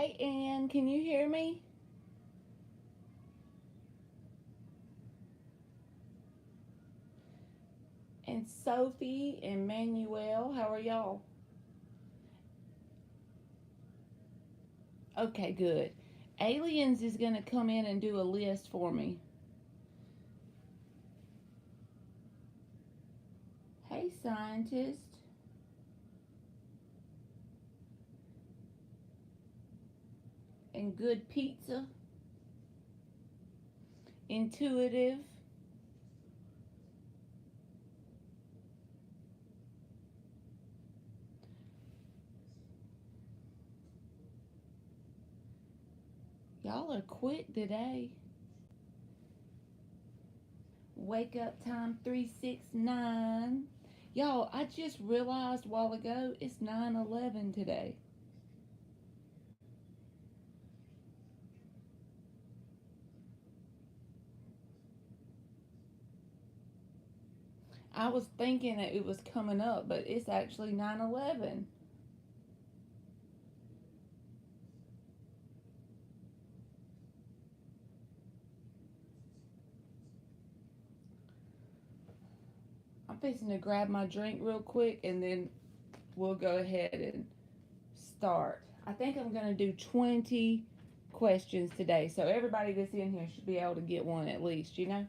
Hey, Ann, can you hear me? And Sophie and Manuel, how are y'all? Okay, good. Aliens is going to come in and do a list for me. Hey, scientist. And good pizza. Intuitive. Y'all are quick today. Wake up time 369. Y'all, I just realized a while ago it's 9/11 today. I was thinking that it was coming up, but it's actually 9/11. I'm fixing to grab my drink real quick and then we'll go ahead and start. I think I'm going to do 20 questions today. So everybody that's in here should be able to get one at least, you know?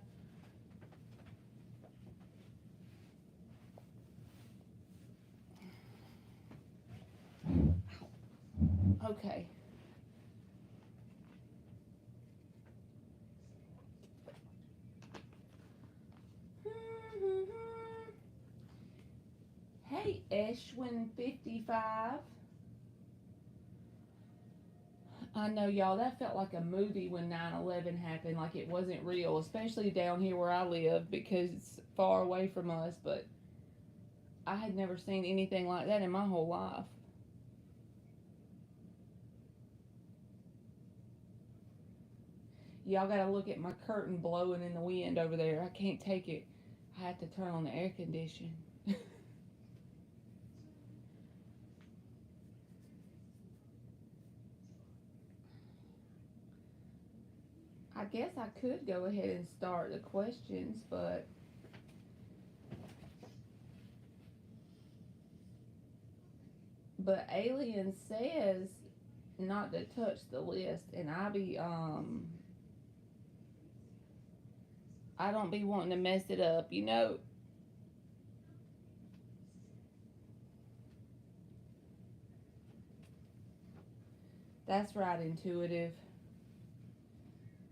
Okay. Hey, Eshwin55. I know, y'all, that felt like a movie when 9/11 happened, like it wasn't real, especially down here where I live because it's far away from us, but I had never seen anything like that in my whole life. Y'all gotta look at my curtain blowing in the wind over there. I can't take it. I have to turn on the air conditioning. I guess I could go ahead and start the questions, but Alien says not to touch the list, and I don't be wanting to mess it up, you know. That's right, intuitive.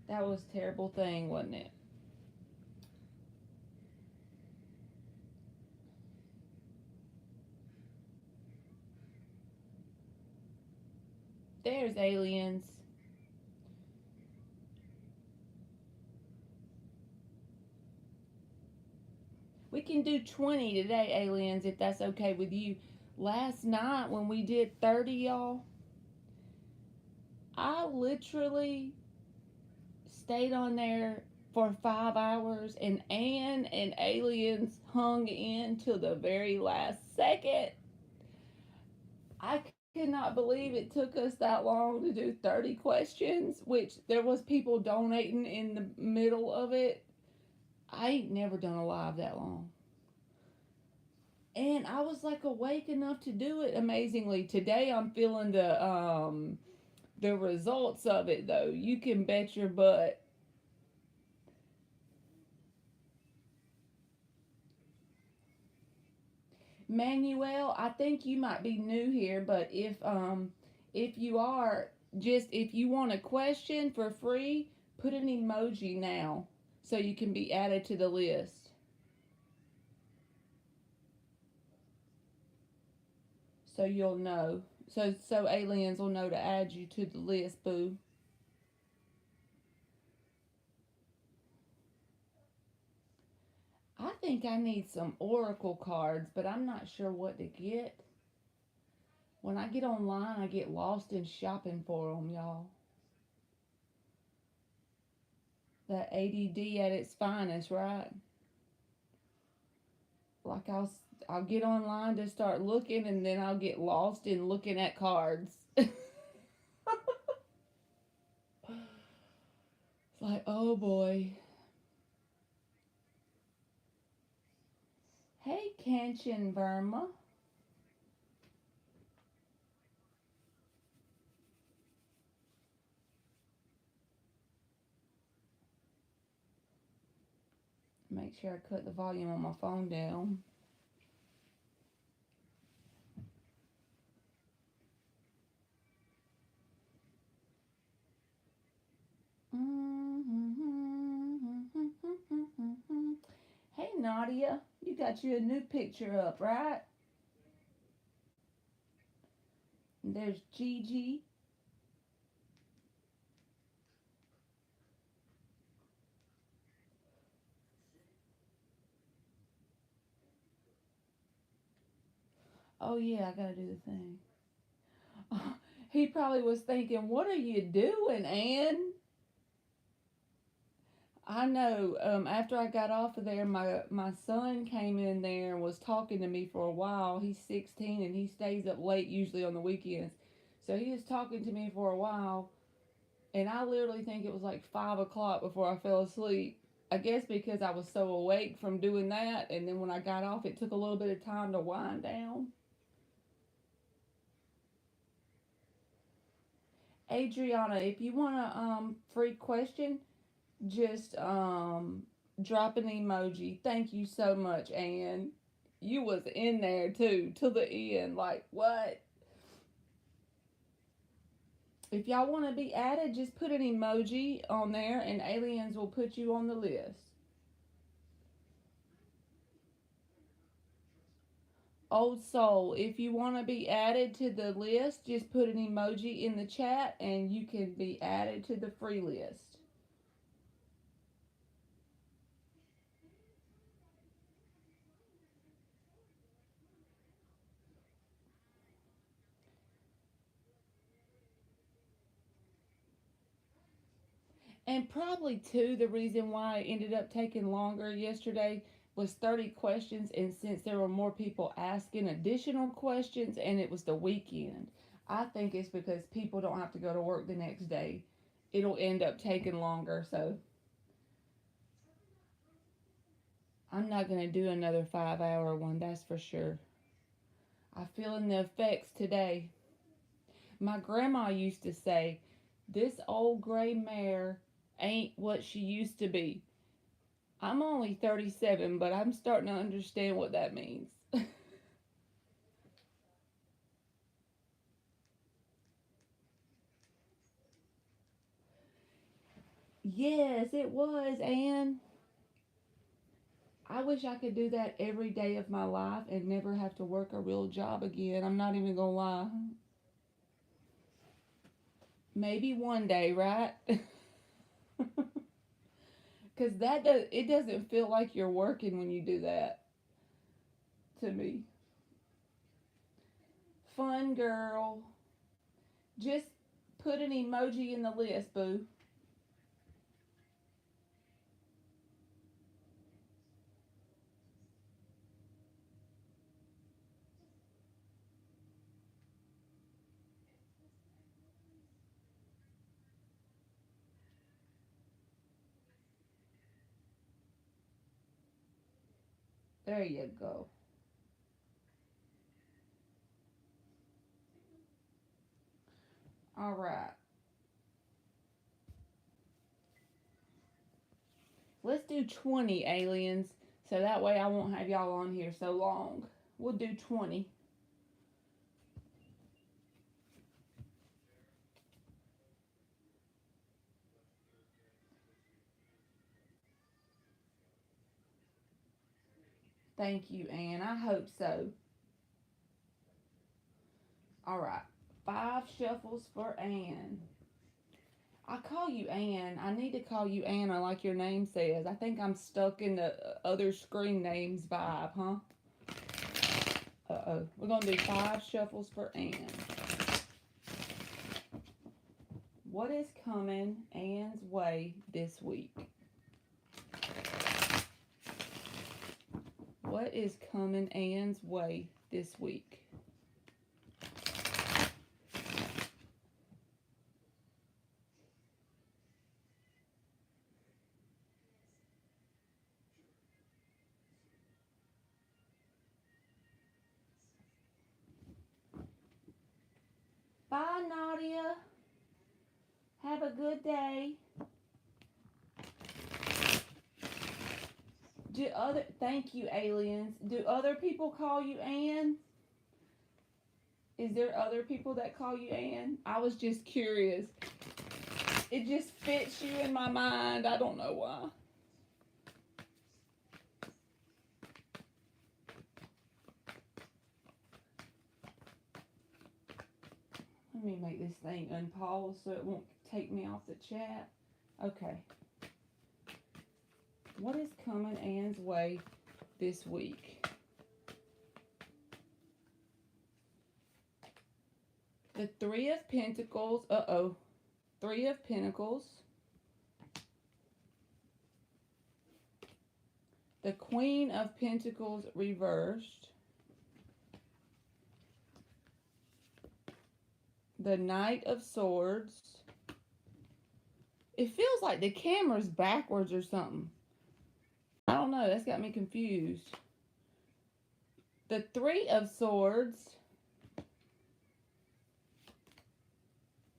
That was a terrible thing, wasn't it? There's aliens. We can do 20 today, aliens, if that's okay with you. Last night when we did 30, y'all, I literally stayed on there for 5 hours, and Anne and aliens hung in till the very last second. I could not believe it took us that long to do 30 questions, which there was people donating in the middle of it. I ain't never done a live that long. And I was like awake enough to do it amazingly. Today I'm feeling the results of it though. You can bet your butt. Manuel, I think you might be new here, but if you are, just if you want a question for free, put an emoji now so you can be added to the list. So you'll know. So aliens will know to add you to the list, boo. I think I need some oracle cards, but I'm not sure what to get. When I get online, I get lost in shopping for them, y'all. That ADD at its finest, right? Like I'll get online to start looking, and then I'll get lost in looking at cards. Like, oh boy. Hey, Kanchan Verma. Make sure I cut the volume on my phone down. Hey, Nadia. You got you a new picture up, right? And there's Gigi. Oh, yeah, I gotta do the thing. He probably was thinking, what are you doing, Ann? I know. After I got off of there, my son came in there and was talking to me for a while. He's 16 and he stays up late usually on the weekends. So he was talking to me for a while, and I literally think it was like 5 o'clock before I fell asleep. I guess because I was so awake from doing that, and then when I got off, it took a little bit of time to wind down. Adriana, if you want a free question, just drop an emoji. Thank you so much, Anne. You was in there too till the end. Like what? If y'all want to be added, just put an emoji on there, and aliens will put you on the list. Old soul, if you want to be added to the list, just put an emoji in the chat, and you can be added to the free list. And probably too, the reason why it ended up taking longer yesterday was 30 questions, and since there were more people asking additional questions and it was the weekend, I think it's because people don't have to go to work the next day. It'll end up taking longer, so I'm not going to do another 5 hour one, that's for sure. I'm feeling the effects today. My grandma used to say, this old gray mare ain't what she used to be. I'm only 37, but I'm starting to understand what that means. Yes, it was, and I wish I could do that every day of my life and never have to work a real job again. I'm not even gonna lie. Maybe one day, right? Because it doesn't feel like you're working when you do that to me. Fun girl. Just put an emoji in the list, boo. There you go. All right. Let's do 20 aliens so that way I won't have y'all on here so long. We'll do 20. Thank you, Anne. I hope so. All right. 5 shuffles for Anne. I call you Anne. I need to call you Anna like your name says. I think I'm stuck in the other screen names vibe, huh? Uh-oh. We're going to do 5 shuffles for Anne. What is coming Anne's way this week? What is coming Anne's way this week? Bye, Nadia. Have a good day. Thank you, aliens. Do other people call you Ann? Is there other people that call you Ann? I was just curious. It just fits you in my mind. I don't know why. Let me make this thing unpause so it won't take me off the chat. Okay. What is coming Ann's way this week? The Three of Pentacles. Uh-oh. Three of Pentacles. The Queen of Pentacles reversed. The Knight of Swords. It feels like the camera's backwards or something. I don't know. That's got me confused. The Three of Swords.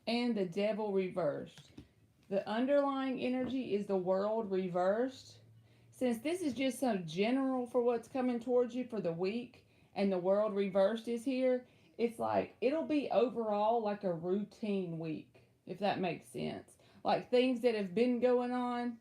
And the Devil reversed. The underlying energy is the World reversed. Since this is just so general for what's coming towards you for the week, and the World reversed is here, it's like, it'll be overall like a routine week, if that makes sense. Like things that have been going on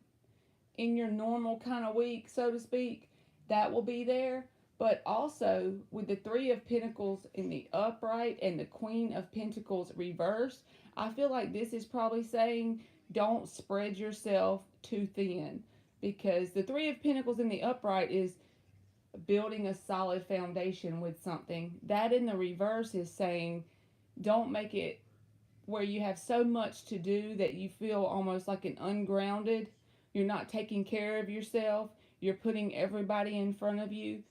in your normal kind of week, so to speak, that will be there. But also, with the Three of Pentacles in the upright and the Queen of Pentacles reversed, I feel like this is probably saying, don't spread yourself too thin. Because the Three of Pentacles in the upright is building a solid foundation with something. That in the reverse is saying, don't make it where you have so much to do that you feel almost like an ungrounded. You're not taking care of yourself. You're putting everybody in front of you.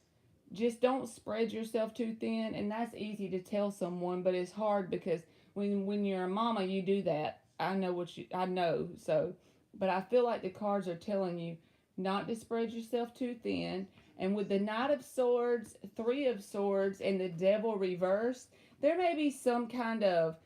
Just don't spread yourself too thin. And that's easy to tell someone, but it's hard because when you're a mama, you do that. I know. So, but I feel like the cards are telling you not to spread yourself too thin. And with the Knight of Swords, Three of Swords, and the Devil reversed, there may be some kind of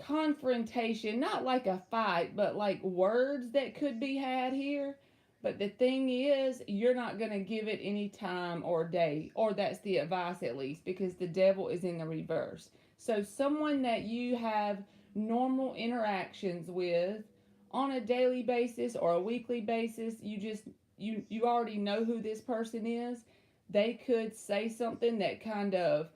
confrontation, not like a fight, but like words that could be had here. But the thing is, you're not going to give it any time or day, or that's the advice at least, because the Devil is in the reverse. So someone that you have normal interactions with on a daily basis or a weekly basis, you already know who this person is. They could say something that kind of,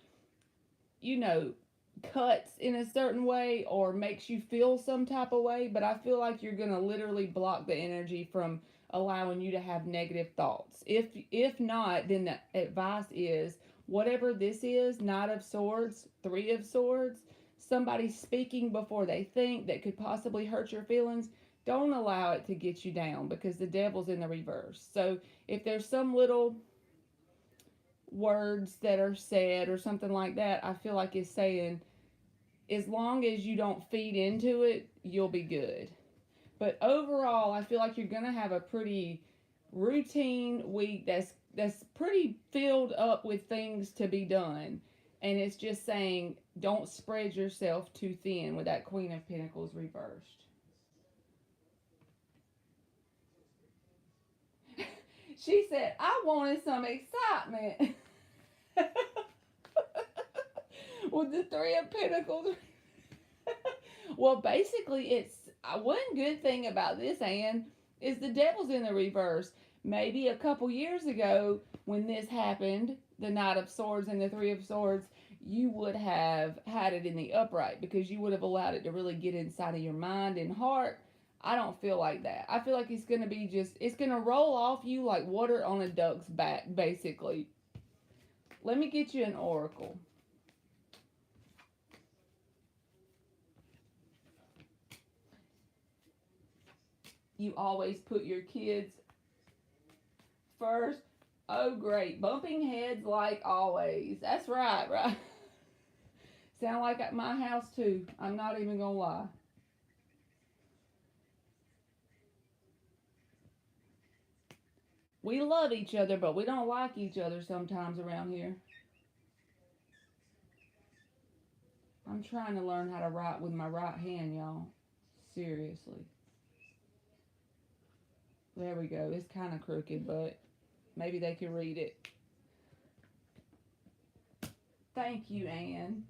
cuts in a certain way or makes you feel some type of way, but I feel like you're going to literally block the energy from allowing you to have negative thoughts. If not, then the advice is, whatever this is, Knight of Swords, Three of Swords, somebody speaking before they think that could possibly hurt your feelings, don't allow it to get you down, because the Devil's in the reverse. So if there's some little words that are said or something like that, I feel like it's saying, as long as you don't feed into it, you'll be good. But overall, I feel like you're going to have a pretty routine week that's pretty filled up with things to be done. And it's just saying, don't spread yourself too thin with that Queen of Pentacles reversed. She said, I wanted some excitement. With the Three of Pentacles. Well, basically, it's one good thing about this, Anne, is the Devil's in the reverse. Maybe a couple years ago, when this happened, the Knight of Swords and the Three of Swords, you would have had it in the upright, because you would have allowed it to really get inside of your mind and heart. I don't feel like that. I feel like it's going to be it's going to roll off you like water on a duck's back, basically. Let me get you an oracle. You always put your kids first. Oh, great. Bumping heads like always. That's right? Sound like at my house, too. I'm not even going to lie. We love each other, but we don't like each other sometimes around here. I'm trying to learn how to write with my right hand, y'all. Seriously. There we go. It's kind of crooked, but maybe they can read it. Thank you, Anne.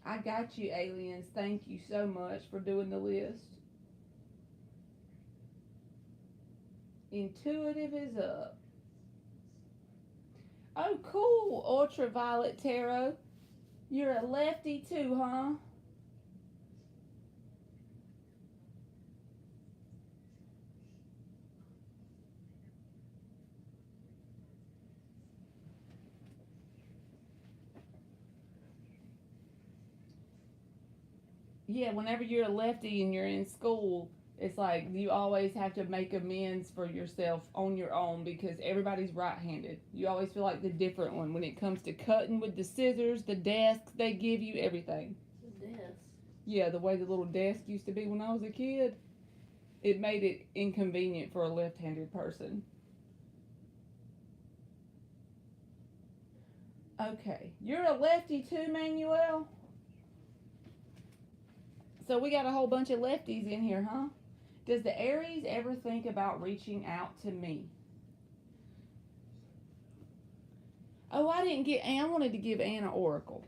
I got you, aliens. Thank you so much for doing the list. Intuitive is up. Oh, cool, Ultraviolet Tarot. You're a lefty too, huh? Yeah, whenever you're a lefty and you're in school, it's like you always have to make amends for yourself on your own because everybody's right-handed. You always feel like the different one when it comes to cutting with the scissors, the desks they give you, everything. The desk. Yeah, the way the little desk used to be when I was a kid, it made it inconvenient for a left-handed person. Okay, you're a lefty too, Manuel? So we got a whole bunch of lefties in here, huh? Does the Aries ever think about reaching out to me? Oh, I didn't get Anne. I wanted to give Anne an oracle.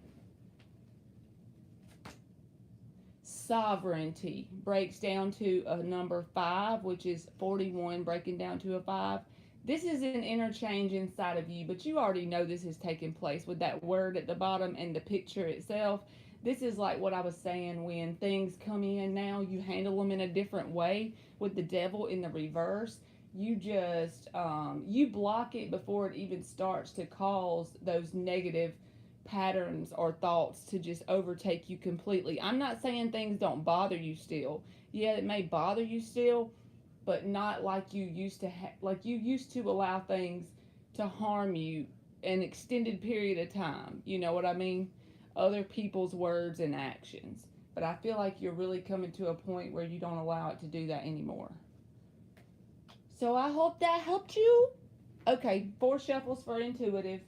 Sovereignty breaks down to a number 5, which is 41 breaking down to a 5. This is an interchange inside of you, but you already know this is taking place with that word at the bottom and the picture itself. This is like what I was saying when things come in now, you handle them in a different way with the devil in the reverse. You just, you block it before it even starts to cause those negative patterns or thoughts to just overtake you completely. I'm not saying things don't bother you still. Yeah, it may bother you still, but not like you used to like you used to allow things to harm you an extended period of time. You know what I mean? Other people's words and actions. But I feel like you're really coming to a point where you don't allow it to do that anymore. So I hope that helped you. Okay, 4 shuffles for intuitive.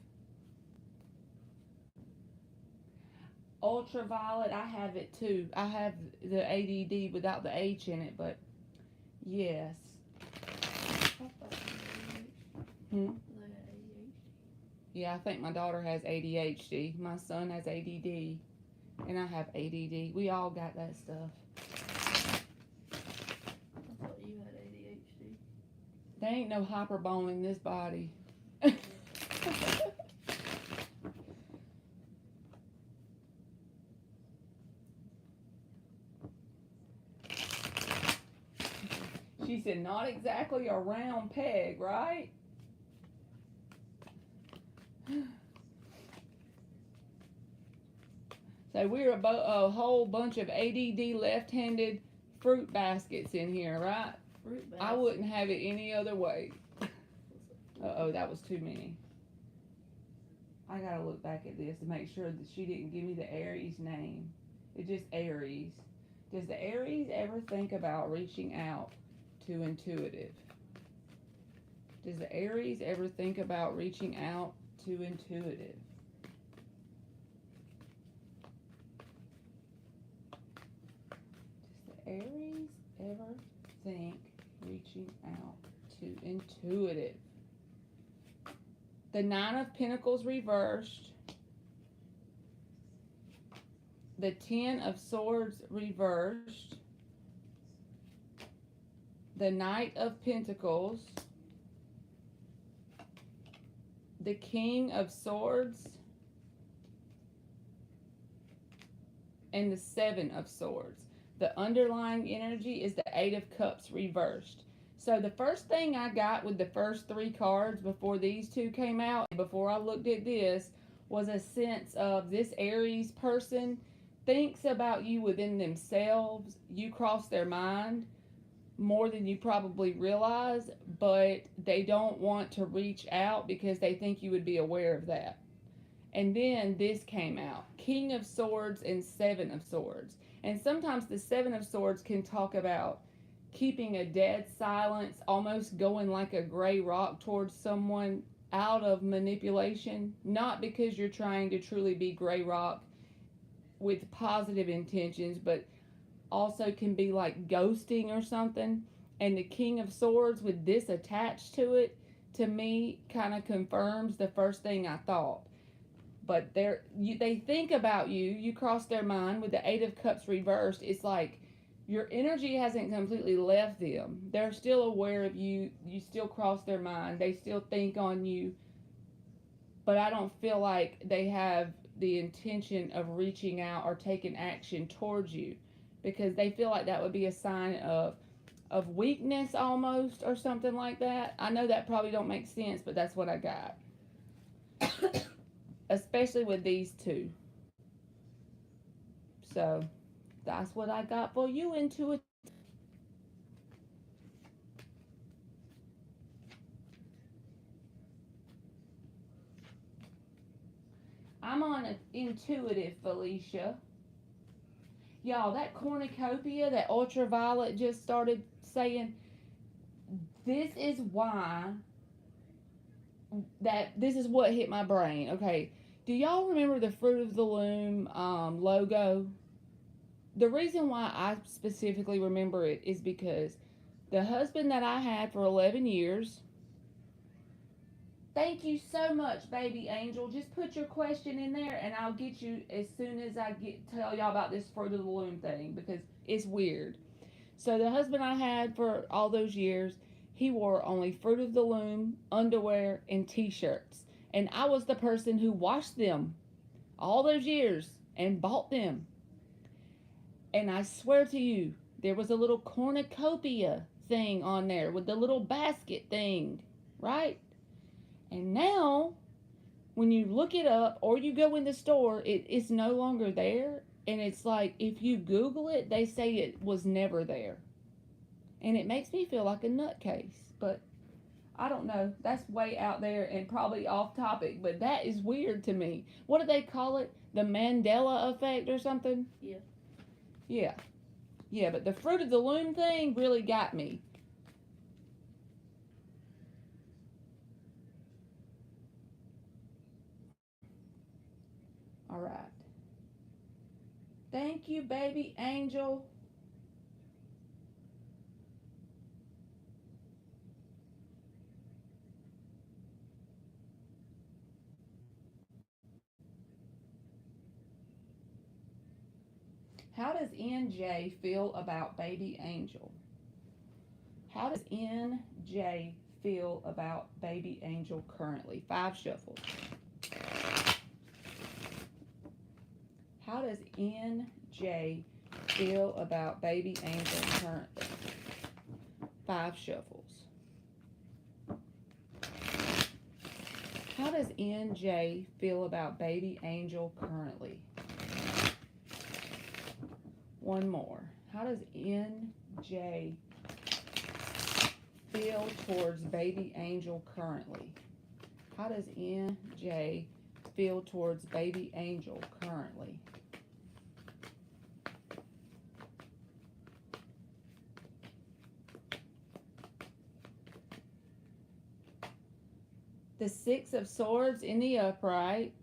Ultraviolet, I have it too. I have the ADD without the H in it, but yes. Hmm? Yeah, I think my daughter has ADHD. My son has ADD. And I have ADD. We all got that stuff. I thought you had ADHD. There ain't no hyperbone in this body. She said, not exactly a round peg, right? So we're a whole bunch of ADD left-handed fruit baskets in here, right? Fruit basket. I wouldn't have it any other way. Uh-oh, that was too many. I gotta look back at this to make sure that she didn't give me the Aries name. It's just Aries. Does the Aries ever think about reaching out to intuitive? Does the Aries ever think about reaching out to intuitive? Does the Aries ever think reaching out to intuitive? The 9 of Pentacles reversed. The 10 of Swords reversed. The Knight of Pentacles. The King of Swords. And the 7 of Swords. The underlying energy is the 8 of Cups reversed. So the first thing I got with the first 3 cards before these 2 came out, before I looked at this, was a sense of this Aries person thinks about you within themselves. You cross their mind more than you probably realize, but they don't want to reach out because they think you would be aware of that. And then this came out, King of Swords and 7 of Swords. And sometimes the 7 of Swords can talk about keeping a dead silence, almost going like a gray rock towards someone out of manipulation, not because you're trying to truly be gray rock with positive intentions, but also can be like ghosting or something. And the King of Swords with this attached to it, to me, kind of confirms the first thing I thought. But they think about you. You cross their mind with the Eight of Cups reversed. It's like your energy hasn't completely left them. They're still aware of you. You still cross their mind. They still think on you. But I don't feel like they have the intention of reaching out or taking action towards you, because they feel like that would be a sign of weakness almost, or something like that. I know that probably don't make sense, but that's what I got. Especially with these two. So that's what I got for you, Intuitive. I'm on an Intuitive, Felicia. Y'all, that cornucopia, that ultraviolet just started saying, this is why, this is what hit my brain. Okay, do y'all remember the Fruit of the Loom logo? The reason why I specifically remember it is because the husband that I had for 11 years, thank you so much, baby angel. Just put your question in there and I'll get you as soon as I tell y'all about this Fruit of the Loom thing, because it's weird. So the husband I had for all those years, he wore only Fruit of the Loom underwear and t-shirts. And I was the person who washed them all those years and bought them. And I swear to you, there was a little cornucopia thing on there with the little basket thing, right? And now, when you look it up or you go in the store, it's no longer there. And it's like, if you Google it, they say it was never there. And it makes me feel like a nutcase. But I don't know. That's way out there and probably off topic. But that is weird to me. What do they call it? The Mandela effect or something? Yeah. Yeah. Yeah, but the Fruit of the Loom thing really got me. All right. Thank you, baby angel. How does NJ feel about baby angel? How does NJ feel about baby angel currently? 5 shuffles. How does NJ feel about baby angel currently? 5 shuffles. How does NJ feel about baby angel currently? 1 more. How does NJ feel towards baby angel currently? How does NJ feel towards baby angel currently? The 6 of Swords in the upright.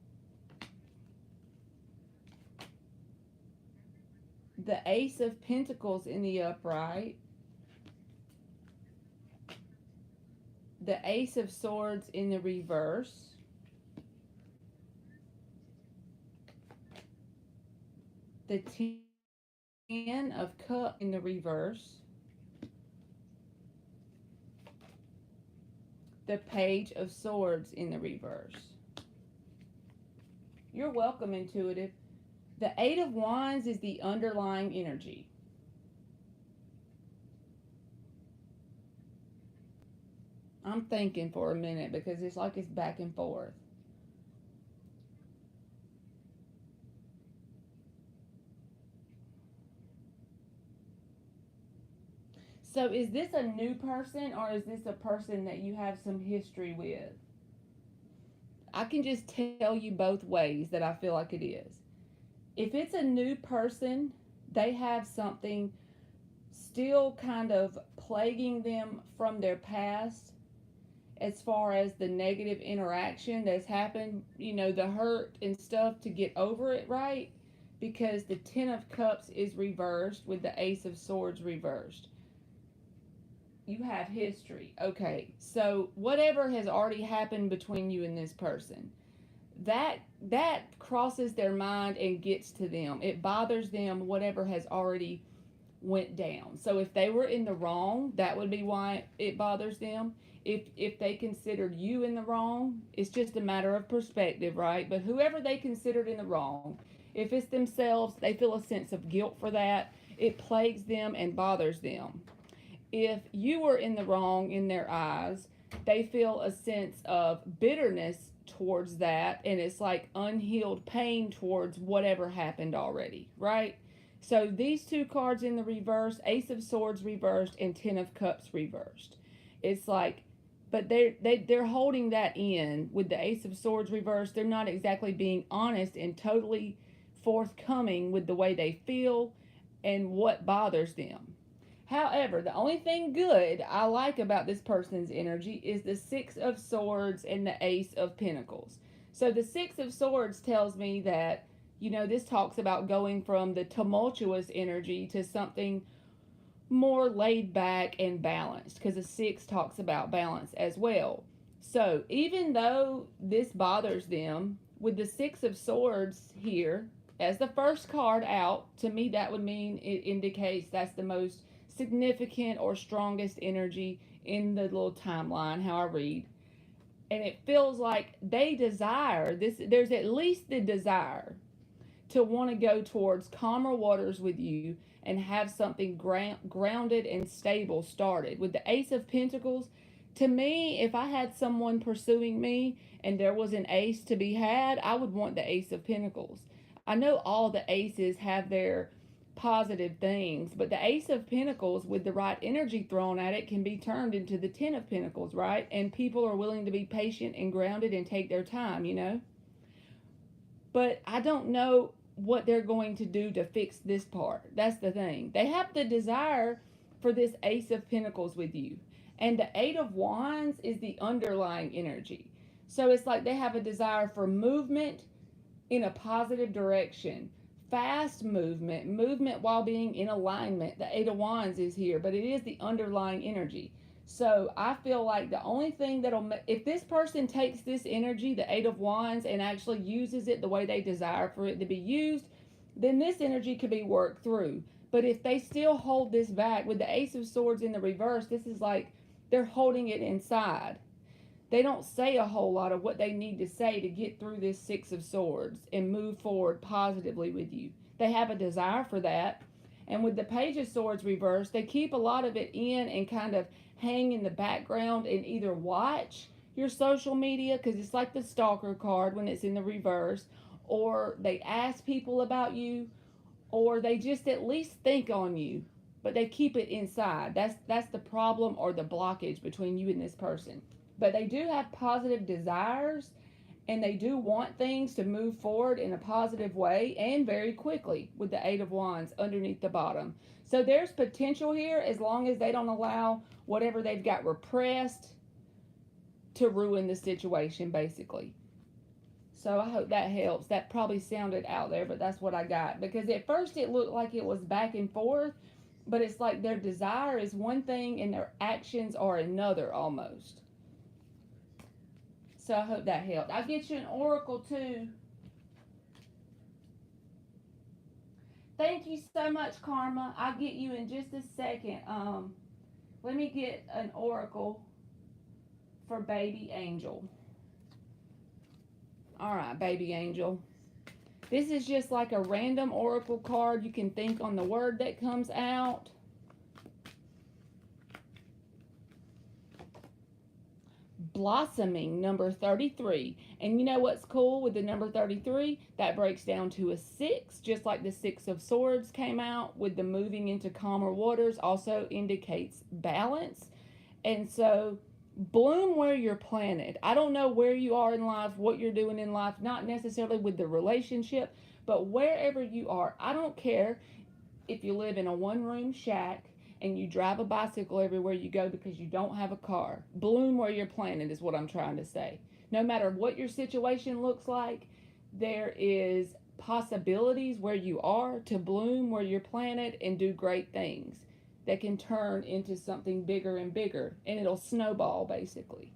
The Ace of Pentacles in the upright. The Ace of Swords in the reverse. The 10 of Cups in the reverse. The Page of Swords in the reverse. You're welcome, Intuitive. The 8 of Wands is the underlying energy. I'm thinking for a minute because it's like it's back and forth. So is this a new person or is this a person that you have some history with? I can just tell you both ways that I feel like it is. If it's a new person, they have something still kind of plaguing them from their past. as far as the negative interaction that's happened, the hurt and stuff to get over it, right? Because the Ten of Cups is reversed with the Ace of Swords reversed. You have history. Okay, so whatever has already happened between you and this person, that crosses their mind and gets to them. It bothers them, whatever has already went down. So if they were in the wrong, that would be why it bothers them. If they considered you in the wrong, it's just a matter of perspective, right? But whoever they considered in the wrong, if it's themselves, they feel a sense of guilt for that. It plagues them and bothers them. If you were in the wrong in their eyes, they feel a sense of bitterness towards that, and it's like unhealed pain towards whatever happened already, right? So these two cards in the reverse, Ace of Swords reversed and Ten of Cups reversed. It's like, but they're holding that in with the Ace of Swords reversed. They're not exactly being honest and totally forthcoming with the way they feel and what bothers them. However, the only thing good I like about this person's energy is the Six of Swords and the Ace of Pentacles. So the Six of Swords tells me that, this talks about going from the tumultuous energy to something more laid back and balanced, because the Six talks about balance as well. So even though this bothers them, with the Six of Swords here as the first card out, to me that would mean it indicates that's the most significant or strongest energy in the little timeline, how I read. And it feels like they desire this, there's at least the desire to want to go towards calmer waters with you and have something grounded and stable started. With the Ace of Pentacles, to me, if I had someone pursuing me and there was an ace to be had, I would want the Ace of Pentacles. I know all the aces have their positive things, but the Ace of Pentacles with the right energy thrown at it can be turned into the Ten of Pentacles, right? And people are willing to be patient and grounded and take their time. But I don't know what they're going to do to fix this part. That's the thing. They have the desire for this Ace of Pentacles with you. And the Eight of Wands is the underlying energy. So it's like they have a desire for movement in a positive direction. Fast movement while being in alignment. The Eight of Wands is here, but it is the underlying energy. So I feel like the only thing if this person takes this energy, the Eight of Wands, and actually uses it the way they desire for it to be used, then this energy could be worked through. But if they still hold this back with the Ace of Swords in the reverse, this is like they're holding it inside. They don't say a whole lot of what they need to say to get through this Six of Swords and move forward positively with you. They have a desire for that. And with the Page of Swords reversed, they keep a lot of it in and kind of hang in the background and either watch your social media, because it's like the stalker card when it's in the reverse, or they ask people about you, or they just at least think on you, but they keep it inside. That's the problem or the blockage between you and this person. But they do have positive desires, and they do want things to move forward in a positive way and very quickly with the Eight of Wands underneath the bottom. So there's potential here as long as they don't allow whatever they've got repressed to ruin the situation, basically. So I hope that helps. That probably sounded out there, but that's what I got. Because at first it looked like it was back and forth, but it's like their desire is one thing and their actions are another almost. So I hope that helped. I'll get you an oracle too. Thank you so much, Karma. I'll get you in just a second. Let me get an oracle for Baby Angel. All right, Baby Angel. This is just like a random oracle card. You can think on the word that comes out. Blossoming, number 33. And you know what's cool with the number 33? That breaks down to a 6, just like the Six of Swords came out with the moving into calmer waters, also indicates balance. And so bloom where you're planted. I don't know where you are in life, what you're doing in life, not necessarily with the relationship, but wherever you are. I don't care if you live in a one-room shack and you drive a bicycle everywhere you go because you don't have a car. Bloom where you're planted is what I'm trying to say. No matter what your situation looks like, there is possibilities where you are to bloom where you're planted and do great things that can turn into something bigger and bigger, and it'll snowball basically.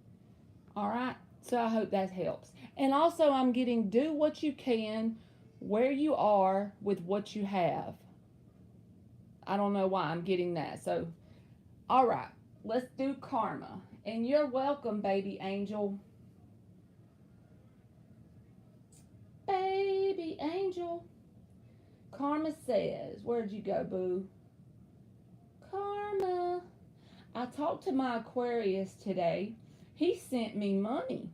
All right, so I hope that helps. And also, I'm getting do what you can where you are with what you have. I don't know why I'm getting that. So, all right, let's do karma. And you're welcome, baby angel. Baby angel. Karma says, where'd you go, boo? Karma. I talked to my Aquarius today. He sent me money.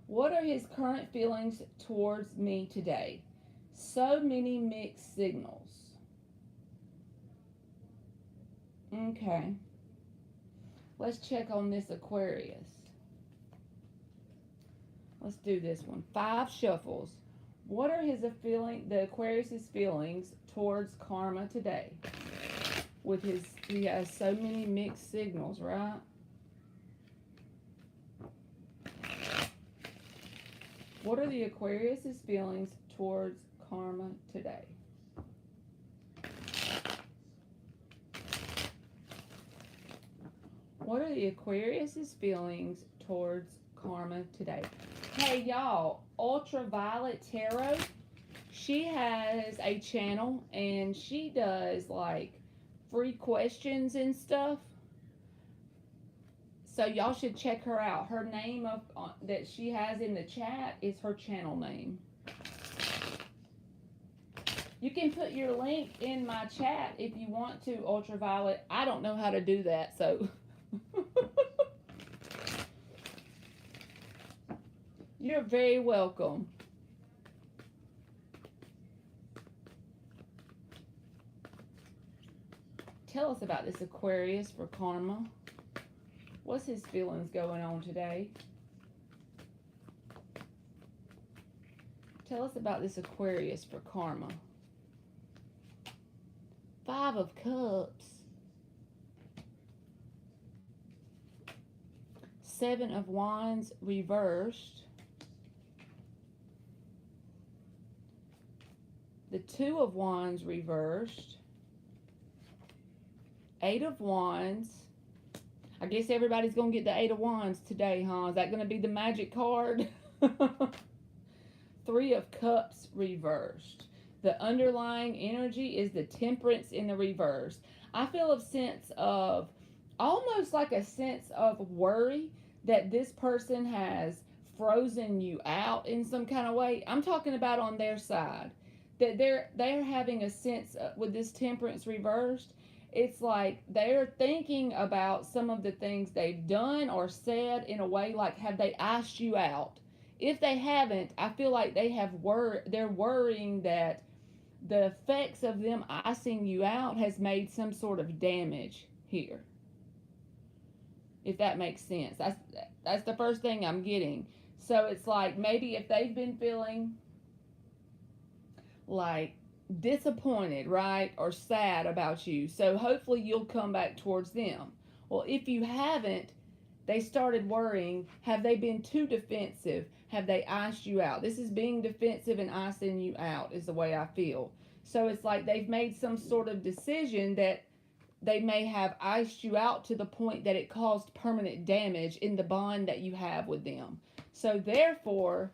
What are his current feelings towards me today? So many mixed signals. Okay. Let's check on this Aquarius. Let's do this one. 5 shuffles. What are the Aquarius's feelings towards karma today? He has so many mixed signals, right? What are the Aquarius's feelings towards karma today? What are the Aquarius's feelings towards karma today? Hey y'all, Ultraviolet Tarot, she has a channel and she does like free questions and stuff. So y'all should check her out. Her name that she has in the chat is her channel name. You can put your link in my chat if you want to, Ultraviolet. I don't know how to do that, so you're very welcome. Tell us about this Aquarius for karma. What's his feelings going on today? Tell us about this Aquarius for karma. 5 of Cups. 7 of Wands reversed. The 2 of Wands reversed. 8 of Wands. I guess everybody's going to get the 8 of Wands today, huh? Is that going to be the magic card? 3 of Cups reversed. The underlying energy is the Temperance in the reverse. I feel a sense of, almost like a sense of worry that this person has frozen you out in some kind of way. I'm talking about on their side. That they're having a sense with this Temperance reversed. It's like they're thinking about some of the things they've done or said in a way like, have they iced you out? If they haven't, I feel like they're worrying that the effects of them icing you out has made some sort of damage here. If that makes sense. That's the first thing I'm getting. So it's like maybe if they've been feeling like disappointed, right, or sad about you, so hopefully you'll come back towards them. Well, if you haven't, they started worrying, have they been too defensive? Have they iced you out? This is being defensive and icing you out is the way I feel. So it's like they've made some sort of decision that they may have iced you out to the point that it caused permanent damage in the bond that you have with them. So therefore,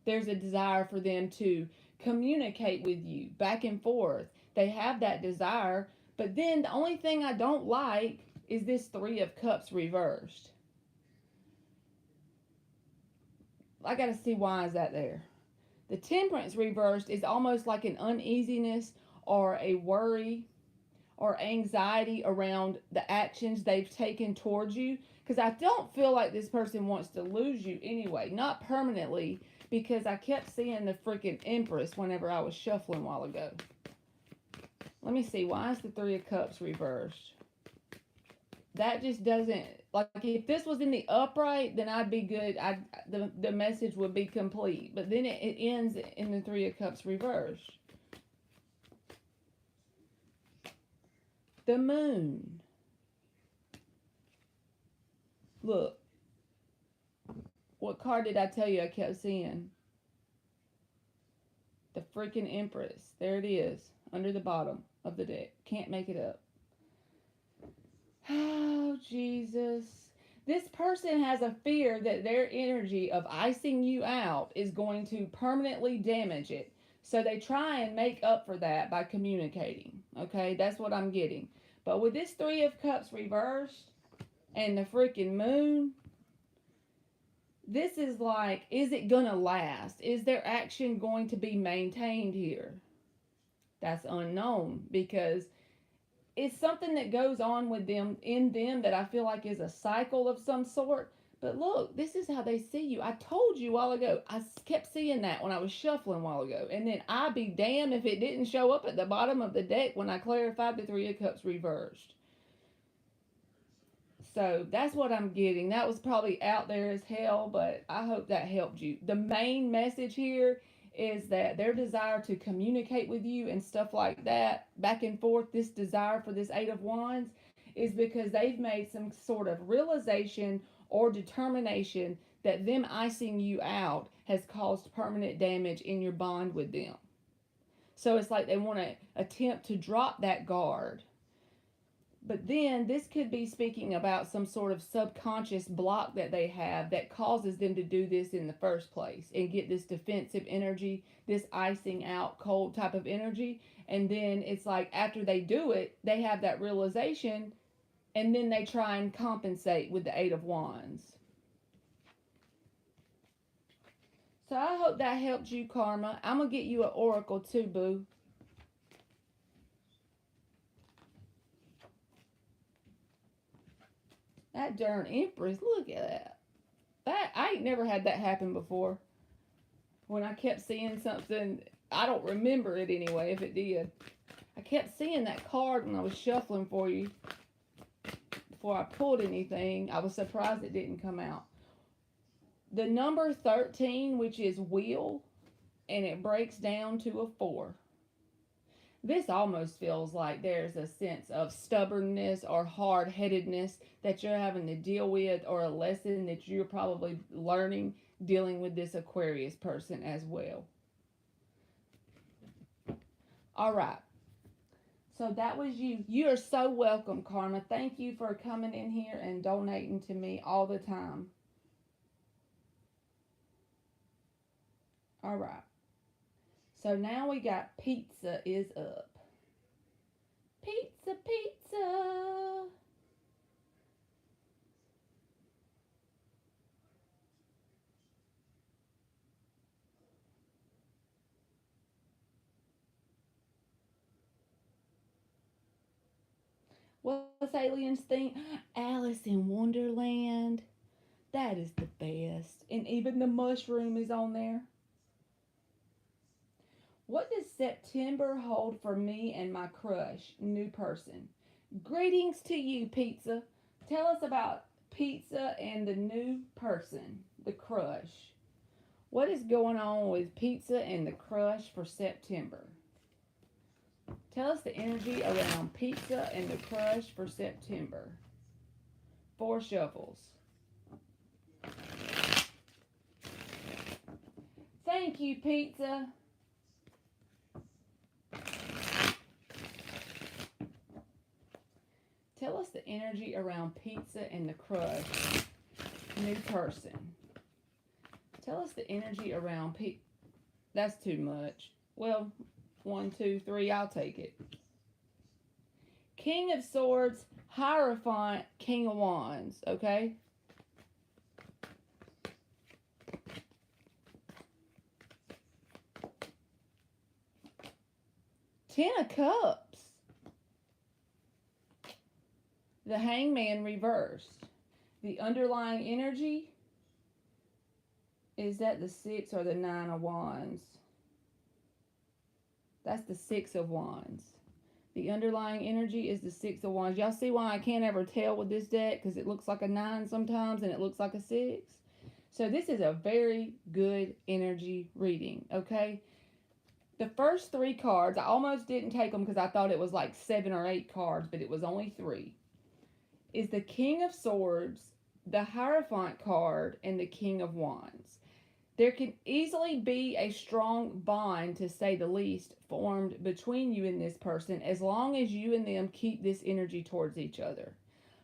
there's a desire for them to communicate with you back and forth. They have that desire, but then the only thing I don't like is this 3 of Cups reversed. I got to see why is that there. The Temperance reversed is almost like an uneasiness or a worry or anxiety around the actions they've taken towards you. Because I don't feel like this person wants to lose you anyway. Not permanently, because I kept seeing the freaking Empress whenever I was shuffling a while ago. Let me see. Why is the 3 of Cups reversed? That just doesn't... Like, if this was in the upright, then I'd be good. The message would be complete. But then it ends in the 3 of Cups reversed. The Moon. Look, what card did I tell you I kept seeing? The freaking Empress. There it is, under the bottom of the deck. Can't make it up. Oh, Jesus. This person has a fear that their energy of icing you out is going to permanently damage it. So they try and make up for that by communicating. Okay, that's what I'm getting. But with this Three of Cups reversed and the freaking moon, this is like, is it going to last? Is their action going to be maintained here? That's unknown, because it's something that goes on with them, in them, that I feel like is a cycle of some sort. But look, this is how they see you. I told you a while ago. I kept seeing that when I was shuffling a while ago. And then I'd be damned if it didn't show up at the bottom of the deck when I clarified the Three of Cups reversed. So that's what I'm getting. That was probably out there as hell, but I hope that helped you. The main message here is that their desire to communicate with you and stuff like that, back and forth, this desire for this Eight of Wands, is because they've made some sort of realization or determination that them icing you out has caused permanent damage in your bond with them. So it's like they want to attempt to drop that guard. But then this could be speaking about some sort of subconscious block that they have that causes them to do this in the first place and get this defensive energy, this icing out cold type of energy. And then it's like after they do it, they have that realization, and then they try and compensate with the Eight of Wands. So I hope that helped you, Karma. I'm going to get you an oracle too, boo. That darn Empress, look at that. That I ain't never had that happen before. When I kept seeing something, I don't remember it anyway, if it did. I kept seeing that card when I was shuffling for you. Before I pulled anything, I was surprised it didn't come out. The number 13, which is wheel, and it breaks down to a 4. This almost feels like there's a sense of stubbornness or hard-headedness that you're having to deal with, or a lesson that you're probably learning dealing with this Aquarius person as well. All right. So that was you. You are so welcome, Karma. Thank you for coming in here and donating to me all the time. All right. So now we got pizza is up. Pizza, pizza. What's aliens think? Alice in Wonderland. That is the best. And even the mushroom is on there. What does September hold for me and my crush, new person? Greetings to you, Pizza. Tell us about Pizza and the new person, the crush. What is going on with Pizza and the crush for September? Tell us the energy around Pizza and the crush for September. 4 shuffles. Thank you, Pizza. Tell us the energy around Pizza and the crush, new person. Tell us the energy around Pizza. That's too much. Well, 1, 2, 3, I'll take it. King of Swords, Hierophant, King of Wands, okay? Ten of Cups. The Hangman reversed. The underlying energy, is that the 6 or the 9 of Wands? That's the 6 of Wands. The underlying energy is the 6 of Wands. Y'all see why I can't ever tell with this deck? Because it looks like a 9 sometimes and it looks like a 6. So this is a very good energy reading, okay? The first 3 cards, I almost didn't take them because I thought it was like 7 or 8 cards, but it was only 3. Is the King of Swords, the Hierophant card and the King of Wands. There can easily be a strong bond, to say the least, formed between you and this person as long as you and them keep this energy towards each other.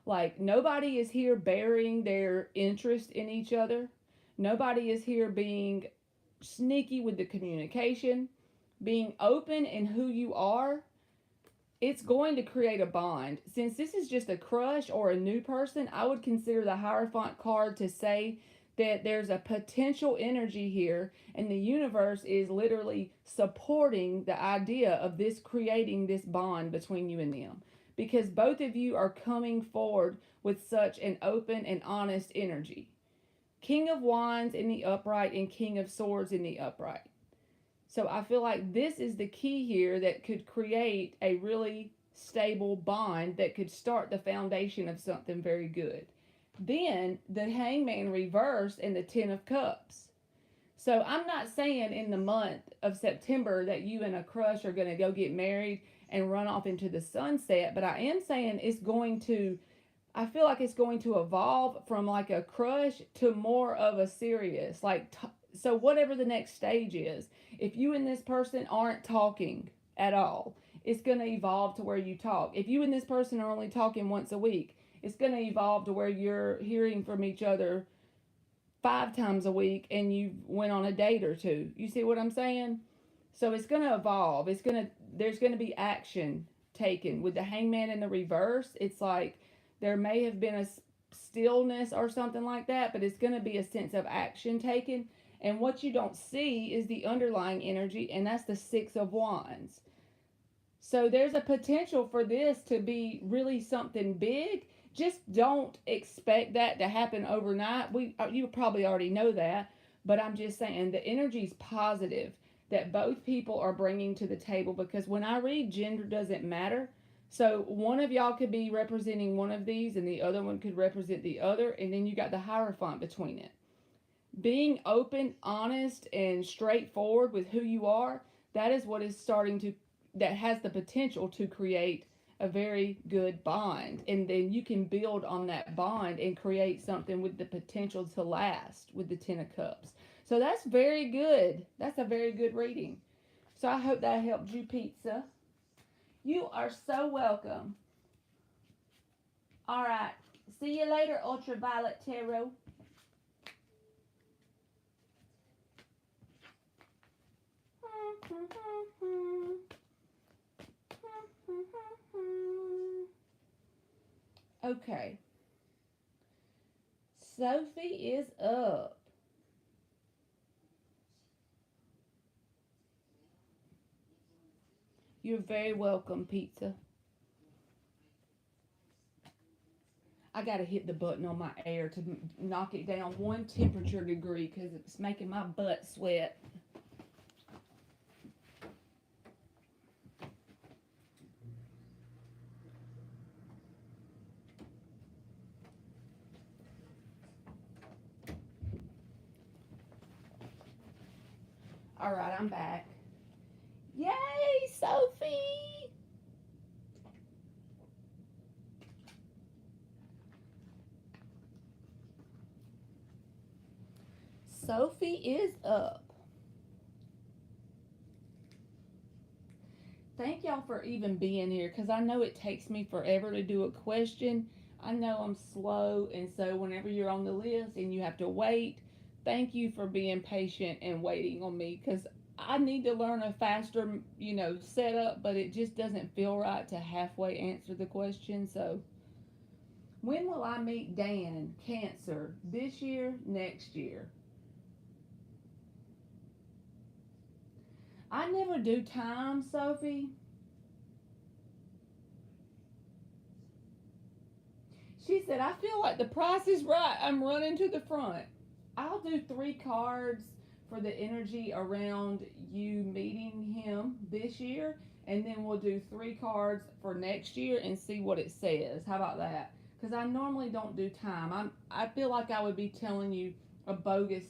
Like, nobody is here bearing their interest in each other. Nobody is here being sneaky with the communication, being open in who you are. It's going to create a bond. Since this is just a crush or a new person, I would consider the Hierophant card to say that there's a potential energy here, and the universe is literally supporting the idea of this creating this bond between you and them, because both of you are coming forward with such an open and honest energy. King of Wands in the upright and King of Swords in the upright. So I feel like this is the key here that could create a really stable bond that could start the foundation of something very good. Then the Hangman reverse and the Ten of Cups. So I'm not saying in the month of September that you and a crush are going to go get married and run off into the sunset, but I am saying it's going to, I feel like it's going to evolve from like a crush to more of a serious, like, so whatever the next stage is, if you and this person aren't talking at all, it's going to evolve to where you talk. If you and this person are only talking once a week, it's going to evolve to where you're hearing from each other 5 times a week and you went on a date or two. You see what I'm saying? So it's going to evolve. There's going to be action taken. With the Hangman in the reverse, it's like there may have been a stillness or something like that, but it's going to be a sense of action taken. And what you don't see is the underlying energy, and that's the Six of Wands. So there's a potential for this to be really something big. Just don't expect that to happen overnight. You probably already know that, but I'm just saying the energy's positive that both people are bringing to the table, because when I read, gender doesn't matter. So one of y'all could be representing one of these and the other one could represent the other, and then you got the Hierophant between it. Being open, honest, and straightforward with who you are, that is what is that has the potential to create a very good bond. And then you can build on that bond and create something with the potential to last with the Ten of Cups. So that's very good. That's a very good reading. So I hope that helped you, Pizza. You are so welcome. All right. See you later, Ultraviolet Tarot. Okay. Sophie is up. You're very welcome, Pizza. I gotta hit the button on my air to knock it down 1 temperature degree because it's making my butt sweat. All right, I'm back. Yay, Sophie! Sophie is up. Thank y'all for even being here, because I know it takes me forever to do a question. I know I'm slow, and so whenever you're on the list and you have to wait, thank you for being patient and waiting on me, because I need to learn a faster, setup, but it just doesn't feel right to halfway answer the question. So, when will I meet Dan, Cancer? This year, next year? I never do time, Sophie. She said, I feel like the price is right. I'm running to the front. I'll do 3 cards for the energy around you meeting him this year, and then we'll do 3 cards for next year and see what it says. How about that? Because I normally don't do time. I feel like I would be telling you a bogus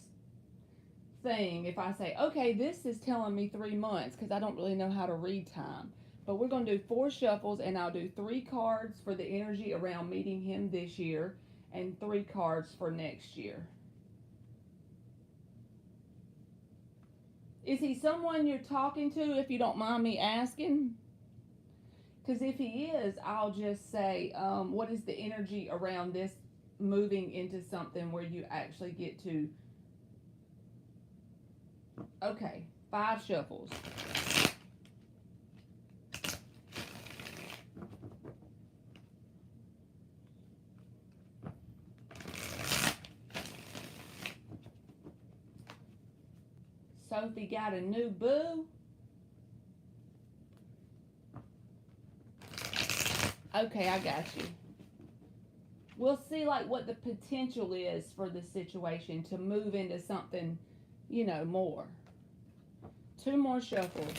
thing if I say, okay, this is telling me 3 months, because I don't really know how to read time. But we're going to do 4 shuffles, and I'll do 3 cards for the energy around meeting him this year, and 3 cards for next year. Is he someone you're talking to, if you don't mind me asking? Because if he is, I'll just say, what is the energy around this moving into something where you actually get to... Okay, 5 shuffles. Sophie got a new boo. Okay, I got you. We'll see like what the potential is for the situation to move into something, you know, more. 2 more shuffles.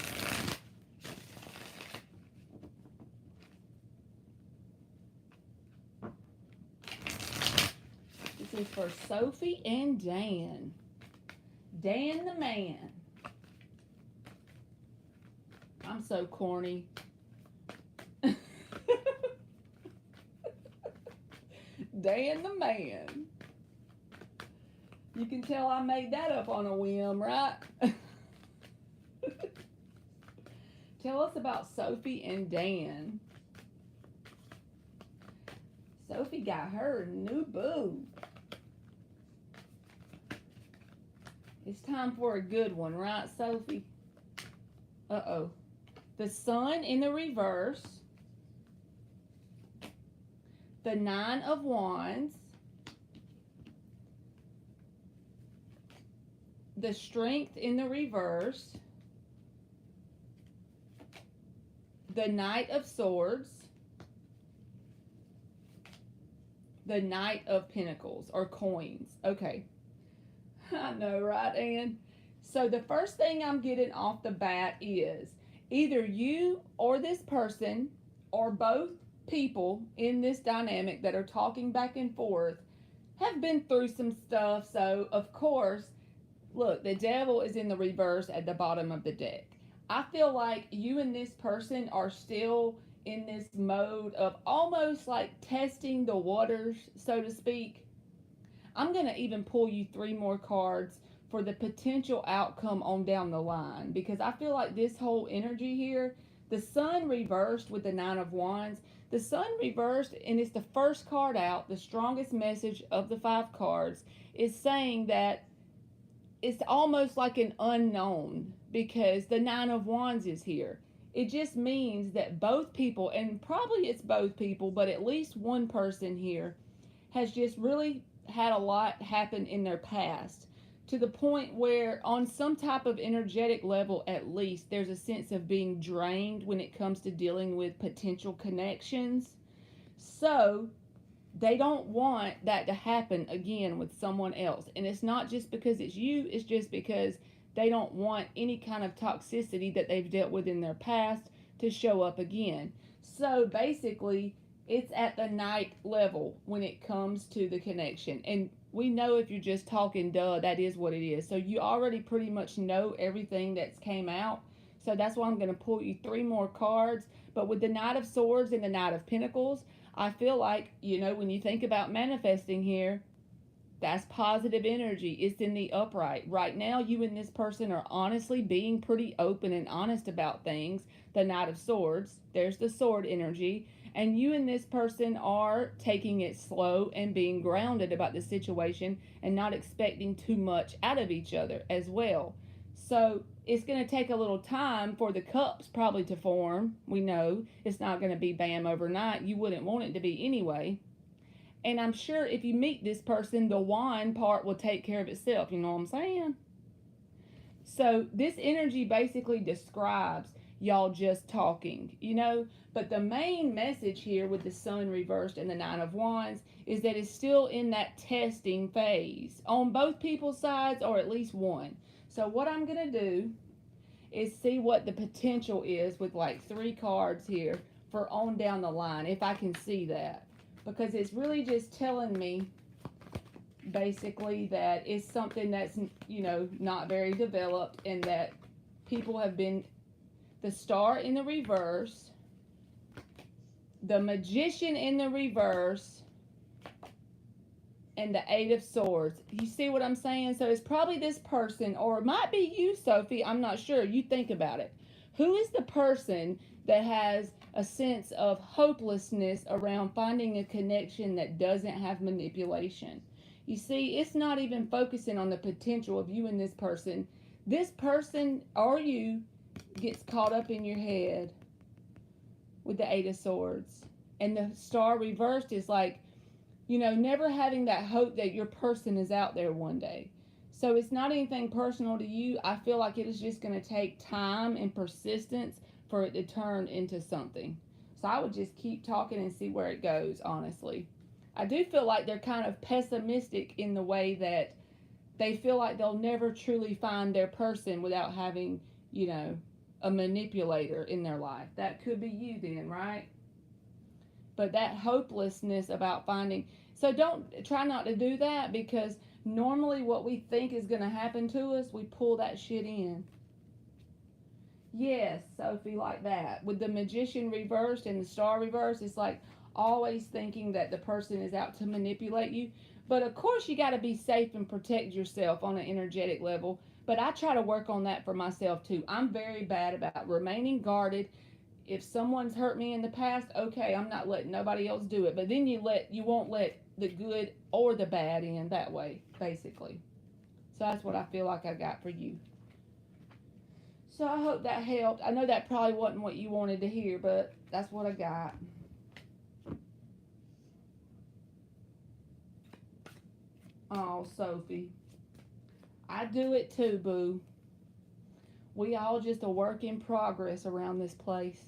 This is for Sophie and Dan. Dan the man. I'm so corny. Dan the man. You can tell I made that up on a whim, right? Tell us about Sophie and Dan. Sophie got her new boo. It's time for a good one, right, Sophie? Uh-oh. The Sun in the reverse. The 9 of Wands. The Strength in the reverse. The Knight of Swords. The Knight of Pentacles, or coins. Okay. I know, right, Ann? So the first thing I'm getting off the bat is either you or this person or both people in this dynamic that are talking back and forth have been through some stuff. So, of course, look, the Devil is in the reverse at the bottom of the deck. I feel like you and this person are still in this mode of almost like testing the waters, so to speak. I'm going to even pull you 3 more cards for the potential outcome on down the line, because I feel like this whole energy here, the Sun reversed with the 9 of Wands, the Sun reversed, and it's the first card out, the strongest message of the 5 cards, is saying that it's almost like an unknown, because the 9 of Wands is here. It just means that both people, and probably it's both people, but at least one person here has just really had a lot happen in their past, to the point where on some type of energetic level, at least, there's a sense of being drained when it comes to dealing with potential connections. So they don't want that to happen again with someone else. And it's not just because it's you, it's just because they don't want any kind of toxicity that they've dealt with in their past to show up again. So basically, it's at the night level when it comes to the connection. And we know if you're just talking duh, that is what it is. So you already pretty much know everything that's came out. So that's why I'm going to pull you 3 more cards. But with the Knight of Swords and the Knight of Pentacles, I feel like, you know, when you think about manifesting here, that's positive energy. It's in the upright. Right now, you and this person are honestly being pretty open and honest about things. The Knight of Swords, there's the sword energy. And you and this person are taking it slow and being grounded about the situation and not expecting too much out of each other as well. So it's going to take a little time for the cups probably to form. We know it's not going to be bam overnight. You wouldn't want it to be anyway. And I'm sure if you meet this person, the wine part will take care of itself. You know what I'm saying? So this energy basically describes y'all just talking, you know. But the main message here with the Sun reversed and the 9 of Wands is that it's still in that testing phase on both people's sides, or at least one. So what I'm going to do is see what the potential is with like 3 cards here for on down the line, if I can see that. Because it's really just telling me basically that it's something that's, you know, not very developed, and that people have been, the Star in the reverse, the Magician in the reverse, and the Eight of Swords. You see what I'm saying? So it's probably this person, or it might be you, Sophie. I'm not sure. You think about it. Who is the person that has a sense of hopelessness around finding a connection that doesn't have manipulation? You see, it's not even focusing on the potential of you and this person. This person or you gets caught up in your head with the Eight of Swords. And the Star reversed is like, never having that hope that your person is out there one day. So it's not anything personal to you. I feel like it is just going to take time and persistence for it to turn into something. So I would just keep talking and see where it goes, honestly. I do feel like they're kind of pessimistic in the way that they feel like they'll never truly find their person without having, a manipulator in their life. That could be you then, right? But that hopelessness about finding, so don't try not to do that, because normally what we think is going to happen to us, we pull that shit in. Yes, Sophie, like that with the Magician reversed and the Star reversed. It's like always thinking that the person is out to manipulate you. But of course you got to be safe and protect yourself on an energetic level. But I try to work on that for myself too. I'm very bad about remaining guarded. If someone's hurt me in the past, okay, I'm not letting nobody else do it. But then you won't let the good or the bad in that way, basically. So that's what I feel like I got for you. So I hope that helped. I know that probably wasn't what you wanted to hear, but that's what I got. Oh, Sophie. I do it too, boo. We all just a work in progress around this place.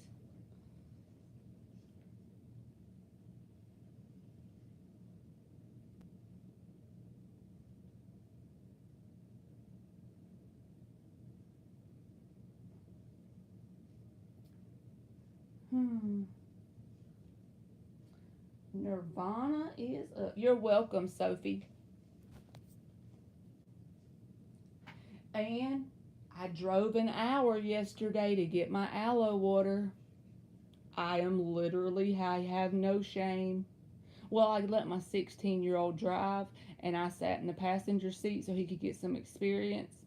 Hmm. Nirvana is up. You're welcome, Sophie. And I drove an hour yesterday to get my aloe water. I have no shame. Well, I let my 16-year-old drive, and I sat in the passenger seat so he could get some experience.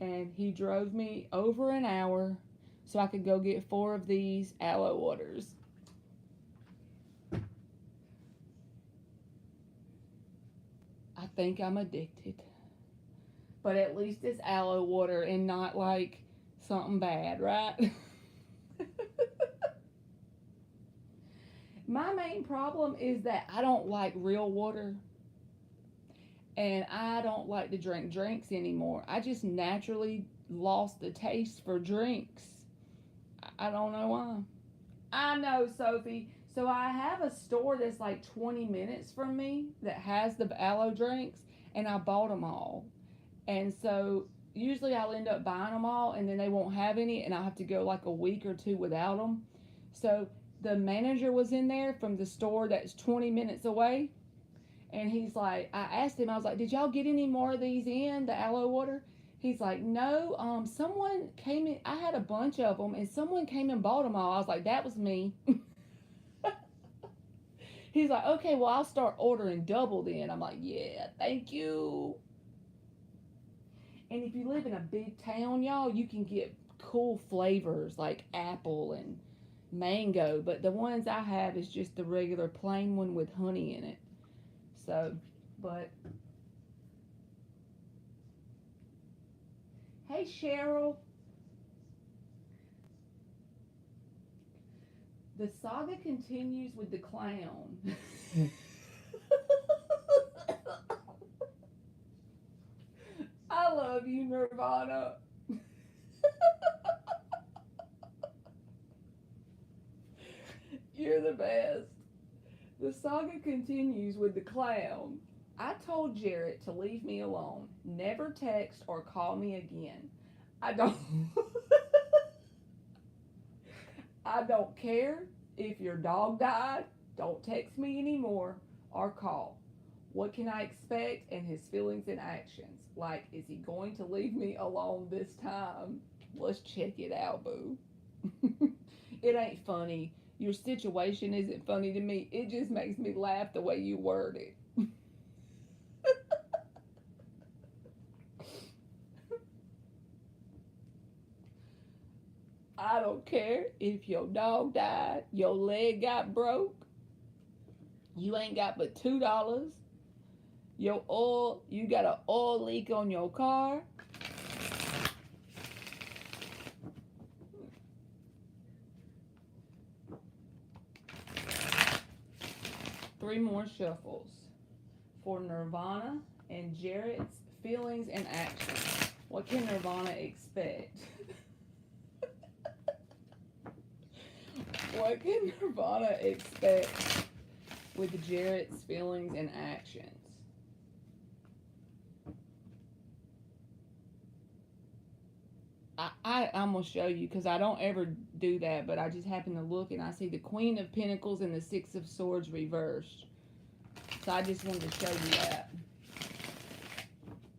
And he drove me over an hour so I could go get 4 of these aloe waters. I think I'm addicted. But at least it's aloe water and not like something bad, right? My main problem is that I don't like real water, and I don't like to drink drinks anymore. I just naturally lost the taste for drinks. I don't know why. I know, Sophie. So I have a store that's like 20 minutes from me that has the aloe drinks, and I bought them all. And so usually I'll end up buying them all, and then they won't have any, and I'll have to go like a week or two without them. So the manager was in there from the store that's 20 minutes away, and he's like, I asked him, I was like, did y'all get any more of these in, the aloe water? He's like, no, someone came in, I had a bunch of them, and someone came and bought them all. I was like, that was me. He's like, okay, well, I'll start ordering double then. I'm like, yeah, thank you. And if you live in a big town, y'all, you can get cool flavors like apple and mango, but the ones I have is just the regular plain one with honey in it. So, but hey, Cheryl, the saga continues with the clown. I love you, Nirvana. You're the best. The saga continues with the clown. I told Jarrett to leave me alone. Never text or call me again. I don't I don't care if your dog died. Don't text me anymore or call. What can I expect? And his feelings and actions. Like, is he going to leave me alone this time? Let's check it out, boo. It ain't funny. Your situation isn't funny to me. It just makes me laugh the way you word it. I don't care if your dog died, your leg got broke, you ain't got but $2, you got an oil leak on your car. Three more shuffles for Nirvana and Jarrett's feelings and actions. What can Nirvana expect? What can Nirvana expect with Jarrett's feelings and actions? I'm going to show you because I don't ever do that, but I just happen to look and I see the Queen of Pentacles and the Six of Swords reversed. So I just wanted to show you that.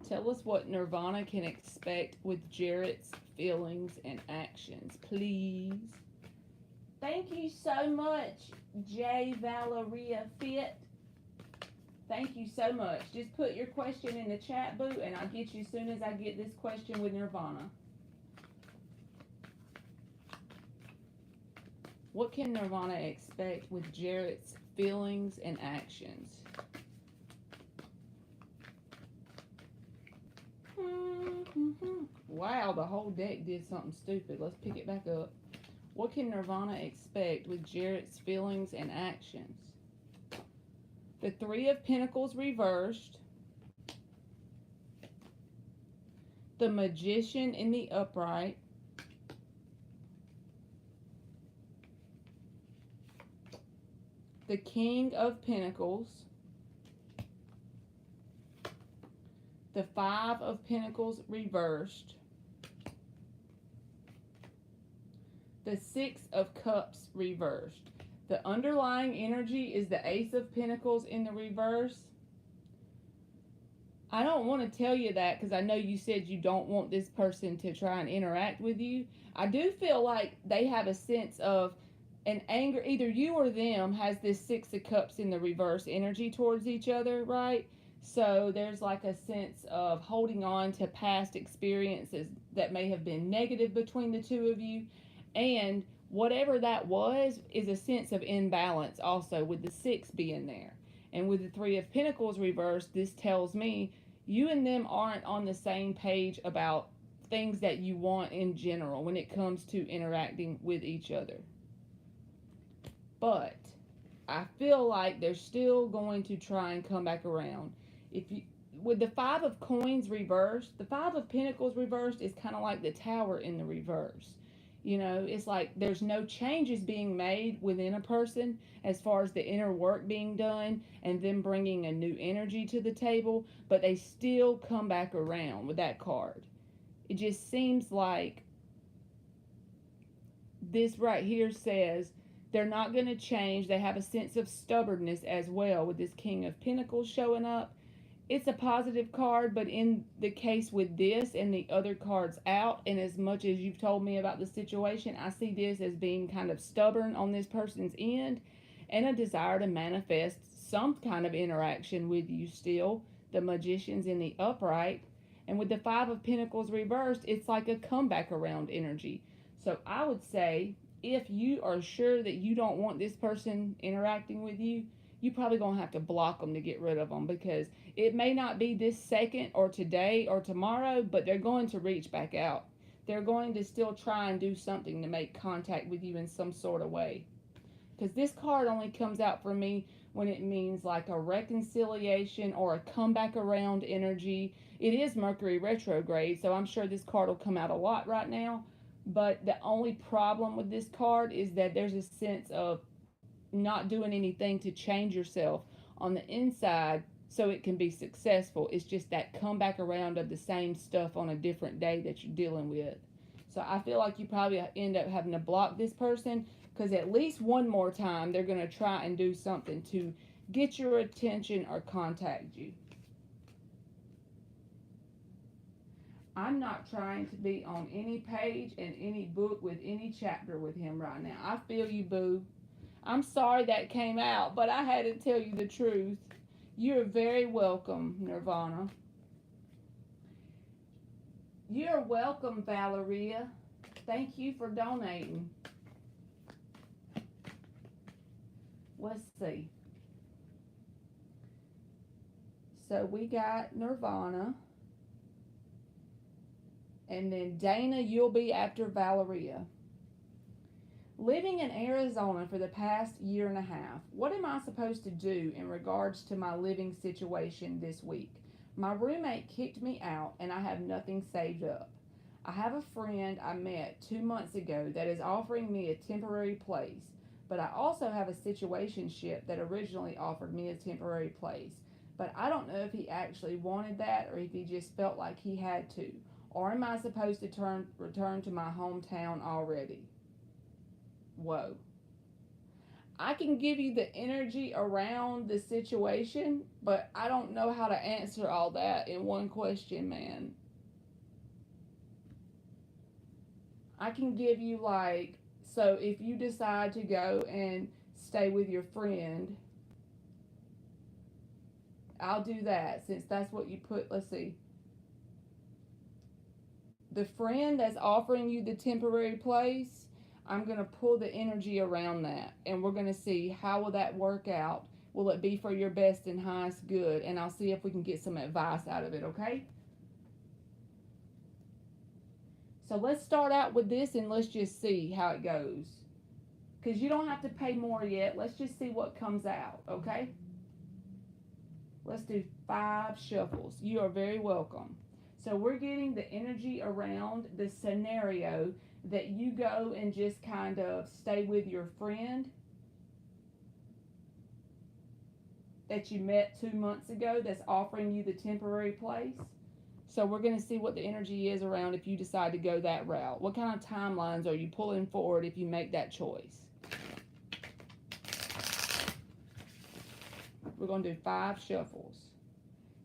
Tell us what Nirvana can expect with Jarrett's feelings and actions, please. Thank you so much, J. Valeria Fit. Thank you so much. Just put your question in the chat, boo, and I'll get you as soon as I get this question with Nirvana. What can Nirvana expect with Jarrett's feelings and actions? Wow, the whole deck did something stupid. Let's pick it back up. What can Nirvana expect with Jarrett's feelings and actions? The Three of Pentacles reversed. The Magician in the upright. The King of Pentacles. The Five of Pentacles reversed. The Six of Cups reversed. The underlying energy is the Ace of Pentacles in the reverse. I don't want to tell you that because I know you said you don't want this person to try and interact with you. I do feel like they have a sense of an anger. Either you or them has this Six of Cups in the reverse energy towards each other, right? So there's like a sense of holding on to past experiences that may have been negative between the two of you. And whatever that was is a sense of imbalance also with the Six being there. And with the Three of Pentacles reversed, this tells me you and them aren't on the same page about things that you want in general when it comes to interacting with each other. But I feel like they're still going to try and come back around. If you, with the Five of Coins reversed, the Five of Pentacles reversed is kind of like the Tower in the reverse. You know, it's like there's no changes being made within a person as far as the inner work being done and them bringing a new energy to the table, but they still come back around with that card. It just seems like this right here says they're not going to change. They have a sense of stubbornness as well with this King of Pentacles showing up. It's a positive card, but in the case with this and the other cards out, and as much as you've told me about the situation, I see this as being kind of stubborn on this person's end and a desire to manifest some kind of interaction with you still. The Magician's in the upright. And with the Five of Pentacles reversed, it's like a comeback around energy. So I would say if you are sure that you don't want this person interacting with you, you probably going to have to block them to get rid of them, because it may not be this second or today or tomorrow, but they're going to reach back out. They're going to still try and do something to make contact with you in some sort of way. Because this card only comes out for me when it means like a reconciliation or a comeback around energy. It is Mercury retrograde, so I'm sure this card will come out a lot right now. But the only problem with this card is that there's a sense of not doing anything to change yourself on the inside so it can be successful. It's just that comeback around of the same stuff on a different day that you're dealing with. So I feel like you probably end up having to block this person, because at least one more time they're going to try and do something to get your attention or contact you. I'm not trying to be on any page in any book with any chapter with him right now. I feel you, boo. I'm sorry that came out, but I had to tell you the truth. You're very welcome, Nirvana. You're welcome, Valeria. Thank you for donating. Let's see. So we got Nirvana. And then Dana, you'll be after Valeria. Living in Arizona for the past year and a half, what am I supposed to do in regards to my living situation this week? My roommate kicked me out and I have nothing saved up. I have a friend I met 2 months ago that is offering me a temporary place, but I also have a situationship that originally offered me a temporary place. But I don't know if he actually wanted that or if he just felt like he had to. Or am I supposed to return to my hometown already? Whoa. I can give you the energy around the situation, but I don't know how to answer all that in one question, man. I can give you so if you decide to go and stay with your friend, I'll do that since that's what you put. Let's see. The friend that's offering you the temporary place, I'm going to pull the energy around that and we're going to see how will that work out. Will it be for your best and highest good? And I'll see if we can get some advice out of it, okay? So let's start out with this and let's just see how it goes. Because you don't have to pay more yet. Let's just see what comes out, okay? Let's do 5 shuffles. You are very welcome. So we're getting the energy around the scenario that you go and just kind of stay with your friend that you met 2 months ago that's offering you the temporary place. So we're going to see what the energy is around if you decide to go that route. What kind of timelines are you pulling forward if you make that choice? We're going to do 5 shuffles.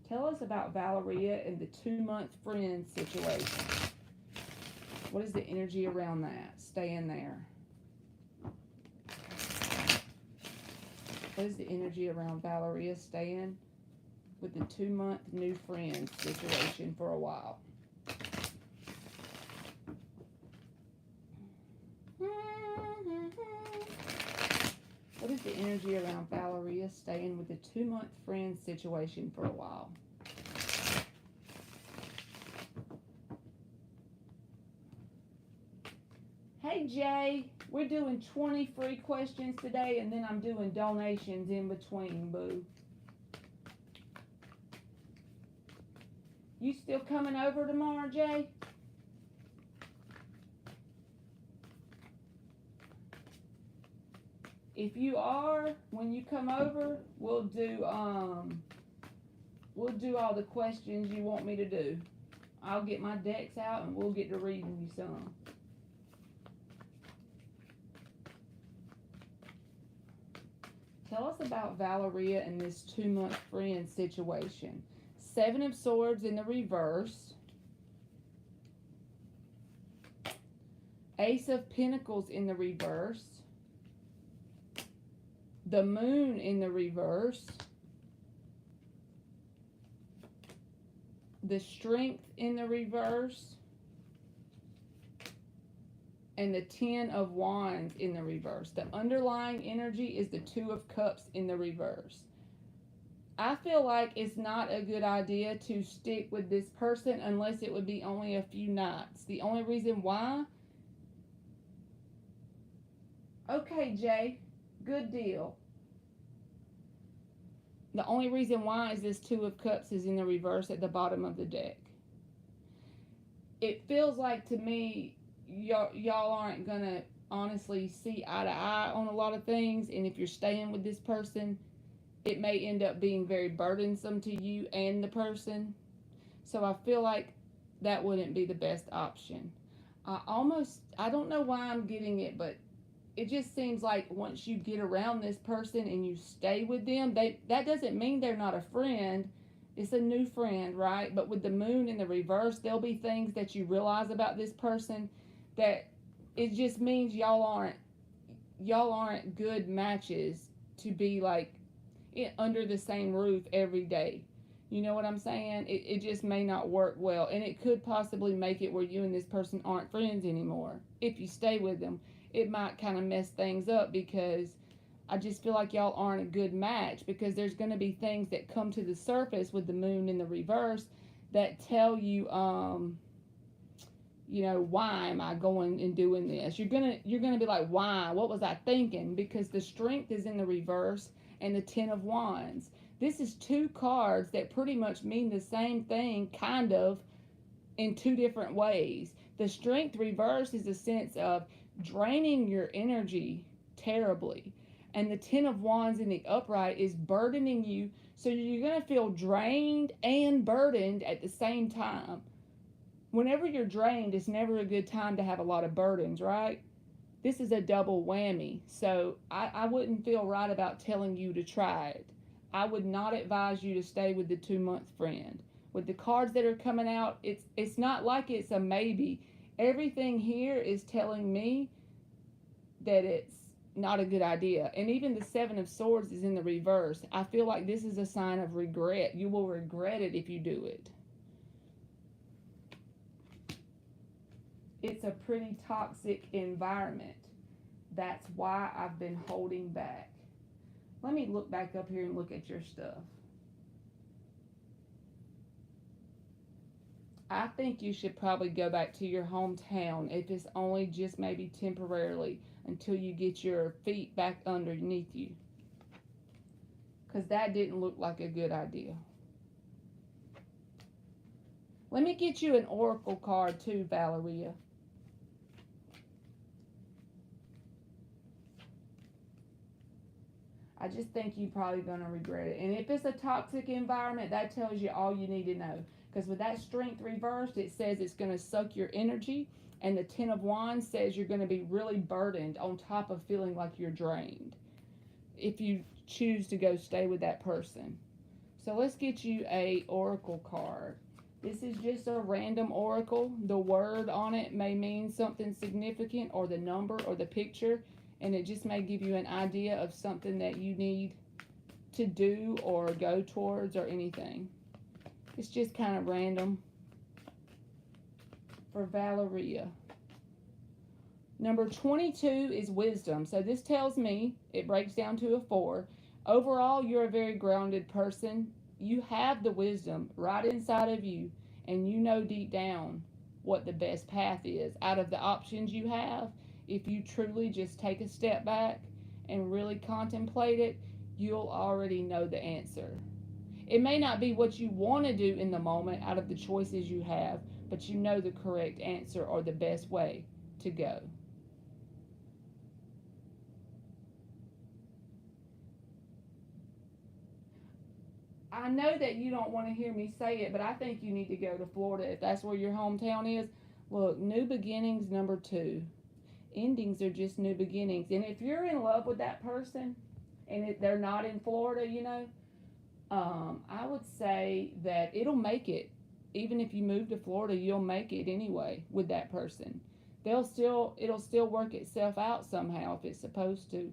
Tell us about Valeria and the 2-month friend situation. What is the energy around that? Stay in there. What is the energy around Valeria staying with the 2-month new friend situation for a while? What is the energy around Valeria staying with the 2-month friend situation for a while? Hey Jay, we're doing 20 free questions today and then I'm doing donations in between, boo. You still coming over tomorrow, Jay? If you are, when you come over, we'll do all the questions you want me to do. I'll get my decks out and we'll get to reading you some. Tell us about Valeria and this 2-month friend situation. 7 of Swords in the reverse. Ace of Pentacles in the reverse. The Moon in the reverse. The Strength in the reverse. And the 10 of Wands in the reverse. The underlying energy is the 2 of Cups in the reverse. I feel like it's not a good idea to stick with this person unless it would be only a few nights. The only reason why... Okay, Jay. Good deal. The only reason why is this 2 of Cups is in the reverse at the bottom of the deck. It feels like to me... Y'all aren't gonna honestly see eye to eye on a lot of things, and if you're staying with this person, it may end up being very burdensome to you and the person. So I feel like that wouldn't be the best option. I don't know why I'm getting it, but it just seems like once you get around this person and you stay with them, that doesn't mean they're not a friend. It's a new friend, right? But with the Moon in the reverse, there'll be things that you realize about this person that it just means y'all aren't good matches to be like under the same roof every day. You know what I'm saying? It just may not work well. And it could possibly make it where you and this person aren't friends anymore. If you stay with them, it might kind of mess things up because I just feel like y'all aren't a good match because there's going to be things that come to the surface with the moon in the reverse that tell you, why am I going and doing this? You're gonna be like, why? What was I thinking? Because the strength is in the reverse and the 10 of wands. This is two cards that pretty much mean the same thing, kind of, in two different ways. The strength reverse is a sense of draining your energy terribly. And the 10 of wands in the upright is burdening you. So you're going to feel drained and burdened at the same time. Whenever you're drained, it's never a good time to have a lot of burdens, right? This is a double whammy. So I wouldn't feel right about telling you to try it. I would not advise you to stay with the 2-month friend. With the cards that are coming out, it's not like it's a maybe. Everything here is telling me that it's not a good idea. And even the 7 of swords is in the reverse. I feel like this is a sign of regret. You will regret it if you do it. It's a pretty toxic environment. That's why I've been holding back. Let me look back up here and look at your stuff. I think you should probably go back to your hometown if it's only just maybe temporarily until you get your feet back underneath you. Because that didn't look like a good idea. Let me get you an oracle card too, Valeria. I just think you're probably going to regret it. And if it's a toxic environment, that tells you all you need to know. Because with that strength reversed, it says it's going to suck your energy. And the 10 of wands says you're going to be really burdened on top of feeling like you're drained if you choose to go stay with that person. So let's get you a oracle card. This is just a random oracle. The word on it may mean something significant, or the number or the picture. And it just may give you an idea of something that you need to do or go towards or anything. It's just kind of random. For Valeria. Number 22 is wisdom. So this tells me, it breaks down to a 4. Overall, you're a very grounded person. You have the wisdom right inside of you. And you know deep down what the best path is. Out of the options you have, if you truly just take a step back and really contemplate it, you'll already know the answer. It may not be what you want to do in the moment out of the choices you have, but you know the correct answer or the best way to go. I know that you don't want to hear me say it, but I think you need to go to Florida if that's where your hometown is. Look, new beginnings, number 2. Endings are just new beginnings. And if you're in love with that person and they're not in Florida, I would say that it'll make it. Even if you move to Florida, you'll make it anyway with that person. It'll still work itself out somehow if it's supposed to.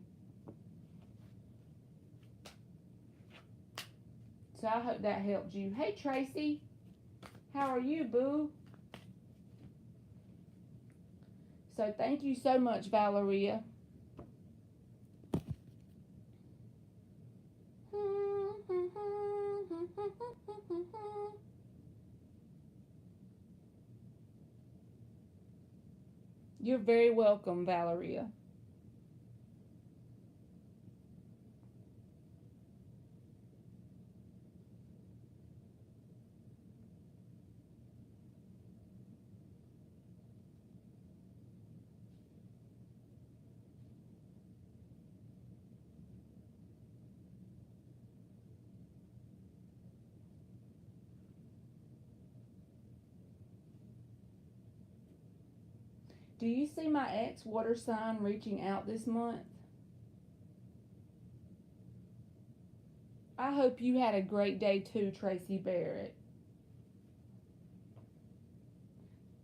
So I hope that helped you. Hey, Tracy. How are you, boo? So thank you so much, Valeria. You're very welcome, Valeria. Do you see my ex water sign reaching out this month? I hope you had a great day too, Tracy Barrett.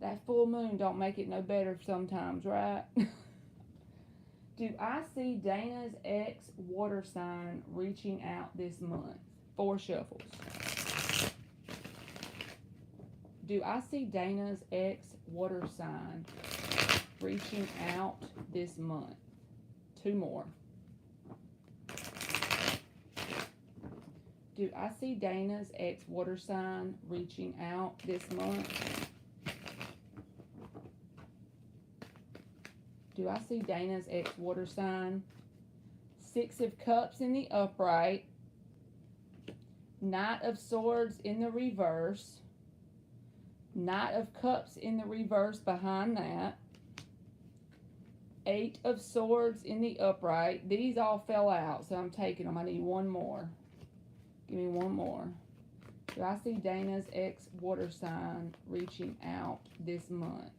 That full moon don't make it no better sometimes, right? Do I see Dana's ex water sign reaching out this month? 4 shuffles. Do I see Dana's ex water sign reaching out this month? 2 more. Do I see Dana's ex water sign reaching out this month? Do I see Dana's ex water sign? 6 of Cups in the upright. Knight of Swords in the reverse. Knight of Cups in the reverse behind that. 8 of Swords in the upright. These all fell out, so I'm taking them. I need 1 more. Give me 1 more. Do I see Dana's ex water sign reaching out this month?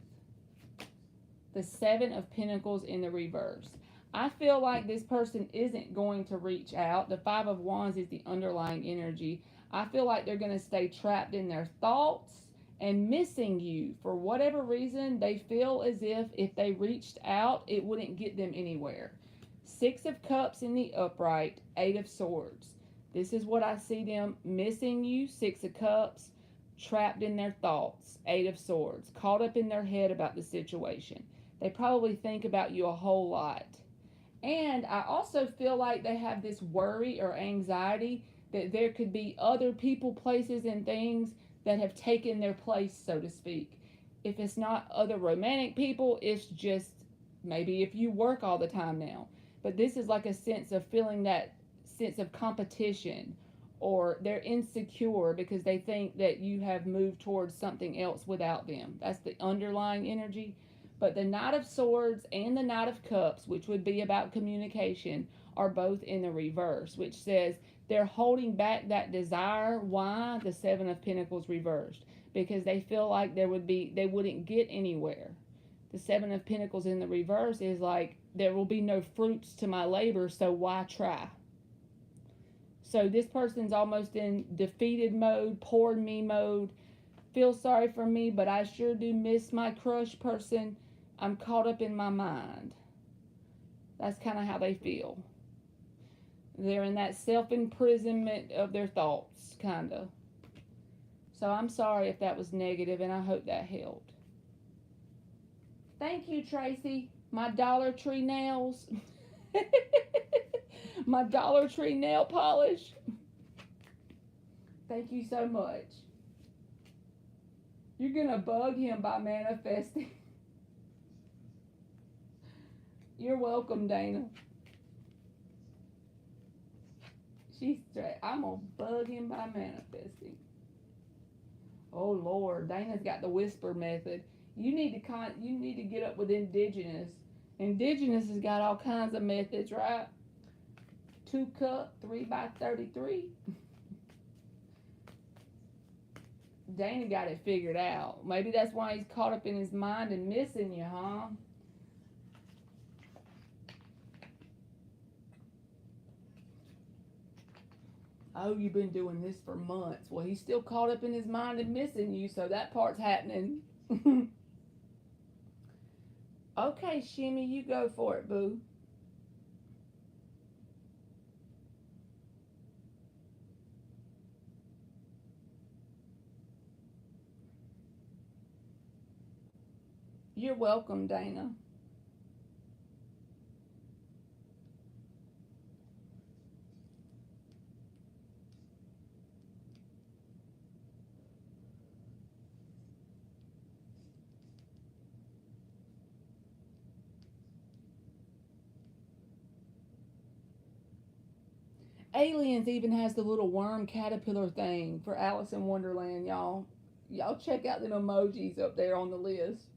The 7 of Pentacles in the reverse. I feel like this person isn't going to reach out. The 5 of Wands is the underlying energy. I feel like they're going to stay trapped in their thoughts and missing you. For whatever reason, they feel as if they reached out, it wouldn't get them anywhere. 6 of Cups in the upright, 8 of Swords. This is what I see them missing you. 6 of Cups, trapped in their thoughts, 8 of Swords, caught up in their head about the situation. They probably think about you a whole lot. And I also feel like they have this worry or anxiety that there could be other people, places, and things that have taken their place, so to speak. If it's not other romantic people, it's just maybe if you work all the time now. But this is like a sense of feeling that sense of competition, or they're insecure because they think that you have moved towards something else without them. That's the underlying energy. But the Knight of Swords and the Knight of Cups, which would be about communication, are both in the reverse, which says they're holding back that desire. Why? The 7 of Pentacles reversed. Because they feel like they wouldn't get anywhere. The 7 of Pentacles in the reverse is like, there will be no fruits to my labor, so why try? So this person's almost in defeated mode, poor me mode. Feel sorry for me, but I sure do miss my crush person. I'm caught up in my mind. That's kind of how they feel. They're in that self-imprisonment of their thoughts, kind of. So I'm sorry if that was negative, and I hope that helped. Thank you, Tracy. My Dollar Tree nails. My Dollar Tree nail polish. Thank you so much. You're going to bug him by manifesting. You're welcome, Dana. She's straight. I'm going to bug him by manifesting. Oh, Lord. Dana's got the whisper method. You need to get up with Indigenous. Indigenous has got all kinds of methods, right? 2 cup, 3 by 33. Dana got it figured out. Maybe that's why he's caught up in his mind and missing you, huh? Oh, you've been doing this for months. Well, he's still caught up in his mind and missing you, so that part's happening. Okay, Shimmy, you go for it, boo. You're welcome, Dana. Aliens even has the little worm caterpillar thing for Alice in Wonderland, y'all. Y'all check out them emojis up there on the list.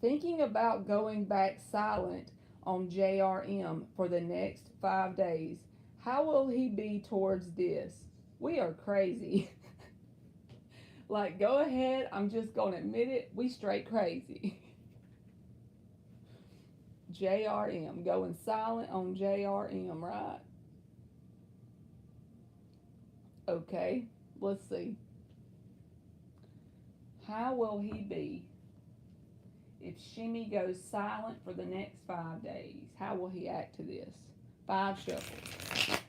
Thinking about going back silent on JRM for the next 5 days. How will he be towards this? We are crazy. Like, go ahead. I'm just going to admit it. We straight crazy. JRM. Going silent on JRM, right? Okay. Let's see. How will he be if Shimmy goes silent for the next 5 days? How will he act to this? 5 shuffles.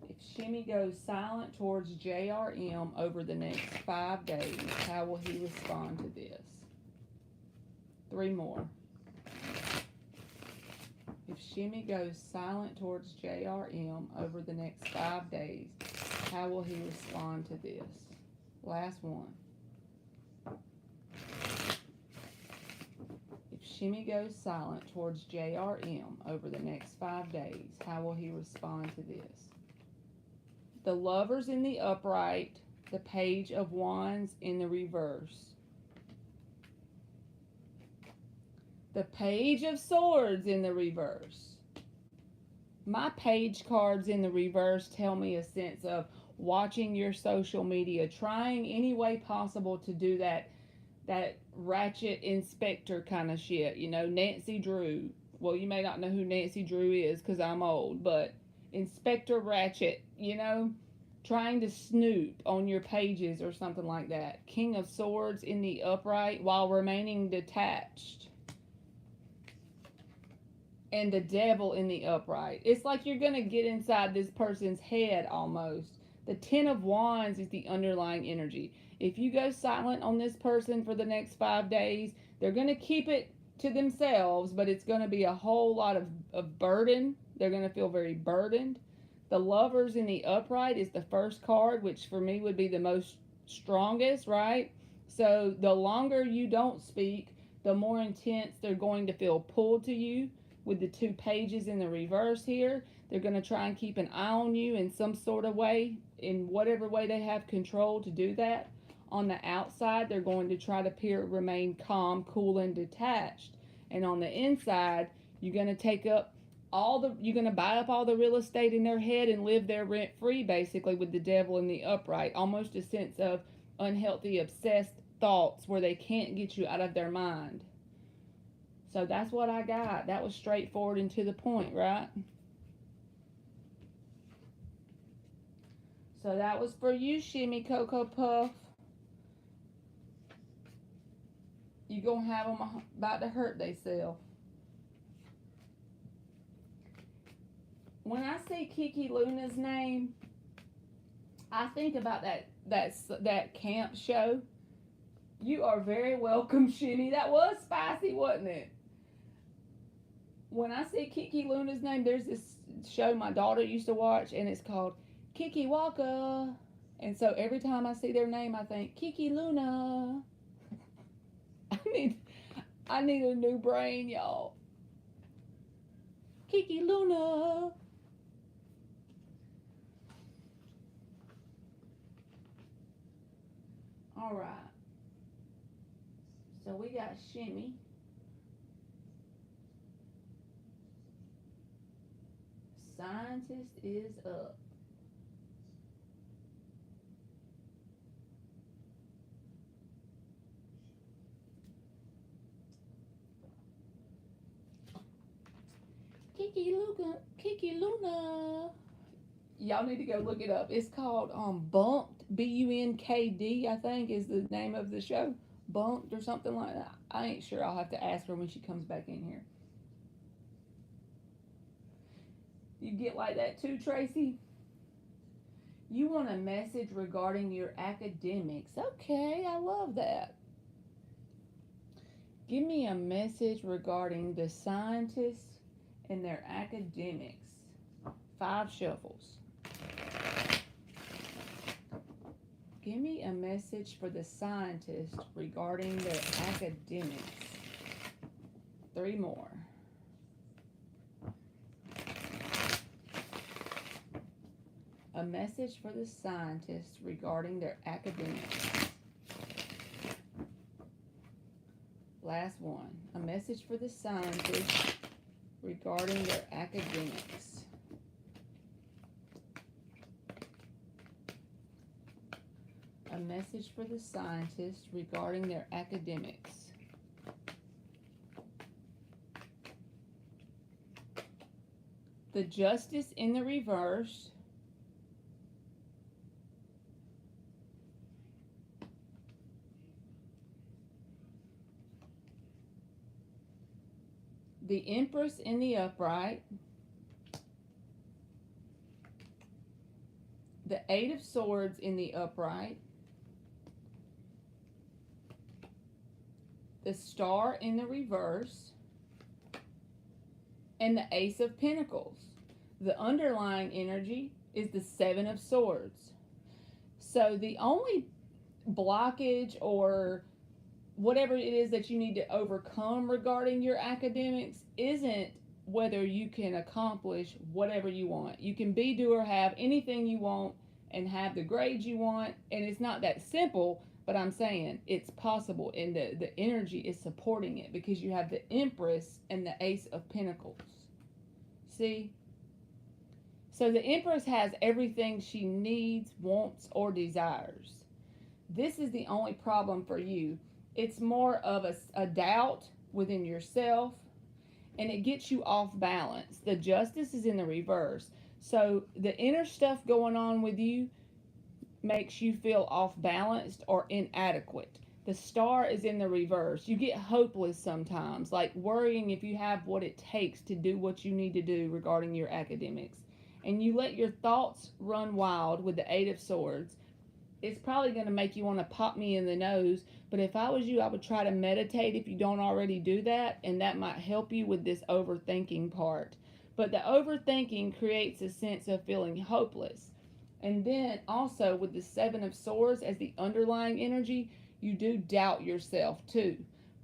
If Shimmy goes silent towards JRM over the next 5 days, how will he respond to this? 3 more. If Shimmy goes silent towards JRM over the next 5 days, how will he respond to this? Last one. If Shimmy goes silent towards JRM over the next 5 days, how will he respond to this? The Lovers in the upright, the Page of Wands in the reverse. The Page of Swords in the reverse. My page cards in the reverse tell me a sense of watching your social media, trying any way possible to do that ratchet inspector kind of shit. You know, Nancy Drew. Well, you may not know who Nancy Drew is because I'm old, but Inspector Ratchet, you know, trying to snoop on your pages or something like that. King of Swords in the upright while remaining detached. And the Devil in the upright. It's like you're going to get inside this person's head almost. The Ten of Wands is the underlying energy. If you go silent on this person for the next 5 days, they're going to keep it to themselves, but it's going to be a whole lot of burden. They're going to feel very burdened. The Lovers in the upright is the first card, which for me would be the most strongest, right? So the longer you don't speak, the more intense they're going to feel pulled to you. With the 2 pages in the reverse here, they're going to try and keep an eye on you in some sort of way, in whatever way they have control to do that. On the outside, they're going to try to remain calm, cool, and detached. And on the inside, you're going to you're going to buy up all the real estate in their head and live there rent free, basically, with the Devil in the upright. Almost a sense of unhealthy, obsessed thoughts where they can't get you out of their mind. So that's what I got. That was straightforward and to the point, right? So that was for you, Shimmy Cocoa Puff. You gonna have them about to hurt themselves. When I see Kiki Luna's name, I think about that camp show. You are very welcome, Shimmy. That was spicy, wasn't it? When I see Kiki Luna's name, there's this show my daughter used to watch, and it's called Kiki Walker. And so every time I see their name, I think, Kiki Luna. I need a new brain, y'all. Kiki Luna. All right. So we got Shimmy. Scientist is up. Kiki Luna. Y'all need to go look it up. It's called Bunked, Bunkd, I think is the name of the show. Bunked or something like that. I ain't sure. I'll have to ask her when she comes back in here. You get like that too, Tracy? You want a message regarding your academics. Okay, I love that. Give me a message regarding the scientists and their academics. 5 shuffles. Give me a message for the scientists regarding their academics. 3 more. A message for the scientists regarding their academics. Last one. A message for the scientists regarding their academics. A message for the scientists regarding their academics. The Justice in the reverse. The Empress in the upright. the Eight of Swords in the upright, the Star in the reverse, and the Ace of Pentacles. The underlying energy is the Seven of Swords. So the only blockage or whatever it is that you need to overcome regarding your academics isn't whether you can accomplish whatever you want. You can be, do, or have anything you want and have the grades you want, and it's not that simple, but I'm saying it's possible, and the energy is supporting it because you have the Empress and the Ace of Pentacles. See? So the Empress has everything she needs, wants, or desires. This is the only problem for you. It's more of a doubt within yourself, and it gets you off balance. The Justice is in the reverse. So the inner stuff going on with you makes you feel off balanced or inadequate. The Star is in the reverse. You get hopeless sometimes, like worrying if you have what it takes to do what you need to do regarding your academics. And you let your thoughts run wild with the Eight of Swords. It's probably going to make you want to pop me in the nose, but if I was you, I would try to meditate if you don't already do that, and that might help you with this overthinking part. But the overthinking creates a sense of feeling hopeless. And then also with the Seven of Swords as the underlying energy, you do doubt yourself too.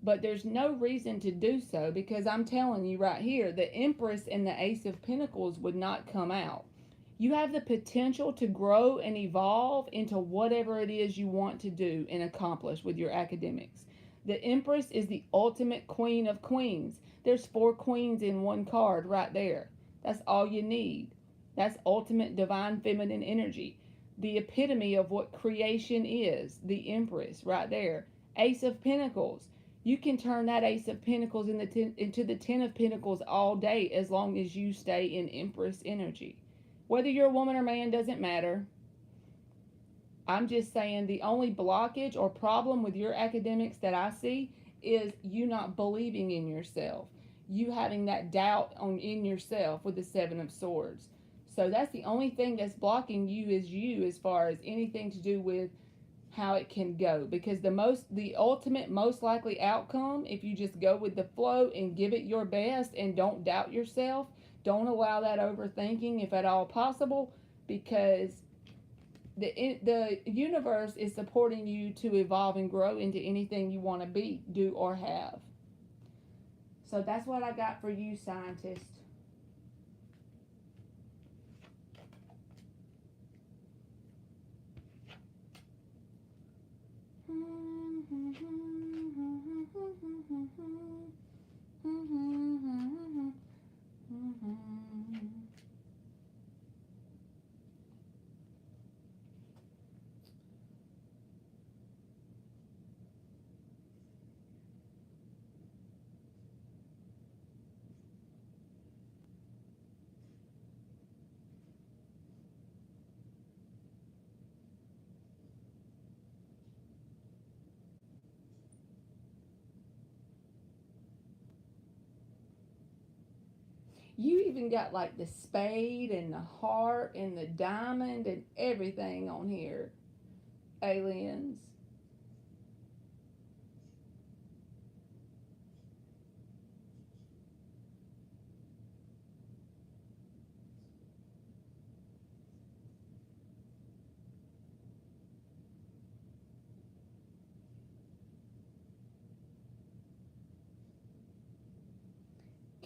But there's no reason to do so, because I'm telling you right here, the Empress and the Ace of Pentacles would not come out. You have the potential to grow and evolve into whatever it is you want to do and accomplish with your academics. The Empress is the ultimate queen of queens. There's 4 queens in one card right there. That's all you need. That's ultimate divine feminine energy. The epitome of what creation is. The Empress right there. Ace of Pentacles. You can turn that Ace of Pentacles into the Ten of Pentacles all day as long as you stay in Empress energy. Whether you're a woman or man doesn't matter. I'm just saying the only blockage or problem with your academics that I see is you not believing in yourself. You having that doubt in yourself with the Seven of Swords. So that's the only thing that's blocking you is you as far as anything to do with how it can go. Because the ultimate most likely outcome, if you just go with the flow and give it your best and don't doubt yourself, don't allow that overthinking if at all possible, because the universe is supporting you to evolve and grow into anything you want to be, do, or have. So that's what I got for you, scientist. You even got like the spade and the heart and the diamond and everything on here, aliens.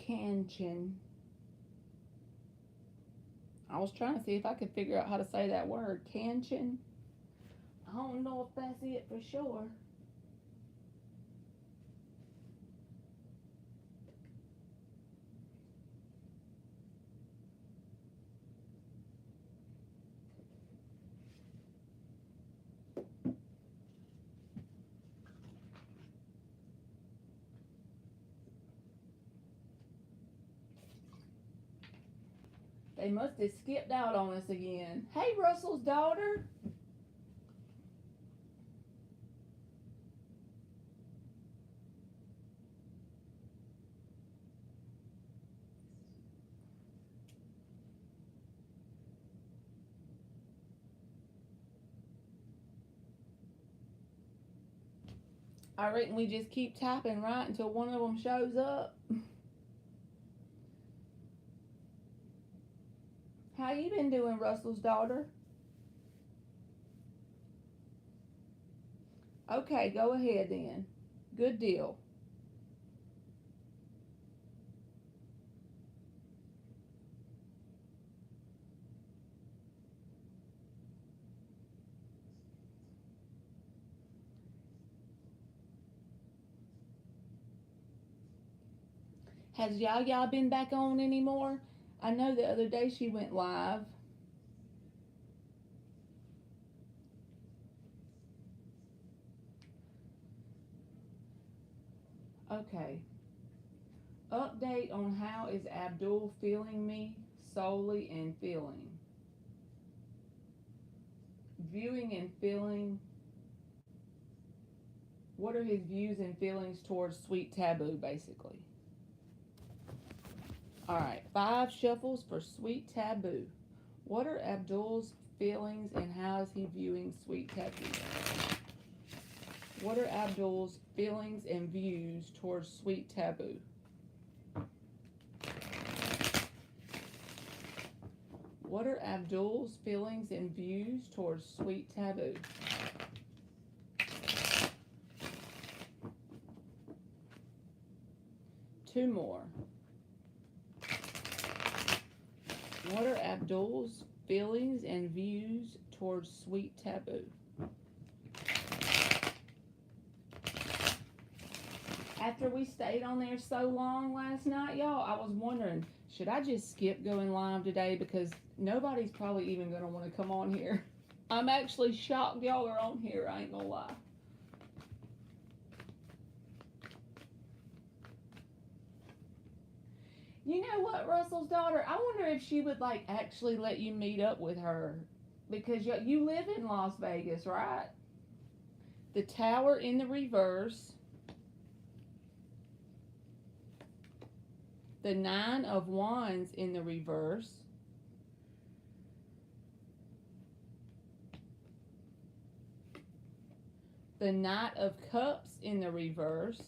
Kanchan. I was trying to see if I could figure out how to say that word. Kanchan. I don't know if that's it for sure. They must have skipped out on us again. Hey, Russell's daughter. I reckon we just keep tapping, right, until one of them shows up. How you been doing, Russell's daughter? Okay, go ahead then. Good deal. Has Yaya been back on anymore? I know the other day she went live. Okay. Update on how is Abdul feeling me solely and feeling. Viewing and feeling. What are his views and feelings towards sweet taboo, basically? Alright, 5 shuffles for sweet taboo. What are Abdul's feelings and how is he viewing sweet taboo? What are Abdul's feelings and views towards sweet taboo? What are Abdul's feelings and views towards sweet taboo? Two more. What are Abdul's feelings and views towards sweet taboo? After we stayed on there so long last night, y'all, I was wondering, should I just skip going live today? Because nobody's probably even going to want to come on here. I'm actually shocked y'all are on here, I ain't gonna lie. You know what, Russell's daughter? I wonder if she would like actually let you meet up with her. Because you live in Las Vegas, right? The Tower in the reverse. The 9 of Wands in the reverse. The Knight of Cups in the reverse.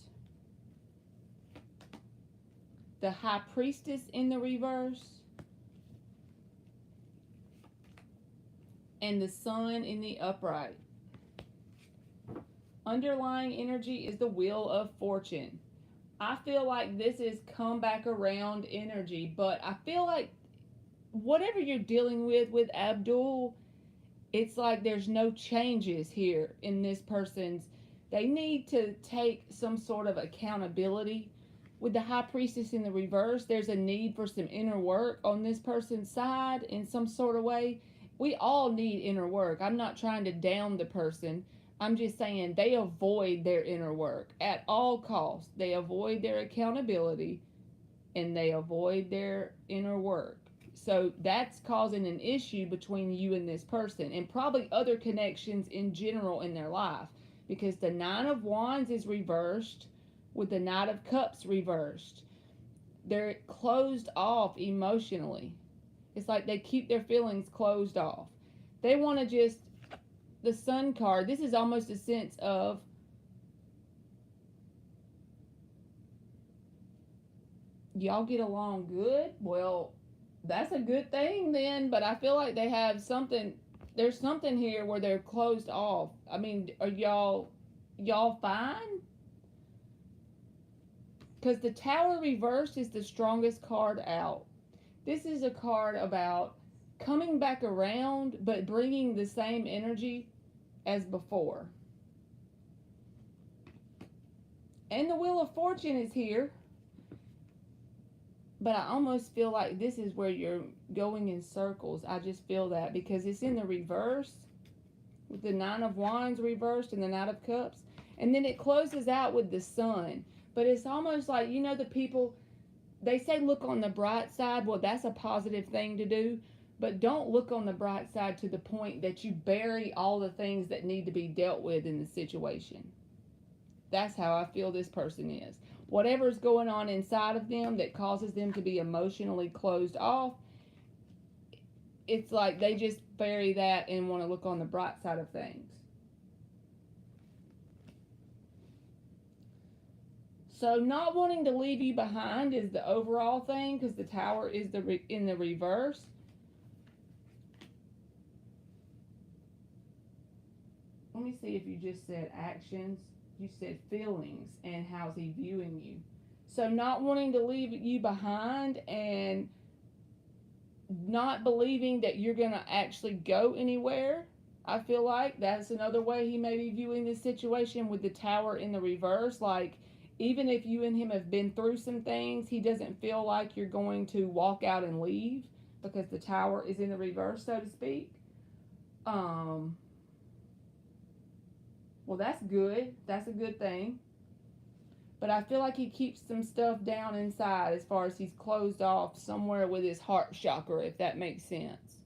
The High Priestess in the reverse. And the Sun in the upright. Underlying energy is the Wheel of Fortune. I feel like this is come back around energy, but I feel like whatever you're dealing with Abdul, it's like there's no changes here in this person's. They need to take some sort of accountability. With the High Priestess in the reverse, there's a need for some inner work on this person's side in some sort of way. We all need inner work. I'm not trying to down the person. I'm just saying they avoid their inner work at all costs. They avoid their accountability and they avoid their inner work. So that's causing an issue between you and this person and probably other connections in general in their life, because the 9 of Wands is reversed with the Knight of Cups reversed. They're closed off emotionally. It's like they keep their feelings closed off. They want to just, the Sun card, this is almost a sense of y'all get along good. Well, that's a good thing then, but I feel like they have something, there's something here where they're closed off. I mean, are y'all fine? Because the Tower reversed is the strongest card out. This is a card about coming back around but bringing the same energy as before. And the Wheel of Fortune is here. But I almost feel like this is where you're going in circles. I just feel that because it's in the reverse with the 9 of Wands reversed and the Knight of Cups. And then it closes out with the Sun. But it's almost like, you know, the people, they say look on the bright side. Well, that's a positive thing to do. But don't look on the bright side to the point that you bury all the things that need to be dealt with in the situation. That's how I feel this person is. Whatever's going on inside of them that causes them to be emotionally closed off, it's like they just bury that and want to look on the bright side of things. So not wanting to leave you behind is the overall thing, because the Tower is in the reverse. Let me see if you just said actions. You said feelings and how's he viewing you. So not wanting to leave you behind and not believing that you're going to actually go anywhere. I feel like that's another way he may be viewing this situation, with the Tower in the reverse. Like, even if you and him have been through some things, he doesn't feel like you're going to walk out and leave, because the Tower is in the reverse, so to speak. Well, that's good. That's a good thing. But I feel like he keeps some stuff down inside, as far as he's closed off somewhere with his heart chakra, if that makes sense.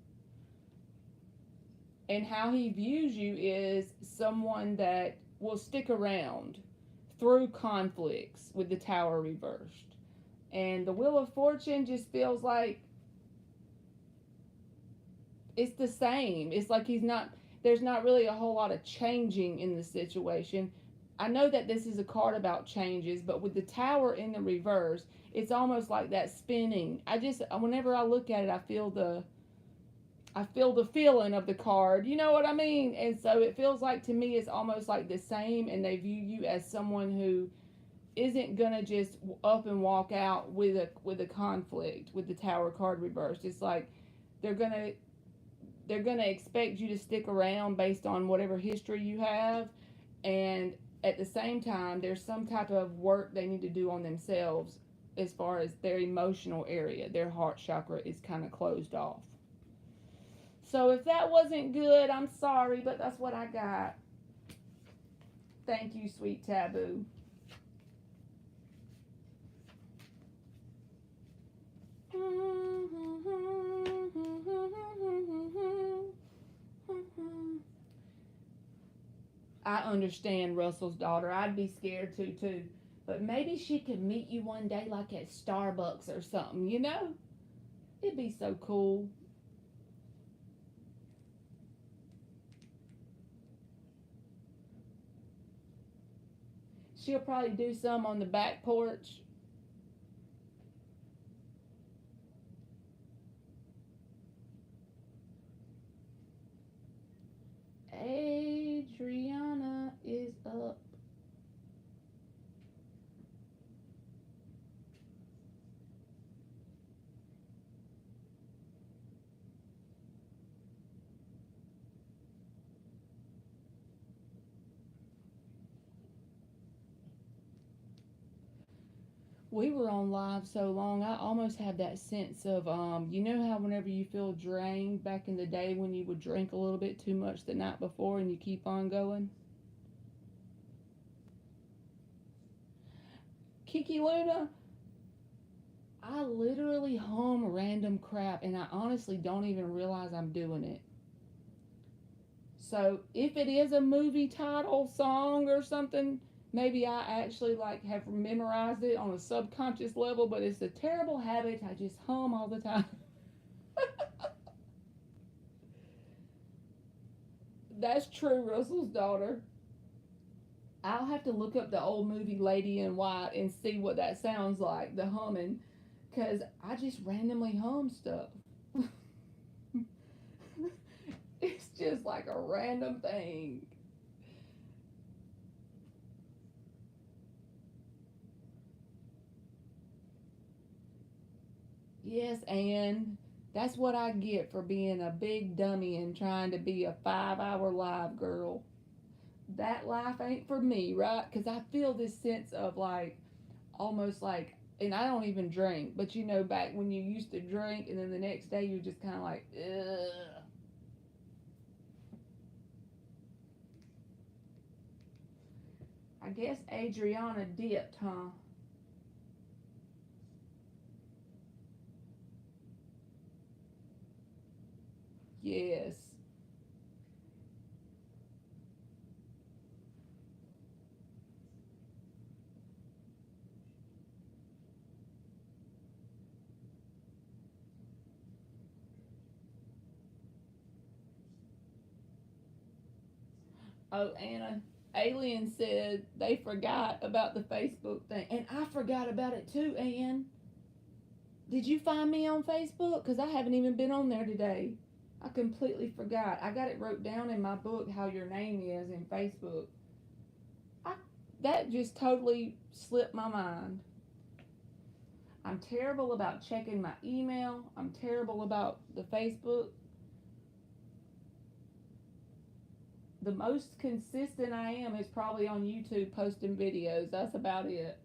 And how he views you is someone that will stick around through conflicts, with the Tower reversed. And the Wheel of Fortune just feels like it's the same. It's like there's not really a whole lot of changing in the situation. I know that this is a card about changes, but with the Tower in the reverse, it's almost like that spinning. Whenever I look at it, I feel the feeling of the card. You know what I mean? And so it feels like, to me, it's almost like the same, and they view you as someone who isn't gonna just up and walk out with a conflict, with the Tower card reversed. It's like they're gonna expect you to stick around based on whatever history you have, and at the same time, there's some type of work they need to do on themselves, as far as their emotional area. Their heart chakra is kind of closed off. So if that wasn't good, I'm sorry, but that's what I got. Thank you, sweet Taboo. I understand, Russell's daughter. I'd be scared too. But maybe she could meet you one day, like at Starbucks or something, you know? It'd be so cool. She'll probably do some on the back porch. Adriana is up. We were on live so long, I almost have that sense of, you know how whenever you feel drained back in the day, when you would drink a little bit too much the night before and you keep on going? Kiki Luna, I literally hum random crap, and I honestly don't even realize I'm doing it. So if it is a movie title, song, or something, maybe I actually have memorized it on a subconscious level, but it's a terrible habit. I just hum all the time. That's true, Russell's daughter. I'll have to look up the old movie Lady in White and see what that sounds like, the humming, because I just randomly hum stuff. It's just like a random thing. Yes, and that's what I get for being a big dummy and trying to be a 5 hour live girl. That life ain't for me, right? Because I feel this sense of almost like, and I don't even drink, but you know, back when you used to drink and then the next day you're just kind of like, ugh. I guess Adriana dipped, huh? Yes. Oh, Anna. Alien said they forgot about the Facebook thing, and I forgot about it too. Ann, did you find me on Facebook? Because I haven't even been on there today. I completely forgot. I got it wrote down in my book how your name is in Facebook. That just totally slipped my mind. I'm terrible about checking my email. I'm terrible about the Facebook. The most consistent I am is probably on YouTube posting videos. That's about it.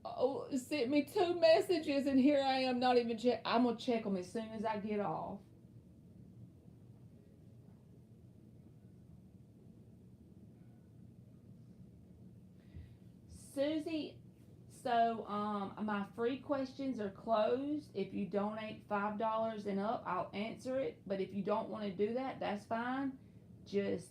Oh, it sent me 2 messages, and here I am not even check. I'm gonna check them as soon as I get off. Susie, so my free questions are closed. If you donate $5 and up, I'll answer it. But if you don't want to do that, that's fine. Just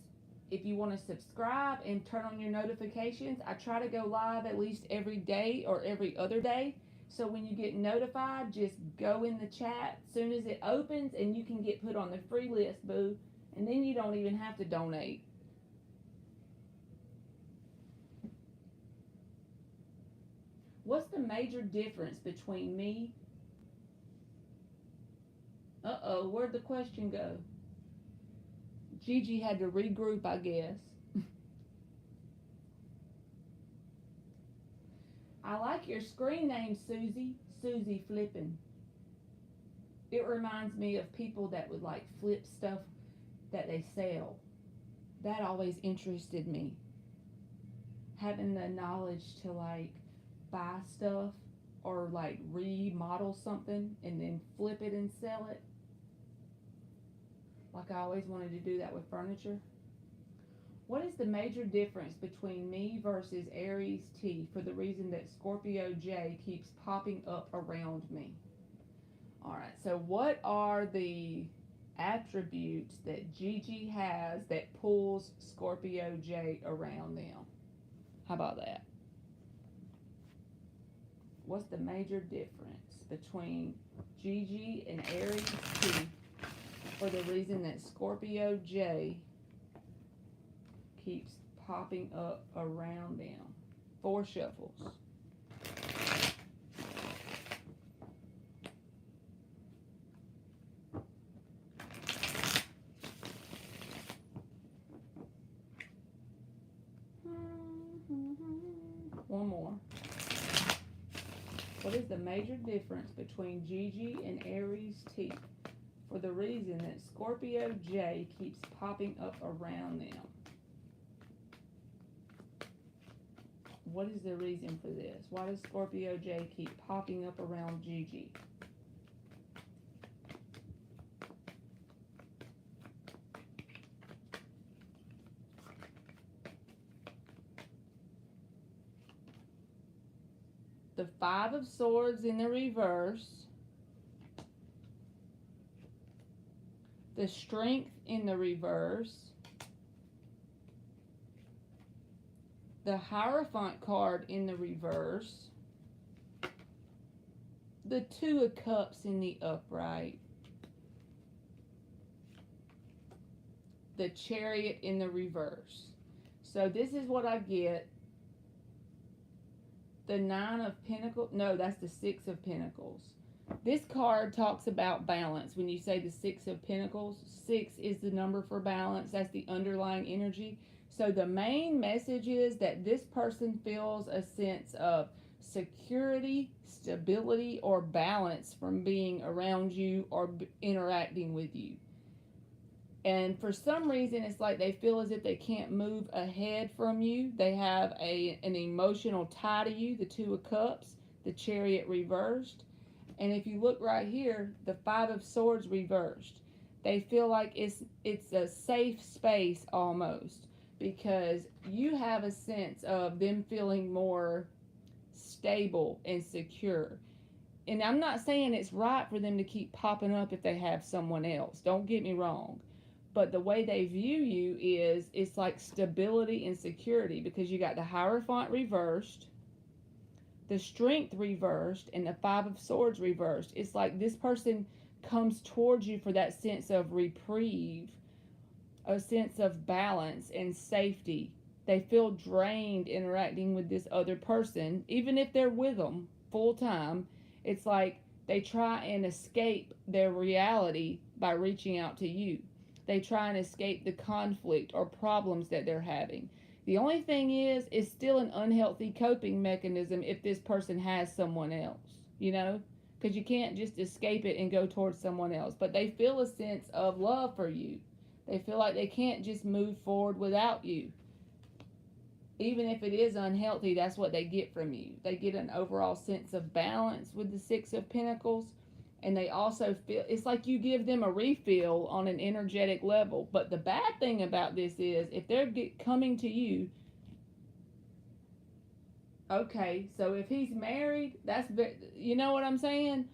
if you want to subscribe and turn on your notifications, I try to go live at least every day or every other day. So when you get notified, just go in the chat as soon as it opens, and you can get put on the free list, boo. And then you don't even have to donate. What's the major difference between me? Uh-oh, where'd the question go? Gigi had to regroup, I guess. I like your screen name, Susie. Susie Flippin'. It reminds me of people that would like flip stuff that they sell. That always interested me. Having the knowledge to like buy stuff or like remodel something and then flip it and sell it. Like I always wanted to do that with furniture. What is the major difference between me versus Aries T for the reason that Scorpio J keeps popping up around me? Alright, so what are the attributes that Gigi has that pulls Scorpio J around them? How about that? What's the major difference between Gigi and Aries T for the reason that Scorpio J keeps popping up around them? 4 shuffles. One more. What is the major difference between Gigi and Aries T for the reason that Scorpio J keeps popping up around them? What is the reason for this? Why does Scorpio J keep popping up around Gigi? The 5 of Swords in the reverse, the Strength in the reverse, the Hierophant card in the reverse, the 2 of Cups in the upright, the Chariot in the reverse. So this is what I get. The 9 of Pentacles, no, that's the 6 of Pentacles. This card talks about balance. When you say the 6 of Pentacles, 6 is the number for balance. That's the underlying energy. So the main message is that this person feels a sense of security, stability, or balance from being around you or interacting with you. And for some reason, it's like they feel as if they can't move ahead from you. They have an emotional tie to you, the 2 of Cups, the Chariot reversed. And if you look right here, the 5 of Swords reversed. They feel like it's a safe space almost, because you have a sense of them feeling more stable and secure. And I'm not saying it's right for them to keep popping up if they have someone else. Don't get me wrong. But the way they view you is, it's like stability and security, because you got the Hierophant reversed, the Strength reversed, and the Five of Swords reversed. It's like this person comes towards you for that sense of reprieve, a sense of balance and safety. They feel drained interacting with this other person, even if they're with them full time. It's like they try and escape their reality by reaching out to you. They try and escape the conflict or problems that they're having. The only thing is, it's still an unhealthy coping mechanism if this person has someone else, you know? Because you can't just escape it and go towards someone else. But they feel a sense of love for you. They feel like they can't just move forward without you. Even if it is unhealthy, that's what they get from you. They get an overall sense of balance with the Six of Pentacles. And they also feel, it's like you give them a refill on an energetic level. But the bad thing about this is, if they're coming to you, okay, so if he's married, that's, you know what I'm saying?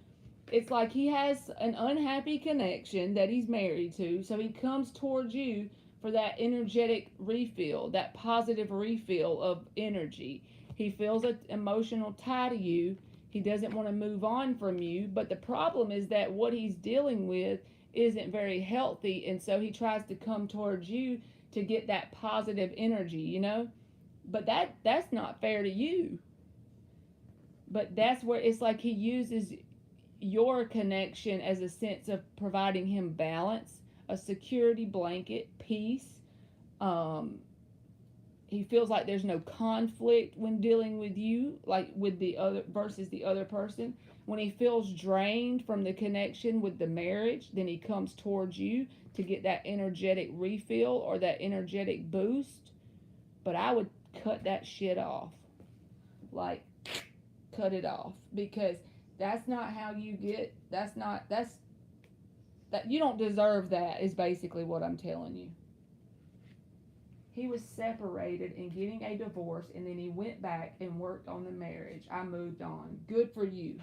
It's like he has an unhappy connection that he's married to, so he comes towards you for that energetic refill, that positive refill of energy. He feels an emotional tie to you. He doesn't want to move on from you, but the problem is that what he's dealing with isn't very healthy, and so he tries to come towards you to get that positive energy, you know? But that's not fair to you. But that's where it's like he uses your connection as a sense of providing him balance, a security blanket, peace. He feels like there's no conflict when dealing with you, like with the other versus the other person. When he feels drained from the connection with the marriage, then he comes towards you to get that energetic refill or that energetic boost. But I would cut that shit off. Like, cut it off, because that's not how you get, that you don't deserve that, is basically what I'm telling you. He was separated and getting a divorce, and then he went back and worked on the marriage. I moved on. Good for you.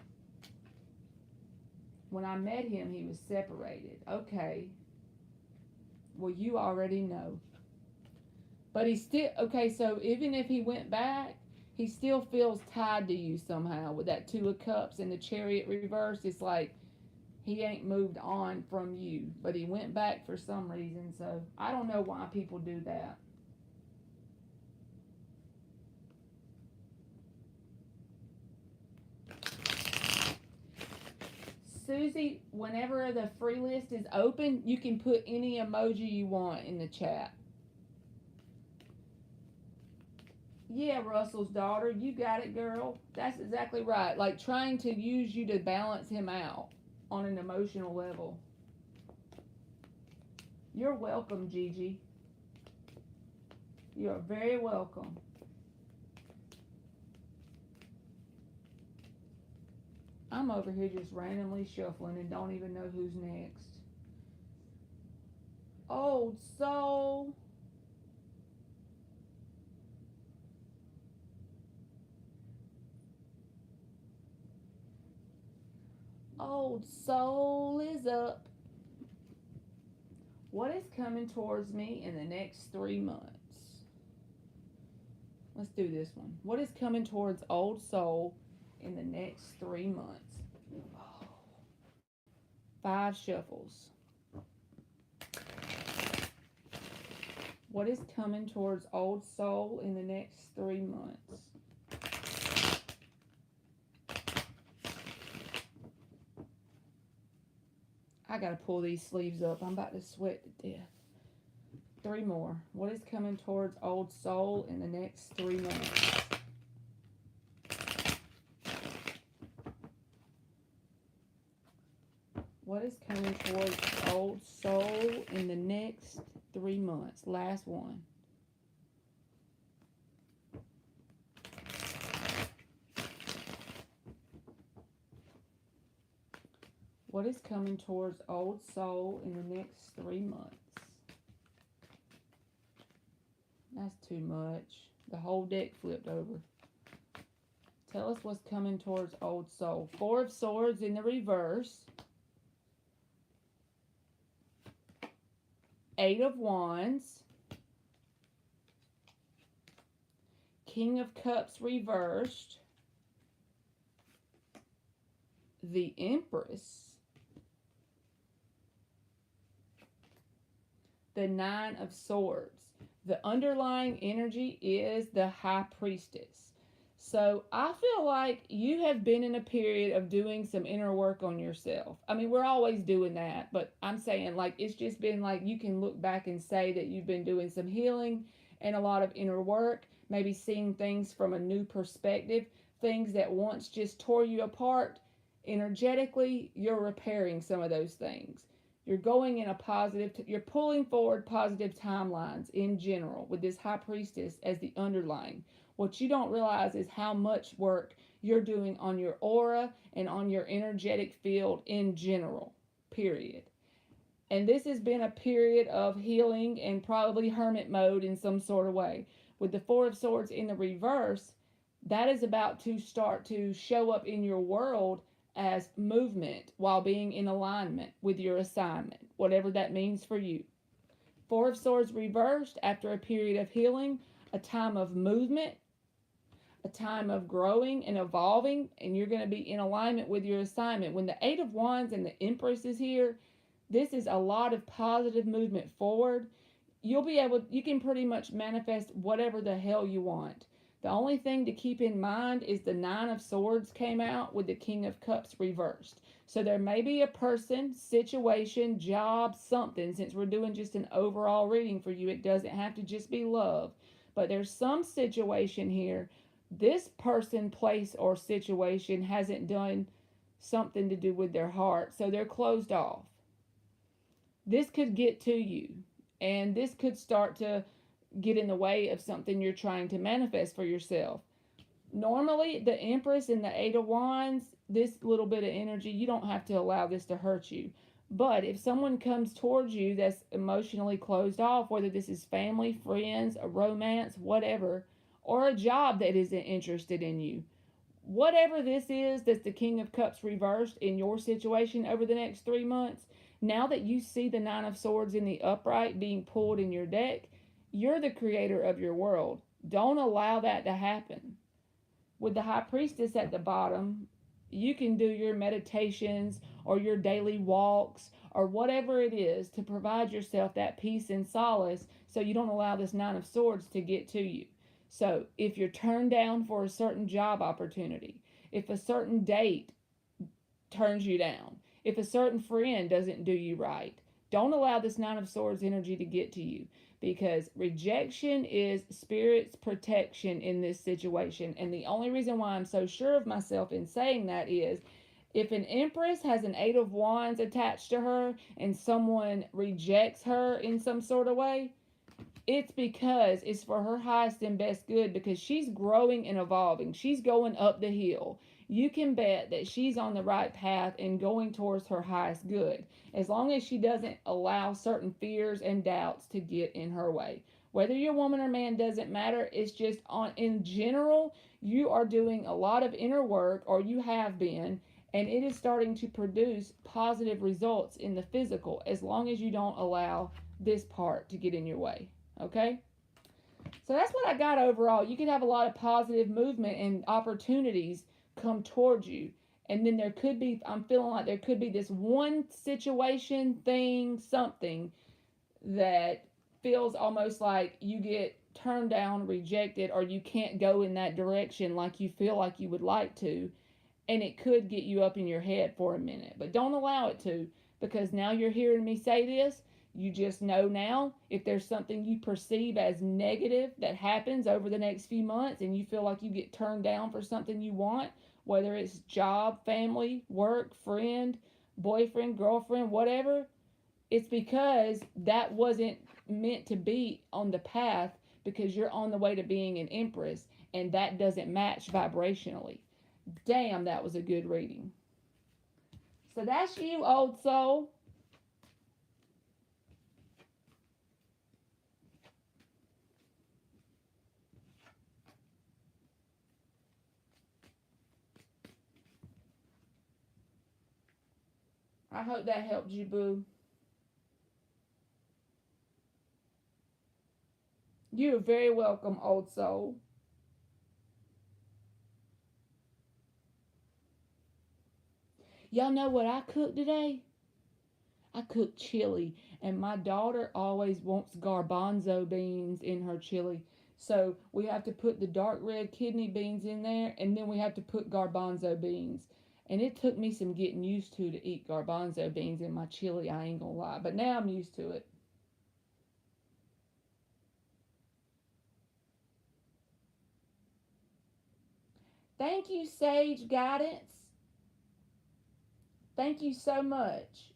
When I met him, he was separated. Okay. Well, you already know. But he still, okay, so even if he went back, he still feels tied to you somehow with that Two of Cups and the Chariot reverse. It's like he ain't moved on from you, but he went back for some reason. So I don't know why people do that. Susie, whenever the free list is open, you can put any emoji you want in the chat. Yeah, Russell's daughter, you got it, girl. That's exactly right. Like trying to use you to balance him out on an emotional level. You're welcome, Gigi. You're very welcome. I'm over here just randomly shuffling and don't even know who's next. Old soul. Old soul is up. What is coming towards me in the next 3 months? Let's do this one. What is coming towards old soul in the next 3 months? Oh. 5 shuffles. What is coming towards old soul in the next 3 months? I gotta pull these sleeves up. I'm about to sweat to death. 3 more. What is coming towards old soul in the next 3 months? What is coming towards old soul in the next 3 months? Last one. What is coming towards old soul in the next 3 months? That's too much. The whole deck flipped over. Tell us what's coming towards old soul. 4 of Swords in the reverse. 8 of Wands. King of Cups reversed. the Empress, the Nine of Swords. The underlying energy is the High Priestess. So I feel like you have been in a period of doing some inner work on yourself. I mean, we're always doing that, but I'm saying like it's just been like you can look back and say that you've been doing some healing and a lot of inner work, maybe seeing things from a new perspective, things that once just tore you apart energetically, you're repairing some of those things. You're going in a positive, you're pulling forward positive timelines in general with this High Priestess as the underlying. What you don't realize is how much work you're doing on your aura and on your energetic field in general, period. And this has been a period of healing and probably hermit mode in some sort of way. With the Four of Swords in the reverse, that is about to start to show up in your world as movement while being in alignment with your assignment, whatever that means for you. Four of Swords reversed after a period of healing, a time of movement, a time of growing and evolving, and you're going to be in alignment with your assignment. When the Eight of Wands and the Empress is here, this is a lot of positive movement forward. You can pretty much manifest whatever the hell you want. The only thing to keep in mind is the Nine of Swords came out with the King of Cups reversed. So there may be a person, situation, job, something, since we're doing just an overall reading for you. It doesn't have to just be love. But there's some situation here. This person, place, or situation hasn't done something to do with their heart, so they're closed off. This could get to you, and this could start to get in the way of something you're trying to manifest for yourself. Normally, the Empress and the Eight of Wands, this little bit of energy, you don't have to allow this to hurt you. But if someone comes towards you that's emotionally closed off, whether this is family, friends, a romance, whatever, or a job that isn't interested in you, whatever this is that's the King of Cups reversed in your situation over the next 3 months, now that you see the Nine of Swords in the upright being pulled in your deck, you're the creator of your world. Don't allow that to happen. With the High Priestess at the bottom, you can do your meditations or your daily walks or whatever it is to provide yourself that peace and solace so you don't allow this Nine of Swords to get to you. So if you're turned down for a certain job opportunity, if a certain date turns you down, if a certain friend doesn't do you right, don't allow this Nine of Swords energy to get to you, because rejection is Spirit's protection in this situation. And the only reason why I'm so sure of myself in saying that is if an Empress has an Eight of Wands attached to her and someone rejects her in some sort of way, it's because it's for her highest and best good, because she's growing and evolving. She's going up the hill. You can bet that she's on the right path and going towards her highest good, as long as she doesn't allow certain fears and doubts to get in her way. Whether you're woman or man doesn't matter. It's just in general, you are doing a lot of inner work, or you have been, and it is starting to produce positive results in the physical, as long as you don't allow this part to get in your way. Okay? So that's what I got overall. You can have a lot of positive movement and opportunities come towards you. And then there could be, I'm feeling like there could be this one situation, thing, something that feels almost like you get turned down, rejected, or you can't go in that direction like you feel like you would like to. And it could get you up in your head for a minute. But don't allow it to, because now you're hearing me say this. You just know now, if there's something you perceive as negative that happens over the next few months and you feel like you get turned down for something you want, whether it's job, family, work, friend, boyfriend, girlfriend, whatever, it's because that wasn't meant to be on the path, because you're on the way to being an Empress and that doesn't match vibrationally. Damn, that was a good reading. So that's you, old soul. I hope that helped you, boo. You're very welcome, old soul. Y'all know what I cooked today? I cooked chili, and my daughter always wants garbanzo beans in her chili. So we have to put the dark red kidney beans in there, and then we have to put garbanzo beans. And it took me some getting used to eat garbanzo beans in my chili, I ain't gonna lie. But now I'm used to it. Thank you, Sage Guidance. Thank you so much.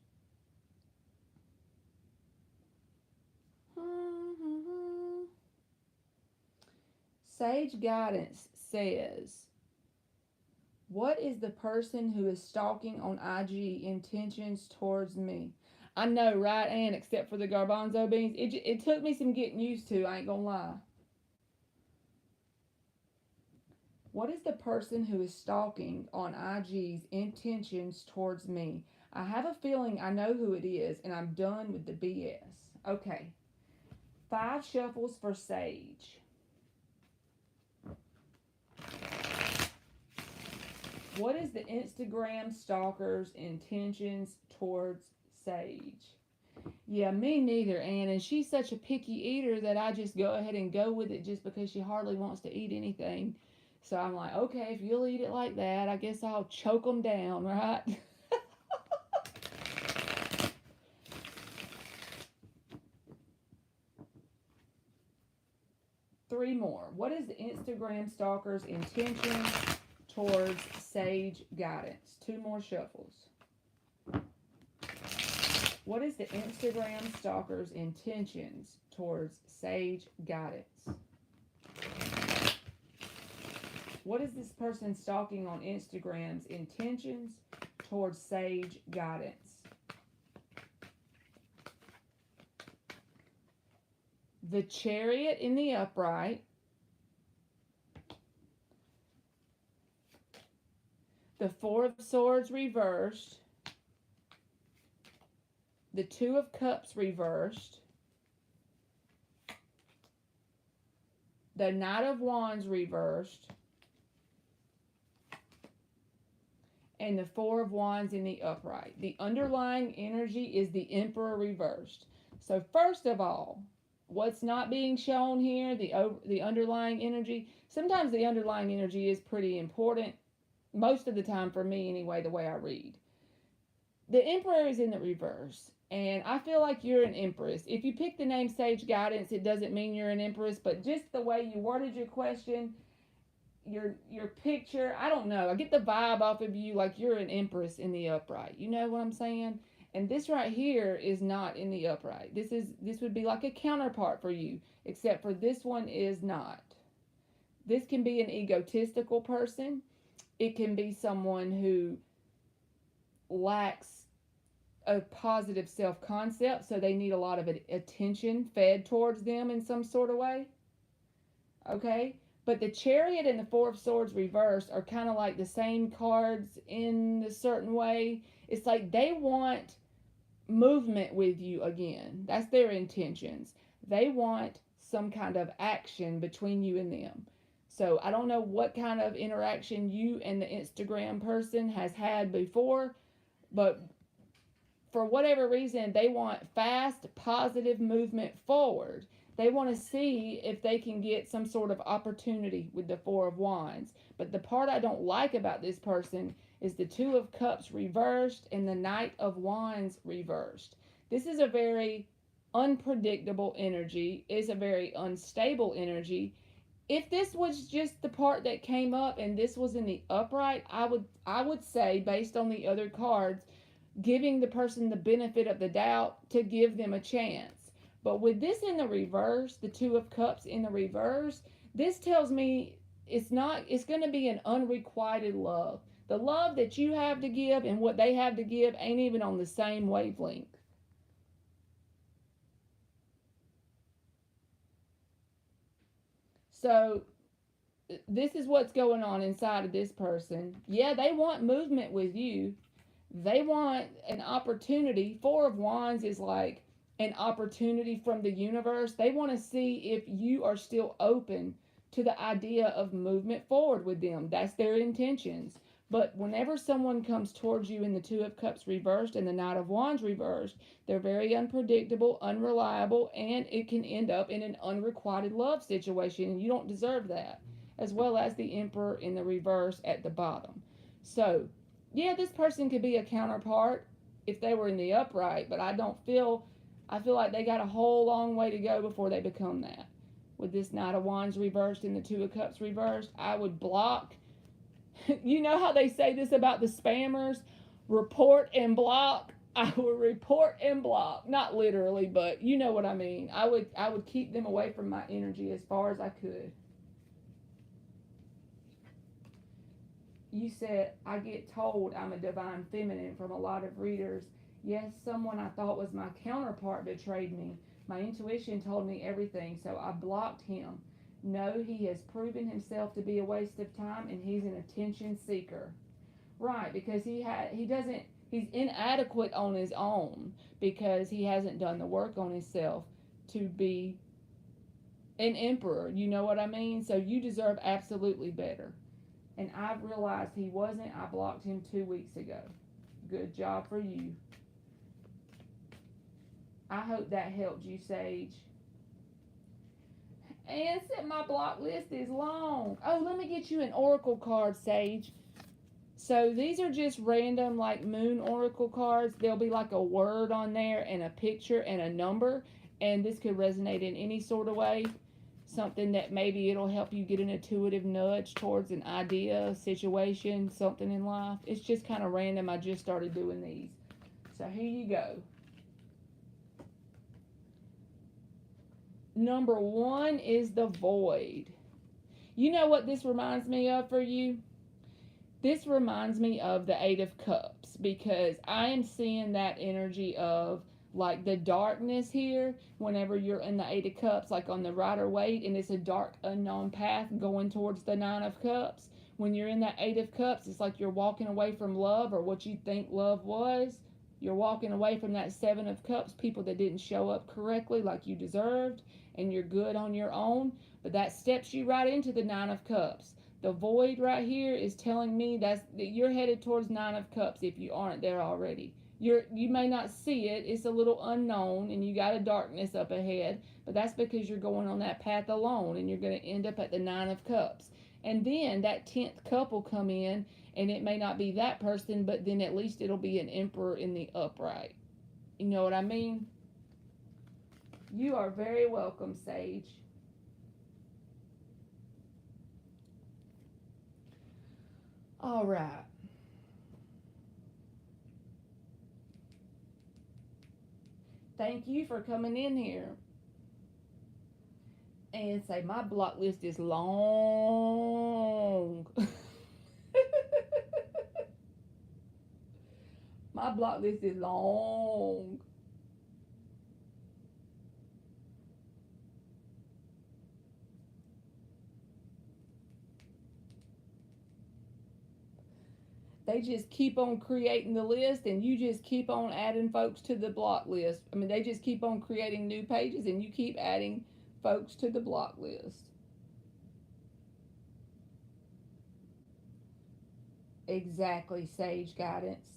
Sage Guidance says, what is the person who is stalking on IG intentions towards me? I know, right, Ann? Except for the garbanzo beans. It took me some getting used to, I ain't gonna lie. What is the person who is stalking on IG's intentions towards me? I have a feeling I know who it is, and I'm done with the BS. Okay. 5 shuffles for Sage. What is the Instagram stalker's intentions towards Sage? Yeah, me neither, Ann. And she's such a picky eater that I just go ahead and go with it just because she hardly wants to eat anything. So I'm like, okay, if you'll eat it like that, I guess I'll choke them down, right? 3 more. What is the Instagram stalker's intention towards Sage Guidance? 2 more shuffles. What is the Instagram stalker's intentions towards Sage Guidance? What is this person stalking on Instagram's intentions towards Sage Guidance? The Chariot in the upright. The 4 of Swords reversed. The 2 of Cups reversed. The Knight of Wands reversed. And the 4 of Wands in the upright. The underlying energy is the Emperor reversed. So first of all, what's not being shown here, the underlying energy, sometimes the underlying energy is pretty important, most of the time for me anyway, the way I read. The Emperor is in the reverse, and I feel like you're an Empress. If you pick the name Sage Guidance, it doesn't mean you're an Empress, but just the way you worded your question, your picture, I don't know. I get the vibe off of you like you're an Empress in the upright. You know what I'm saying? And this right here is not in the upright. This would be like a counterpart for you, except for this one is not. This can be an egotistical person. It can be someone who lacks a positive self-concept, so they need a lot of attention fed towards them in some sort of way. Okay? But the Chariot and the 4 of Swords reversed are kind of like the same cards in a certain way. It's like they want movement with you again. That's their intentions. They want some kind of action between you and them. So I don't know what kind of interaction you and the Instagram person has had before, but for whatever reason, they want fast, positive movement forward. They want to see if they can get some sort of opportunity with the 4 of Wands. But the part I don't like about this person is the 2 of Cups reversed and the Knight of Wands reversed. This is a very unpredictable energy. It's a very unstable energy. If this was just the part that came up and this was in the upright, I would say, based on the other cards, giving the person the benefit of the doubt to give them a chance. But with this in the reverse, the 2 of Cups in the reverse, this tells me it's going to be an unrequited love. The love that you have to give and what they have to give ain't even on the same wavelength. So this is what's going on inside of this person. Yeah, they want movement with you. They want an opportunity. 4 of Wands is like an opportunity from the universe. They want to see if you are still open to the idea of movement forward with them. That's their intentions. But whenever someone comes towards you in the Two of Cups reversed and the Knight of Wands reversed, they're very unpredictable, unreliable, and it can end up in an unrequited love situation, and you don't deserve that. As well as the Emperor in the reverse at the bottom. So, yeah, this person could be a counterpart if they were in the upright, but I feel like they got a whole long way to go before they become that. With this Knight of Wands reversed and the Two of Cups reversed, I would block. You know how they say this about the spammers? Report and block. I would report and block. Not literally, but you know what I mean. I would keep them away from my energy as far as I could. You said, I get told I'm a divine feminine from a lot of readers. Yes, someone I thought was my counterpart betrayed me. My intuition told me everything, so I blocked him. No, he has proven himself to be a waste of time, and he's an attention seeker. Right, because he's inadequate on his own because he hasn't done the work on himself to be an emperor. You know what I mean? So you deserve absolutely better. And I've realized he wasn't. I blocked him 2 weeks ago. Good job for you. I hope that helped you, Sage. And said my block list is long. Oh, let me get you an oracle card, Sage. So these are just random like moon oracle cards. There'll be like a word on there and a picture and a number. And this could resonate in any sort of way. Something that maybe it'll help you get an intuitive nudge towards an idea, situation, something in life. It's just kind of random. I just started doing these. So here you go. Number 1 is the void. You know what this reminds me of for you? This reminds me of the Eight of Cups because I am seeing that energy of like the darkness here whenever you're in the Eight of Cups, like on the Rider-Waite, and it's a dark unknown path going towards the Nine of Cups. When you're in that Eight of Cups, it's like you're walking away from love or what you think love was. You're walking away from that Seven of Cups, people that didn't show up correctly like you deserved, and you're good on your own. But that steps you right into the Nine of Cups. The void right here is telling me that you're headed towards Nine of Cups if you aren't there already. You may not see it. It's a little unknown, and you got a darkness up ahead. But that's because you're going on that path alone, and you're going to end up at the Nine of Cups. And then that 10th cup will come in, and it may not be that person, but then at least it'll be an emperor in the upright. You know what I mean? You are very welcome, Sage. All right. Thank you for coming in here. And say, my block list is long. My block list is long. They just keep on creating the list, and you just keep on adding folks to the block list. I mean, they just keep on creating new pages, and you keep adding folks to the block list. Exactly, Sage Guidance.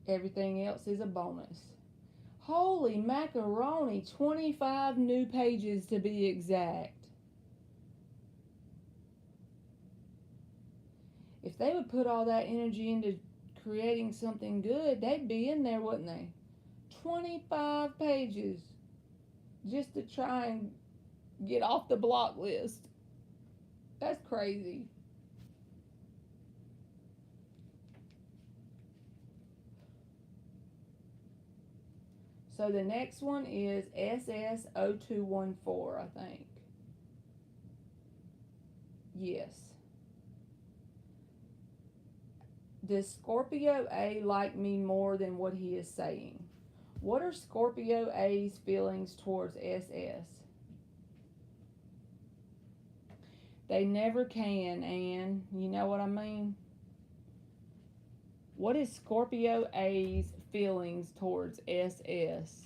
Everything else is a bonus. Holy macaroni, 25 new pages to be exact. If they would put all that energy into creating something good, they'd be in there, wouldn't they? 25 pages just to try and get off the block list. That's crazy. So the next one is SS0214, I think. Yes. Does Scorpio A like me more than what he is saying? What are Scorpio A's feelings towards SS? They never can, Anne. You know what I mean? What is Scorpio A's feelings towards SS?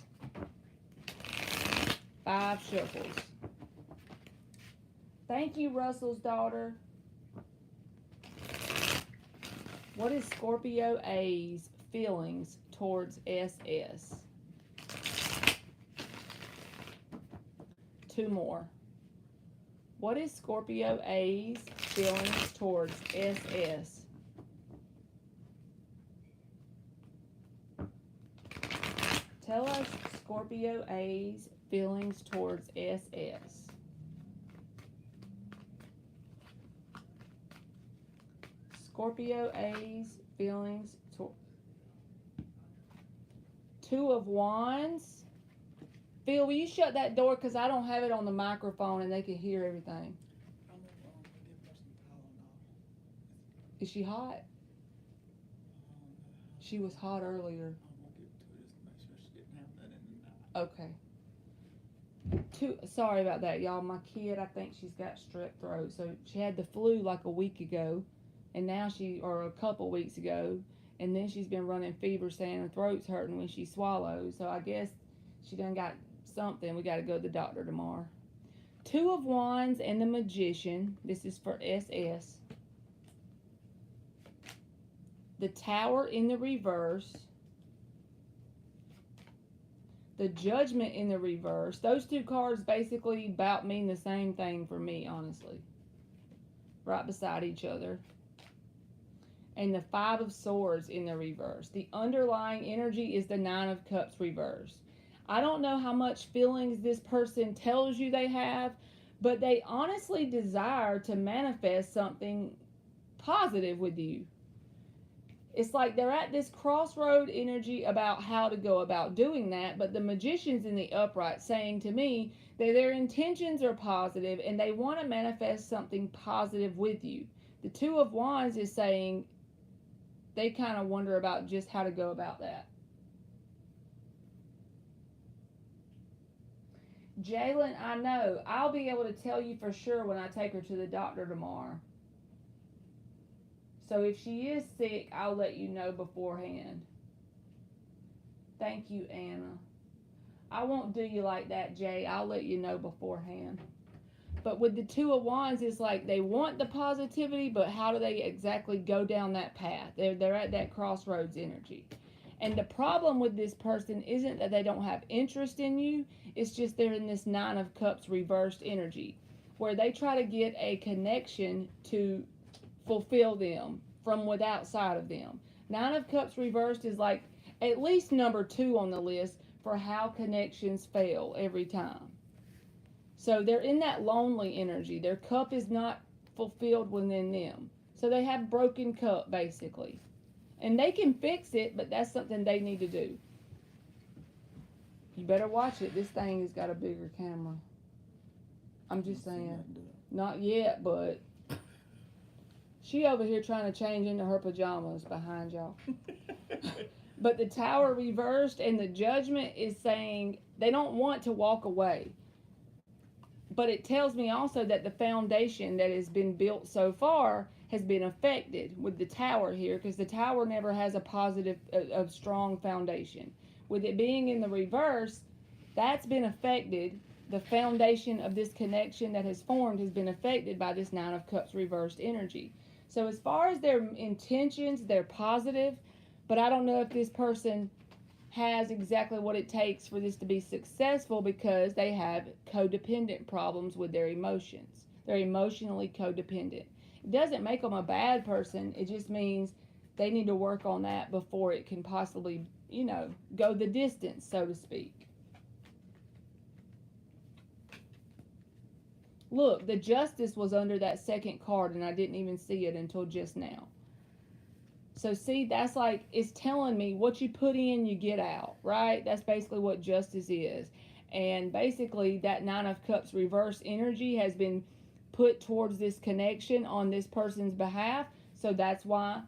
5 shuffles. Thank you, Russell's daughter. What is Scorpio A's feelings towards SS? 2 more. What is Scorpio A's feelings towards SS? Tell us Scorpio A's feelings towards SS. Scorpio A's feelings towards 2 of Wands. Phil, will you shut that door because I don't have it on the microphone and they can hear everything. Is she hot? She was hot earlier. Okay. Sorry about that, y'all. My kid, I think she's got strep throat. So she had the flu like a week ago, and now or a couple weeks ago, and then she's been running fever saying her throat's hurting when she swallows. So I guess she done got something. We got to go to the doctor tomorrow. 2 of Wands and the Magician. This is for SS. The Tower in the reverse. The Judgment in the reverse. Those 2 cards basically about mean the same thing for me, honestly. Right beside each other. And the 5 of Swords in the reverse. The underlying energy is the 9 of Cups reverse. I don't know how much feelings this person tells you they have, but they honestly desire to manifest something positive with you. It's like they're at this crossroad energy about how to go about doing that, but the Magician's in the upright saying to me that their intentions are positive and they want to manifest something positive with you. The 2 of Wands is saying they kind of wonder about just how to go about that. Jalen, I know. I'll be able to tell you for sure when I take her to the doctor tomorrow. So if she is sick, I'll let you know beforehand. Thank you, Anna. I won't do you like that, Jay. I'll let you know beforehand. But with the 2 of Wands, it's like they want the positivity, but how do they exactly go down that path? They're at that crossroads energy. And the problem with this person isn't that they don't have interest in you. It's just they're in this 9 of Cups reversed energy, where they try to get a connection to fulfill them from outside of them. 9 of Cups reversed is like at least number 2 on the list for how connections fail every time. So they're in that lonely energy. Their cup is not fulfilled within them. So they have broken cup, basically. And they can fix it, but that's something they need to do. You better watch it. This thing has got a bigger camera. I'm just saying. Not yet, but she over here trying to change into her pajamas behind y'all. But the Tower reversed and the Judgment is saying they don't want to walk away. But it tells me also that the foundation that has been built so far has been affected with the Tower here, because the Tower never has a positive, a strong foundation. With it being in the reverse, that's been affected. The foundation of this connection that has formed has been affected by this 9 of Cups reversed energy. So as far as their intentions, they're positive, but I don't know if this person has exactly what it takes for this to be successful, because they have codependent problems with their emotions. They're emotionally codependent. It doesn't make them a bad person. It just means they need to work on that before it can possibly, go the distance, so to speak. Look, the Justice was under that second card and I didn't even see it until just now. So see, that's like, it's telling me what you put in, you get out, right? That's basically what Justice is. And basically that 9 of Cups reverse energy has been put towards this connection on this person's behalf. So that's why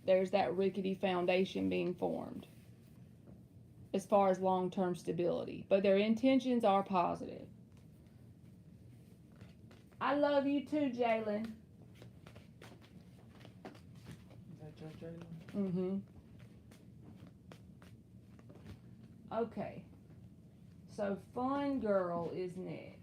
there's that rickety foundation being formed as far as long-term stability. But their intentions are positive. I love you too, Jalen. Mm-hmm. Okay. So Fun Girl is next.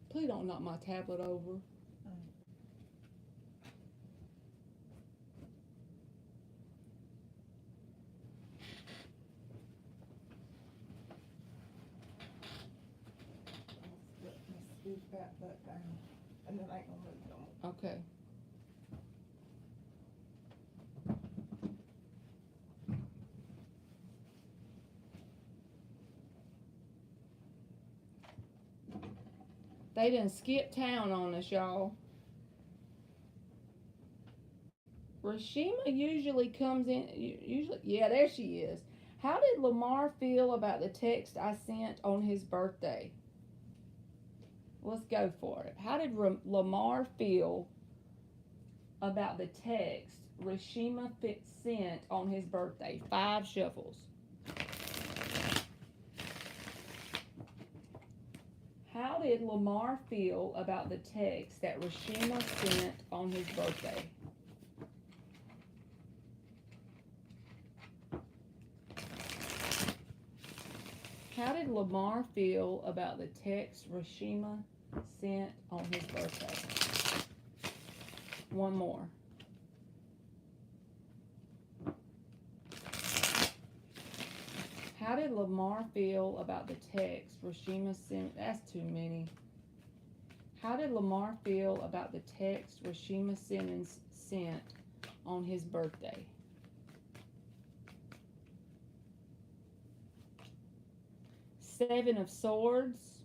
Please don't knock my tablet over. Let's scoot that butt down. And then I ain't gonna move no more. Okay. They done skipped town on us, y'all. Rashima usually comes in, yeah, there she is. How did Lamar feel about the text I sent on his birthday? Let's go for it. How did Lamar feel about the text Rashima sent on his birthday? 5 shuffles. How did Lamar feel about the text that Rashima sent on his birthday? How did Lamar feel about the text Rashima sent on his birthday? One more. How did Lamar feel about the text Rashima sent? That's too many. How did Lamar feel about the text Rashima sent on his birthday? Seven of Swords.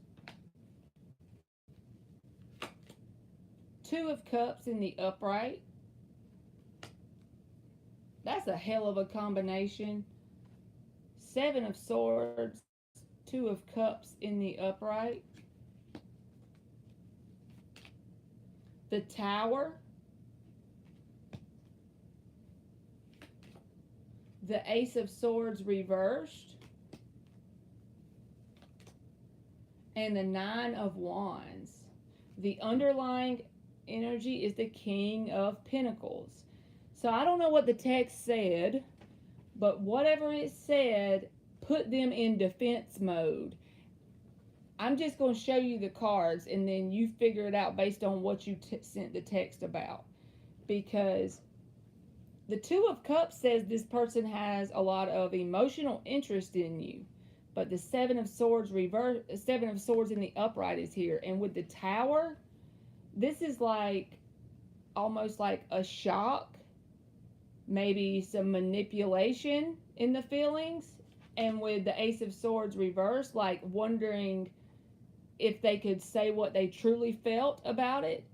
2 of Cups in the upright. That's a hell of a combination. 7 of Swords, 2 of Cups in the upright. The Tower. The Ace of Swords reversed. And the 9 of Wands. The underlying energy is the King of Pentacles. So I don't know what the text said, but whatever it said, put them in defense mode. I'm just going to show you the cards, and then you figure it out based on what you sent the text about. Because the 2 of Cups says this person has a lot of emotional interest in you. But the 7 of Swords Seven of Swords in the upright is here. And with the Tower, this is like almost like a shock, maybe some manipulation in the feelings. And with the Ace of Swords reversed, like wondering if they could say what they truly felt about it,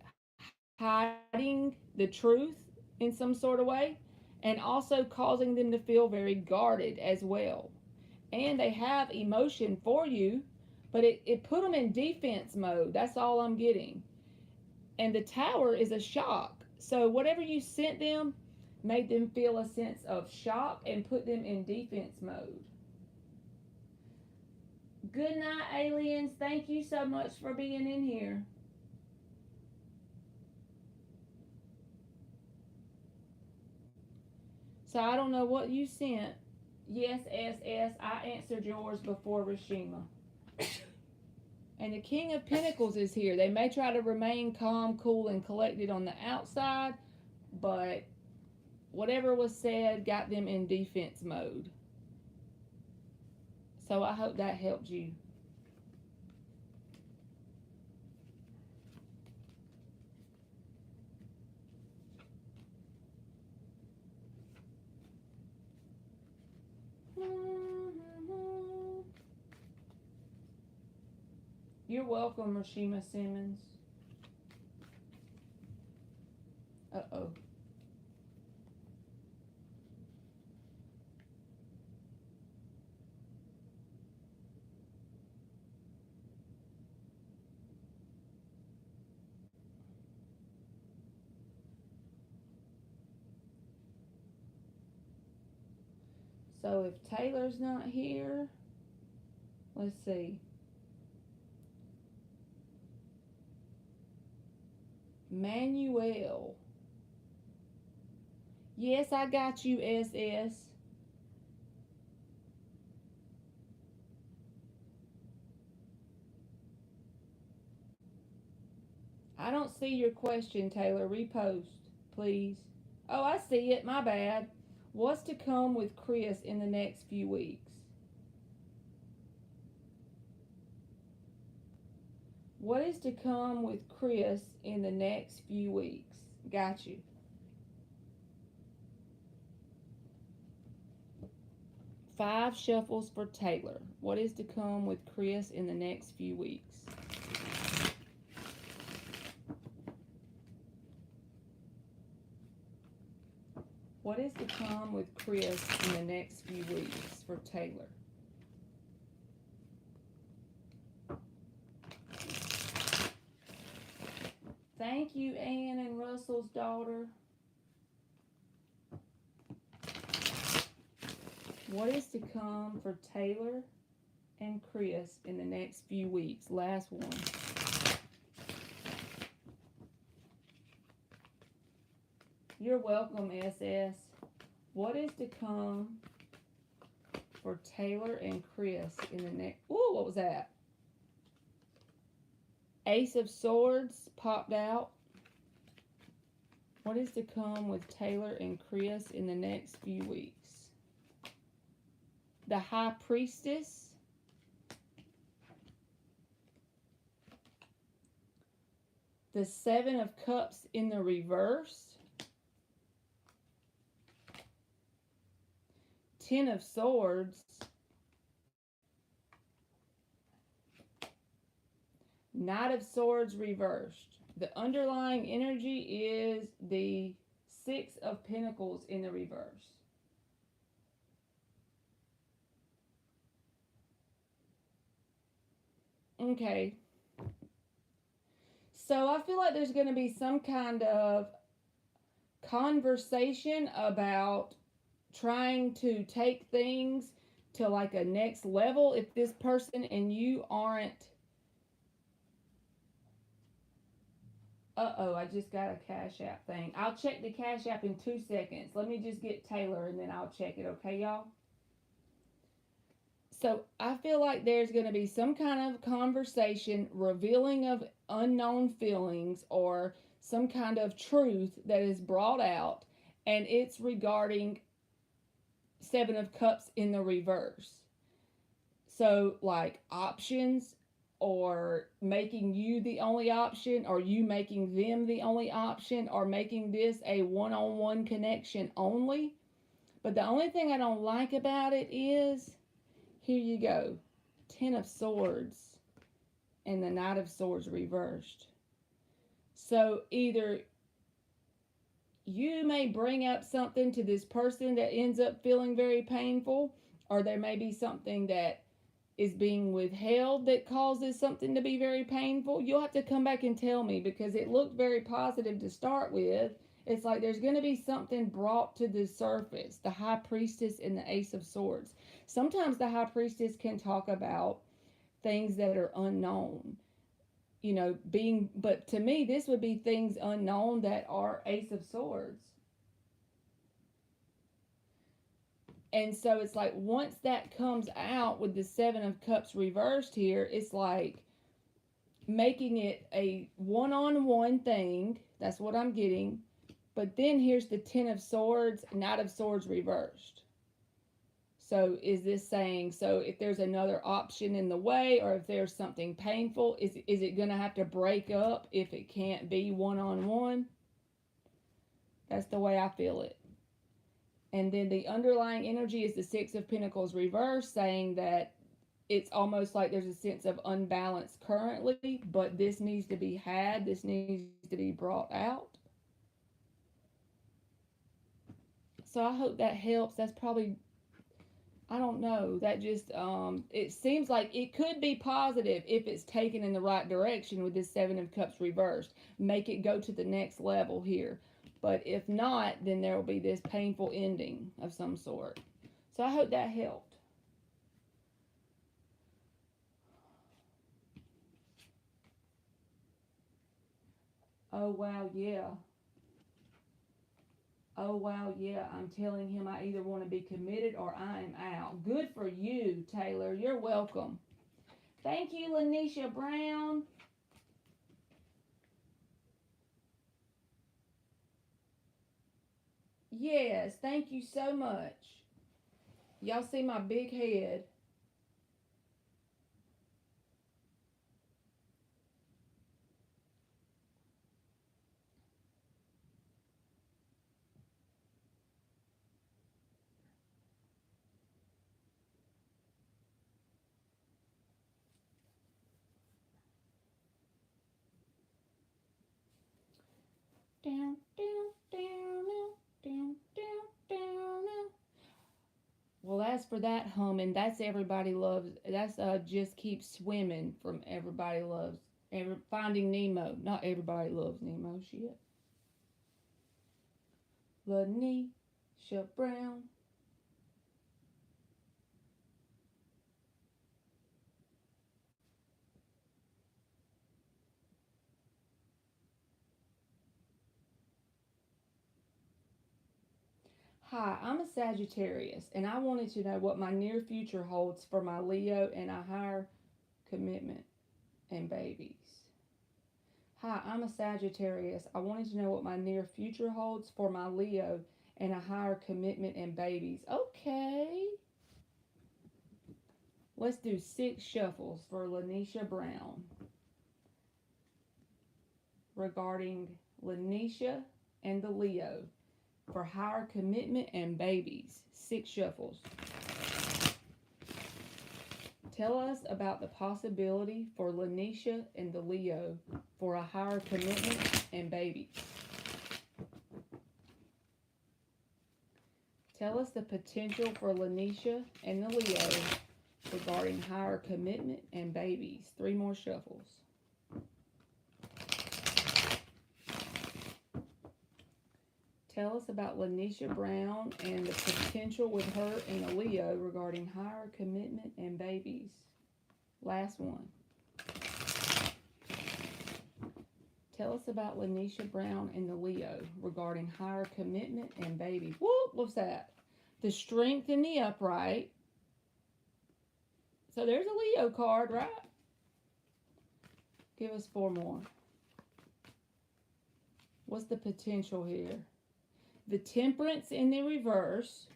hiding the truth in some sort of way, and also causing them to feel very guarded as well. And they have emotion for you, but it put them in defense mode. That's all I'm getting. And the Tower is a shock. So whatever you sent them made them feel a sense of shock and put them in defense mode. Good night, aliens. Thank you so much for being in here. So I don't know what you sent. Yes, SS, I answered yours before Rashima. And the King of Pentacles is here. They may try to remain calm, cool, and collected on the outside, but whatever was said got them in defense mode. So I hope that helped you. You're welcome, Rashima Simmons. Uh-oh. So if Taylor's not here, let's see. Manuel. Yes, I got you, SS. I don't see your question, Taylor. Repost, please. Oh, I see it. My bad. What's to come with Chris in the next few weeks? What is to come with Chris in the next few weeks? Got you. 5 shuffles for Taylor. What is to come with Chris in the next few weeks? What is to come with Chris in the next few weeks for Taylor? Thank you, Ann and Russell's daughter. What is to come for Taylor and Chris in the next few weeks? Last one. You're welcome, SS. What is to come for Taylor and Chris in the next... Ooh, what was that? Ace of Swords popped out. What is to come with Taylor and Chris in the next few weeks? The High Priestess. The Seven of Cups in the reverse. 10 of Swords. Knight of Swords reversed. The underlying energy is the 6 of Pentacles in the reverse. Okay. So I feel like there's going to be some kind of conversation about trying to take things to like a next level if this person and you aren't... Uh-oh, I just got a Cash App thing. I'll check the Cash App in 2 seconds. Let me just get Taylor and then I'll check it, okay, y'all? So I feel like there's going to be some kind of conversation, revealing of unknown feelings or some kind of truth that is brought out, and it's regarding 7 of Cups in the reverse. So like options, or making you the only option, or you making them the only option, or making this a one-on-one connection only. But the only thing I don't like about it is, here you go, 10 of Swords and the Knight of Swords reversed. So either you may bring up something to this person that ends up feeling very painful, or there may be something that is being withheld that causes something to be very painful. You'll have to come back and tell me, because it looked very positive to start with. It's like there's going to be something brought to the surface. The High Priestess and the Ace of Swords. Sometimes the High Priestess can talk about things that are unknown. You know, but to me, this would be things unknown that are Ace of Swords. And so it's like once that comes out with the 7 of Cups reversed here, it's like making it a one-on-one thing. That's what I'm getting. But then here's the 10 of Swords, Knight of Swords reversed. So is this saying, so if there's another option in the way, or if there's something painful, is it going to have to break up if it can't be one-on-one? That's the way I feel it. And then the underlying energy is the 6 of Pentacles reversed, saying that it's almost like there's a sense of unbalance currently, but this needs to be had. This needs to be brought out. So I hope that helps. That's probably, I don't know. That just, it seems like it could be positive if it's taken in the right direction with this 7 of Cups reversed. Make it go to the next level here. But if not, then there will be this painful ending of some sort. So I hope that helped. Oh, wow, yeah. Oh, wow, yeah. I'm telling him I either want to be committed or I am out. Good for you, Taylor. You're welcome. Thank you, Lanisha Brown. Yes, thank you so much. Y'all see my big head. Down, down, down, down, down, down, down. Well, as for that humming, that's everybody loves. That's just keep swimming from everybody loves. Finding Nemo. Not everybody loves Nemo. Shit. Lanisha Brown. Hi, I'm a Sagittarius, and I wanted to know what my near future holds for my Leo and a higher commitment and babies. Hi, I'm a Sagittarius. I wanted to know what my near future holds for my Leo and a higher commitment and babies. Okay. Let's do 6 shuffles for Lanisha Brown regarding Lanisha and the Leo for higher commitment and babies. 6 shuffles. Tell us about the possibility for Lanisha and the Leo for a higher commitment and babies. Tell us the potential for Lanisha and the Leo regarding higher commitment and babies. 3 more shuffles. Tell us about Lanisha Brown and the potential with her and the Leo regarding higher commitment and babies. Last one. Tell us about Lanisha Brown and the Leo regarding higher commitment and babies. Whoop, what's that? The strength in the upright. So there's a Leo card, right? Give us 4 more. What's the potential here? The temperance in the reverse.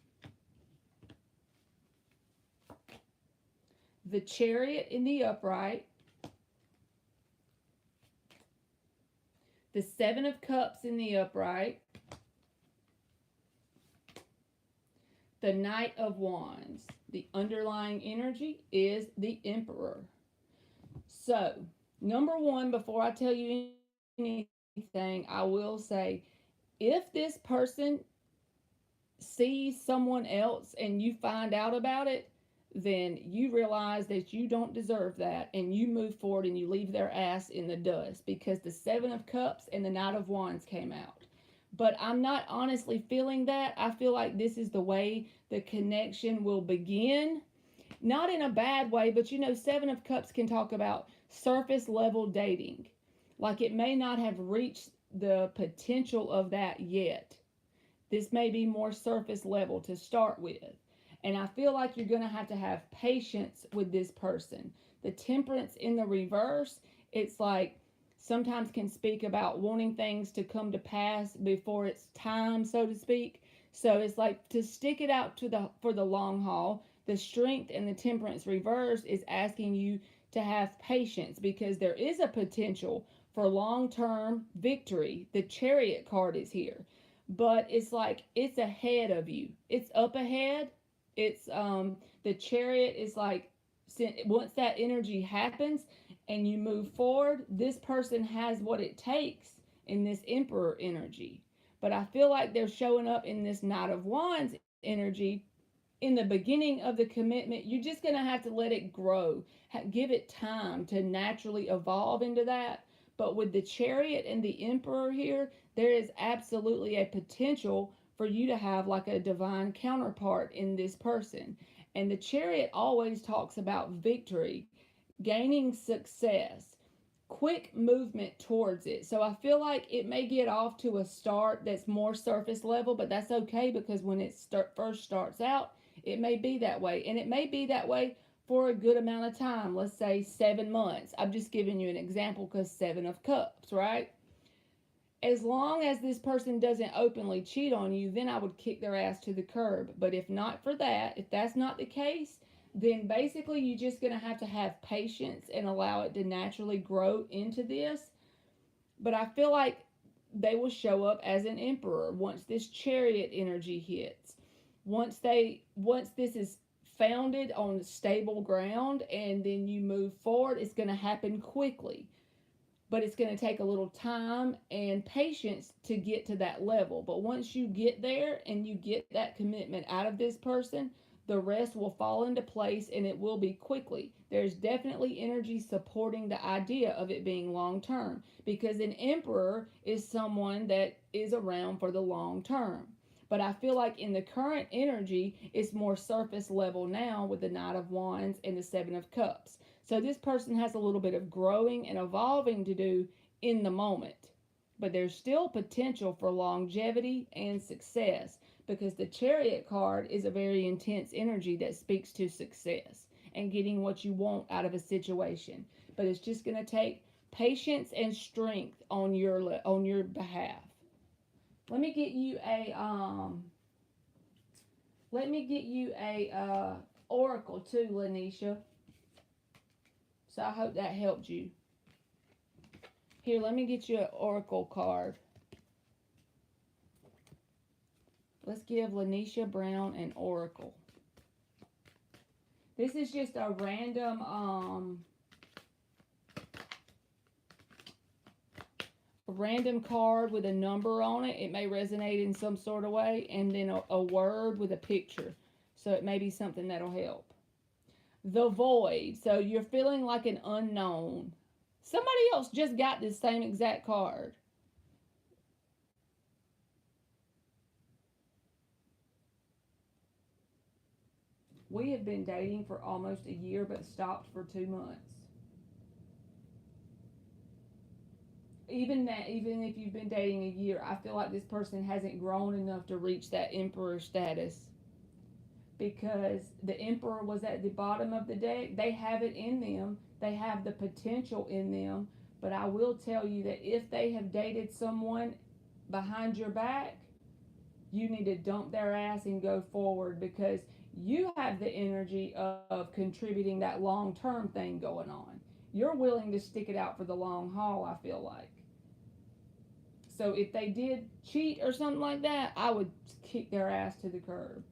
The chariot in the upright. The 7 of cups in the upright. The Knight of Wands. The underlying energy is the Emperor. So, number 1, before I tell you anything, I will say, if this person sees someone else and you find out about it, then you realize that you don't deserve that and you move forward and you leave their ass in the dust, because the 7 of Cups and the Knight of Wands came out. But I'm not honestly feeling that. I feel like this is the way the connection will begin. Not in a bad way, but 7 of Cups can talk about surface level dating. Like it may not have reached the potential of that yet. This may be more surface level to start with. And I feel like you're going to have patience with this person. The temperance in the reverse, it's like sometimes can speak about wanting things to come to pass before it's time, so to speak. So it's like to stick it out for the long haul. The strength and the temperance reverse is asking you to have patience, because there is a potential for long-term victory. The Chariot card is here, but it's like it's ahead of you. It's up ahead. It's the Chariot is like, once that energy happens and you move forward, this person has what it takes in this Emperor energy. But I feel like they're showing up in this Knight of Wands energy in the beginning of the commitment. You're just going to have to let it grow. Give it time to naturally evolve into that. But with the Chariot and the Emperor here, there is absolutely a potential for you to have like a divine counterpart in this person. And the Chariot always talks about victory, gaining success, quick movement towards it. So I feel like it may get off to a start that's more surface level, but that's okay, because when it first starts out, it may be that way. And it may be that way for a good amount of time. Let's say 7 months. I'm just giving you an example because 7 of Cups, right? As long as this person doesn't openly cheat on you, then I would kick their ass to the curb. But if not for that, if that's not the case, then basically you're just going to have patience and allow it to naturally grow into this. But I feel like they will show up as an emperor once this chariot energy hits. Once this is founded on stable ground and then you move forward, it's going to happen quickly. But it's going to take a little time and patience to get to that level. But once you get there and you get that commitment out of this person, the rest will fall into place and it will be quickly. There's definitely energy supporting the idea of it being long term because an emperor is someone that is around for the long term. But I feel like in the current energy, it's more surface level now with the Knight of Wands and the Seven of Cups. So this person has a little bit of growing and evolving to do in the moment. But there's still potential for longevity and success because the Chariot card is a very intense energy that speaks to success and getting what you want out of a situation. But it's just going to take patience and strength on your behalf. Let me get you a oracle too, Lanisha. So I hope that helped you. Here, let me get you an oracle card. Let's give Lanisha Brown an oracle. This is just a random card with a number on it. It may resonate in some sort of way, and then a word with a picture. So it may be something that'll help. The void. So you're feeling like an unknown. Somebody else just got this same exact card. We have been dating for almost a year, but stopped for 2 months. Even if you've been dating a year, I feel like this person hasn't grown enough to reach that emperor status. Because the emperor was at the bottom of the deck. They have it in them. They have the potential in them. But I will tell you that if they have dated someone behind your back, you need to dump their ass and go forward because you have the energy of contributing that long-term thing going on. You're willing to stick it out for the long haul, I feel like. So if they did cheat or something like that, I would kick their ass to the curb.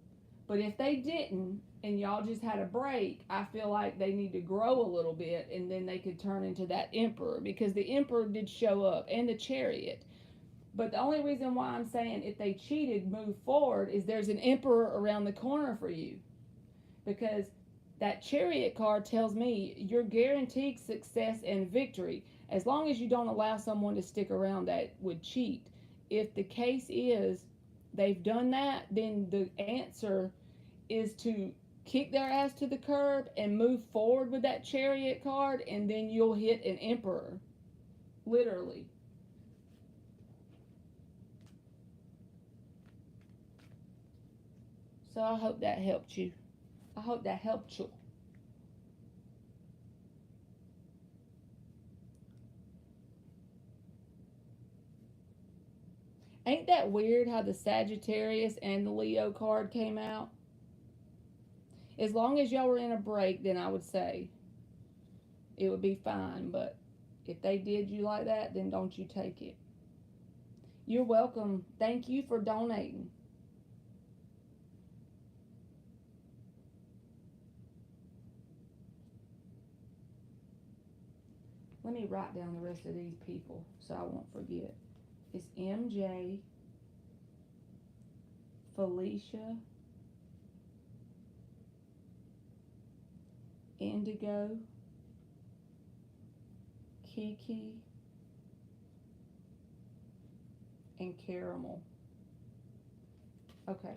But if they didn't and y'all just had a break, I feel like they need to grow a little bit and then they could turn into that emperor because the emperor did show up and the chariot. But the only reason why I'm saying if they cheated, move forward is there's an emperor around the corner for you. Because that chariot card tells me you're guaranteed success and victory as long as you don't allow someone to stick around that would cheat. If the case is they've done that, then the answer is to kick their ass to the curb and move forward with that chariot card, and then you'll hit an emperor. Literally. So I hope that helped you. I hope that helped you. Ain't that weird how the Sagittarius and the Leo card came out? As long as y'all were in a break, then I would say it would be fine. But if they did you like that, then don't you take it. You're welcome. Thank you for donating. Let me write down the rest of these people so I won't forget. It's MJ, Felicia, Indigo, Kiki, and Caramel. Okay.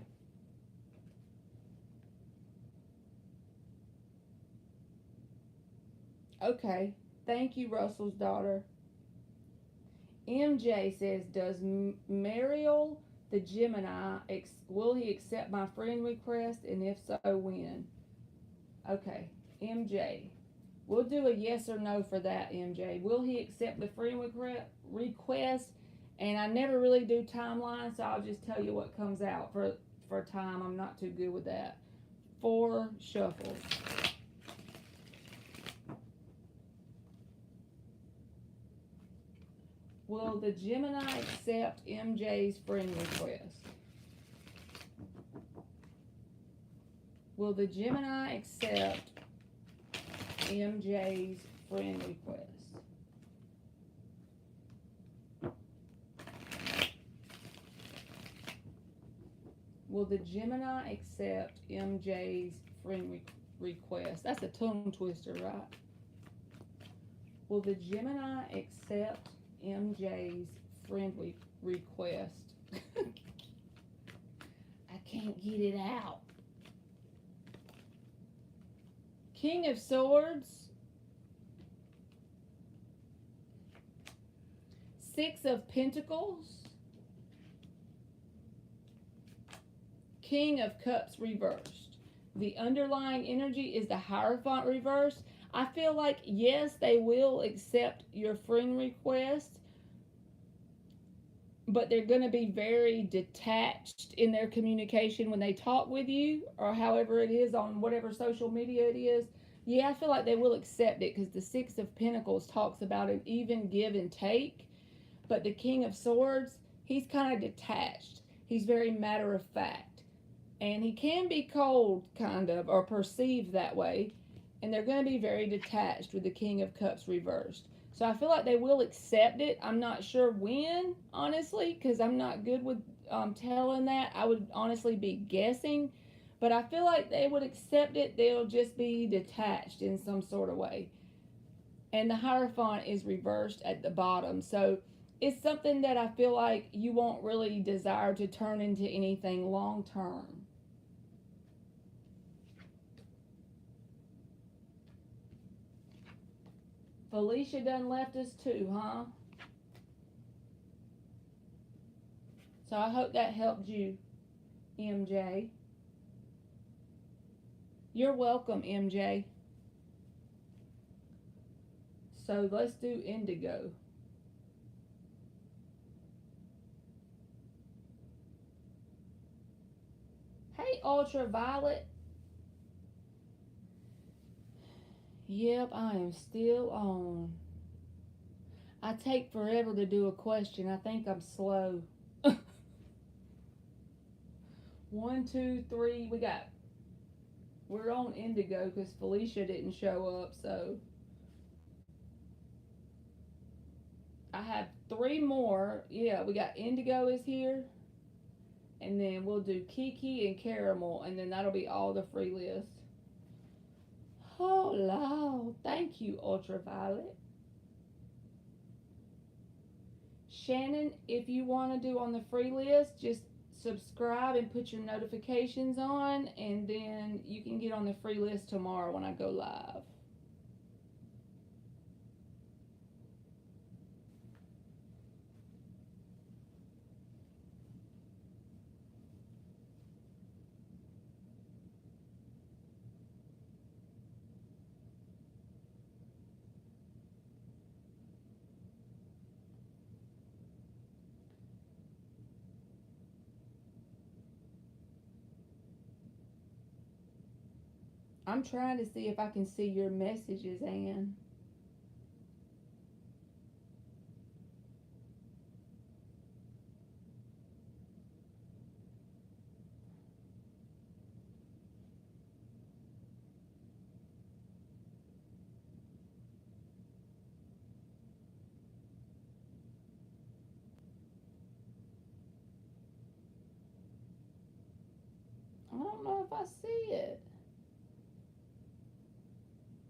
Okay. Thank you, Russell's daughter. MJ says, does Mariel the Gemini, will he accept my friend request? And if so, when? Okay. MJ. We'll do a yes or no for that, MJ. Will he accept the friend request? And I never really do timelines, so I'll just tell you what comes out for time. I'm not too good with that. 4 shuffles. Will the Gemini accept MJ's friend request? Will the Gemini accept MJ's friend request? Will the Gemini accept MJ's friend request? That's a tongue twister, right? Will the Gemini accept MJ's friend request? I can't get it out. King of Swords. 6 of Pentacles. King of Cups reversed. The underlying energy is the Hierophant reversed. I feel like, yes, they will accept your friend request, but they're going to be very detached in their communication when they talk with you, or however it is on whatever social media it is. Yeah, I feel like they will accept it because the 6 of Pentacles talks about an even give and take, but the King of Swords, he's kind of detached. He's very matter of fact, and he can be cold, kind of, or perceived that way, and they're going to be very detached with the King of Cups reversed. So I feel like they will accept it. I'm not sure when, honestly, because I'm not good with telling that. I would honestly be guessing. But I feel like they would accept it. They'll just be detached in some sort of way. And the Hierophant is reversed at the bottom. So it's something that I feel like you won't really desire to turn into anything long term. Felicia done left us too, huh? So I hope that helped you, MJ. You're welcome, MJ. So let's do Indigo. Hey, Ultraviolet. Yep, I am still on. I take forever to do a question. I think I'm slow. 1, 2, 3. We're on Indigo because Felicia didn't show up, so I have 3 more. Yeah, we got Indigo is here, and then we'll do Kiki and Caramel, and then that'll be all the free list. Oh, Lord. Thank you, Ultraviolet. Shannon, if you want to do on the free list, just subscribe and put your notifications on, and then you can get on the free list tomorrow when I go live. I'm trying to see if I can see your messages, Ann. I don't know if I see it.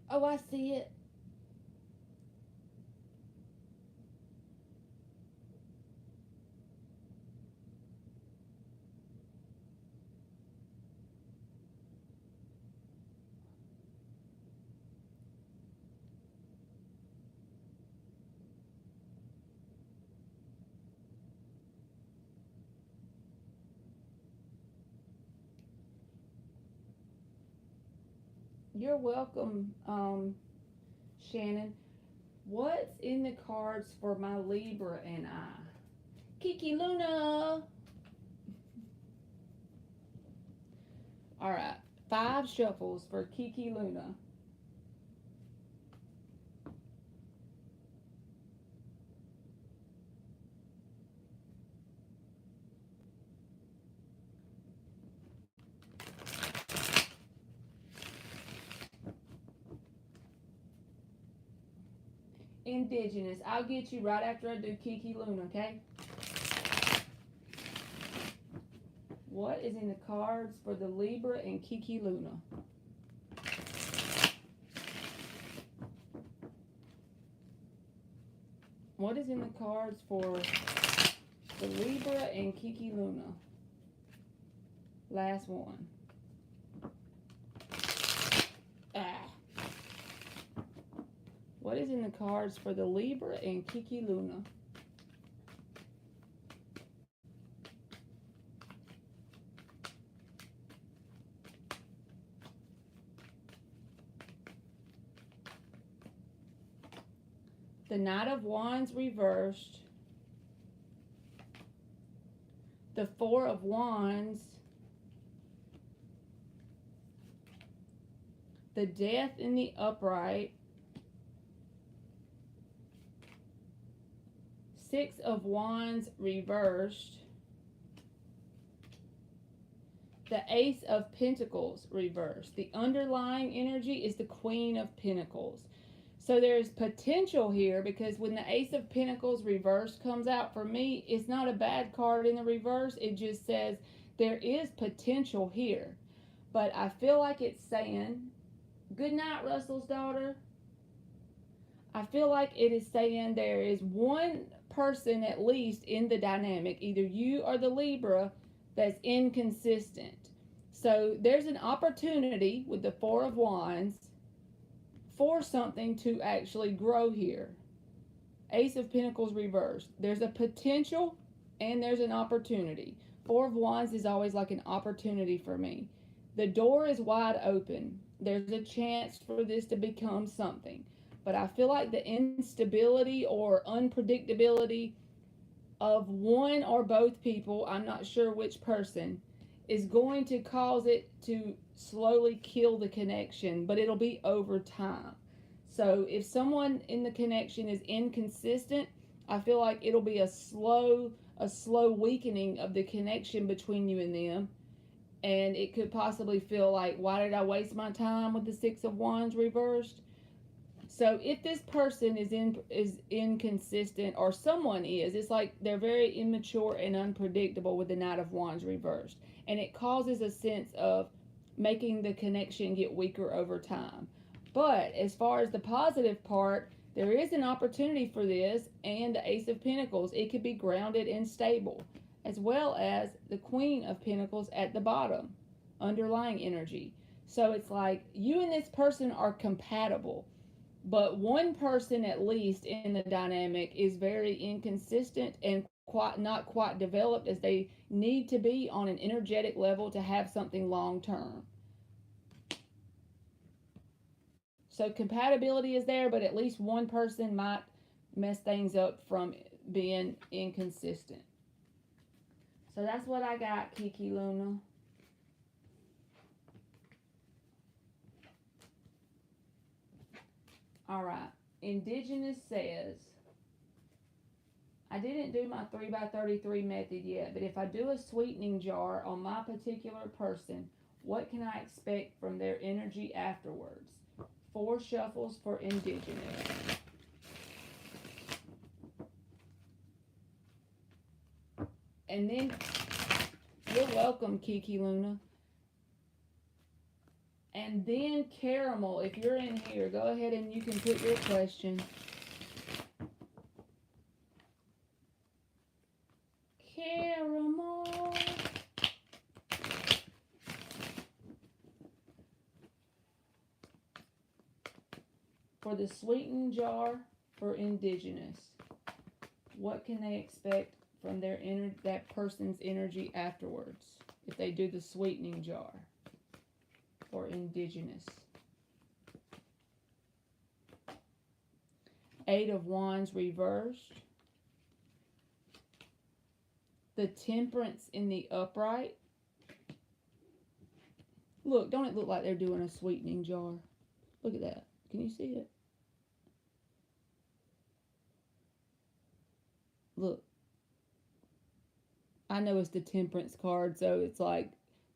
Oh, I see it. You're welcome, Shannon. What's in the cards for my Libra and I? Kiki Luna. All right, 5 shuffles for Kiki Luna. Indigenous. I'll get you right after I do Kiki Luna, okay? What is in the cards for the Libra and Kiki Luna? What is in the cards for the Libra and Kiki Luna? Last one. What is in the cards for the Libra and Kiki Luna? The Knight of Wands reversed. The 4 of Wands. The Death in the upright. 6 of Wands reversed. The Ace of Pentacles reversed. The underlying energy is the Queen of Pentacles. So there's potential here, because when the Ace of Pentacles reversed comes out, for me, it's not a bad card in the reverse. It just says there is potential here. But I feel like it's saying, good night, Russell's daughter. I feel like it is saying there is one person at least in the dynamic, either you or the Libra, that's inconsistent. So there's an opportunity with the 4 of Wands for something to actually grow here. Ace of Pentacles reversed. There's a potential and there's an opportunity. 4 of Wands is always like an opportunity for me. The door is wide open. There's a chance for this to become something. But I feel like the instability or unpredictability of one or both people, I'm not sure which person, is going to cause it to slowly kill the connection, but it'll be over time. So if someone in the connection is inconsistent, I feel like it'll be a slow weakening of the connection between you and them. And it could possibly feel like, why did I waste my time with the 6 of Wands reversed? So if this person is inconsistent, or someone is, it's like they're very immature and unpredictable with the Knight of Wands reversed. And it causes a sense of making the connection get weaker over time. But as far as the positive part, there is an opportunity for this, and the Ace of Pentacles. It could be grounded and stable, as well as the Queen of Pentacles at the bottom, underlying energy. So it's like you and this person are compatible. But one person, at least in the dynamic, is very inconsistent and not quite developed as they need to be on an energetic level to have something long term. So compatibility is there, but at least one person might mess things up from being inconsistent. So that's what I got, Kiki Luna. All right. Indigenous says, I didn't do my 3x33 method yet, but if I do a sweetening jar on my particular person, what can I expect from their energy afterwards? 4 shuffles for Indigenous. And then, you're welcome, Kiki Luna. And then Caramel, if you're in here, go ahead and you can put your question. Caramel. For the sweetening jar for Indigenous, what can they expect from their that person's energy afterwards if they do the sweetening jar for Indigenous? 8 of Wands reversed. the Temperance in the upright. Look, don't it look like they're doing a sweetening jar? Look at that. Can you see it? Look. I know it's the Temperance card, so it's like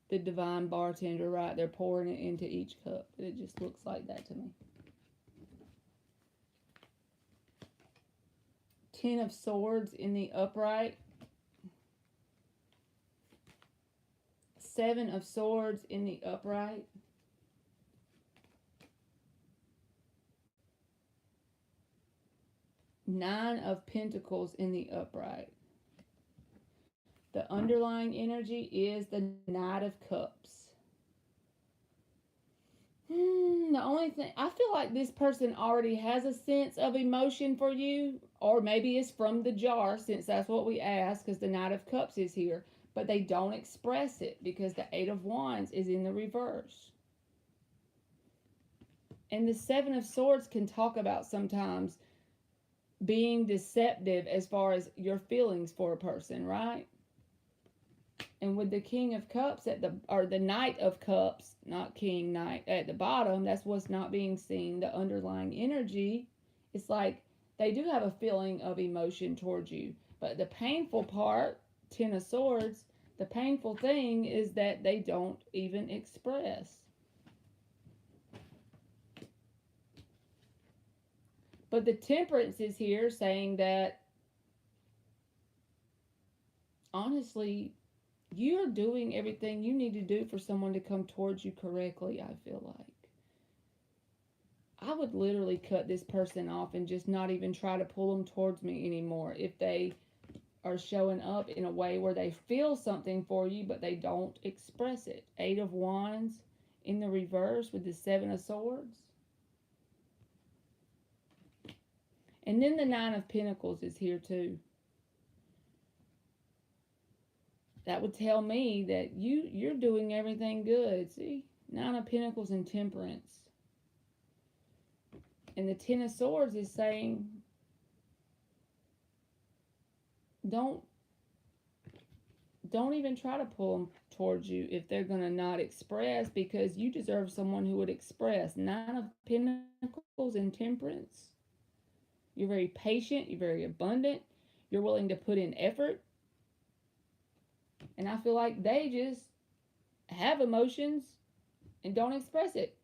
the divine bartender, right? They're pouring it into each cup. It just looks like that to me. 10 of Swords in the upright. 7 of Swords in the upright. 9 of Pentacles in the upright. The underlying energy is the Knight of Cups. The only thing, I feel like this person already has a sense of emotion for you, or maybe it's from the jar, since that's what we asked, because the Knight of Cups is here, but they don't express it because the 8 of Wands is in the reverse. And the 7 of Swords can talk about sometimes being deceptive as far as your feelings for a person, right? And with the King of Cups or the Knight of Cups, not King, Knight, at the bottom, that's what's not being seen, the underlying energy. It's like they do have a feeling of emotion towards you. But the painful part, 10 of Swords, the painful thing is that they don't even express. But the Temperance is here saying that, honestly, you're doing everything you need to do for someone to come towards you correctly, I feel like. I would literally cut this person off and just not even try to pull them towards me anymore if they are showing up in a way where they feel something for you, but they don't express it. 8 of Wands in the reverse with the 7 of Swords. And then the 9 of Pentacles is here too. That would tell me that you're doing everything good. See? 9 of Pentacles and Temperance. And the 10 of Swords is saying, don't even try to pull them towards you if they're going to not express, because you deserve someone who would express. 9 of Pentacles and Temperance. You're very patient. You're very abundant. You're willing to put in effort. And I feel like they just have emotions and don't express it.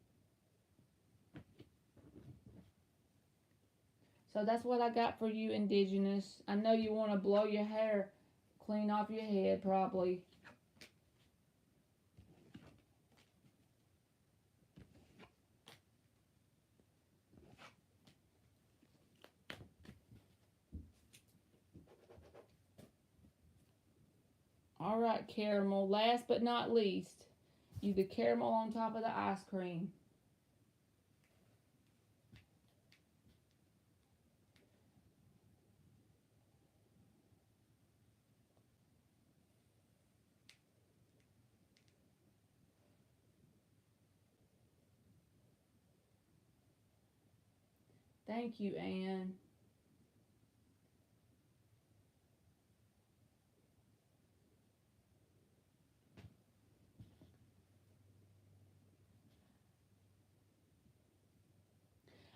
So that's what I got for you, Indigenous. I know you want to blow your hair clean off your head, probably. All right, caramel. Last but not least, you the caramel on top of the ice cream. Thank you, Anne.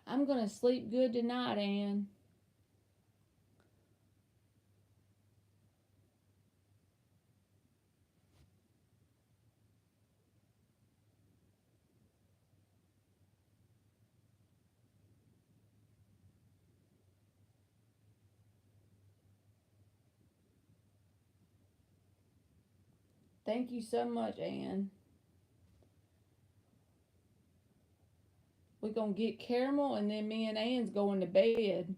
I'm going to sleep good tonight, Anne. Thank you so much, Anne. We're going to get caramel, and then me and Anne's going to bed.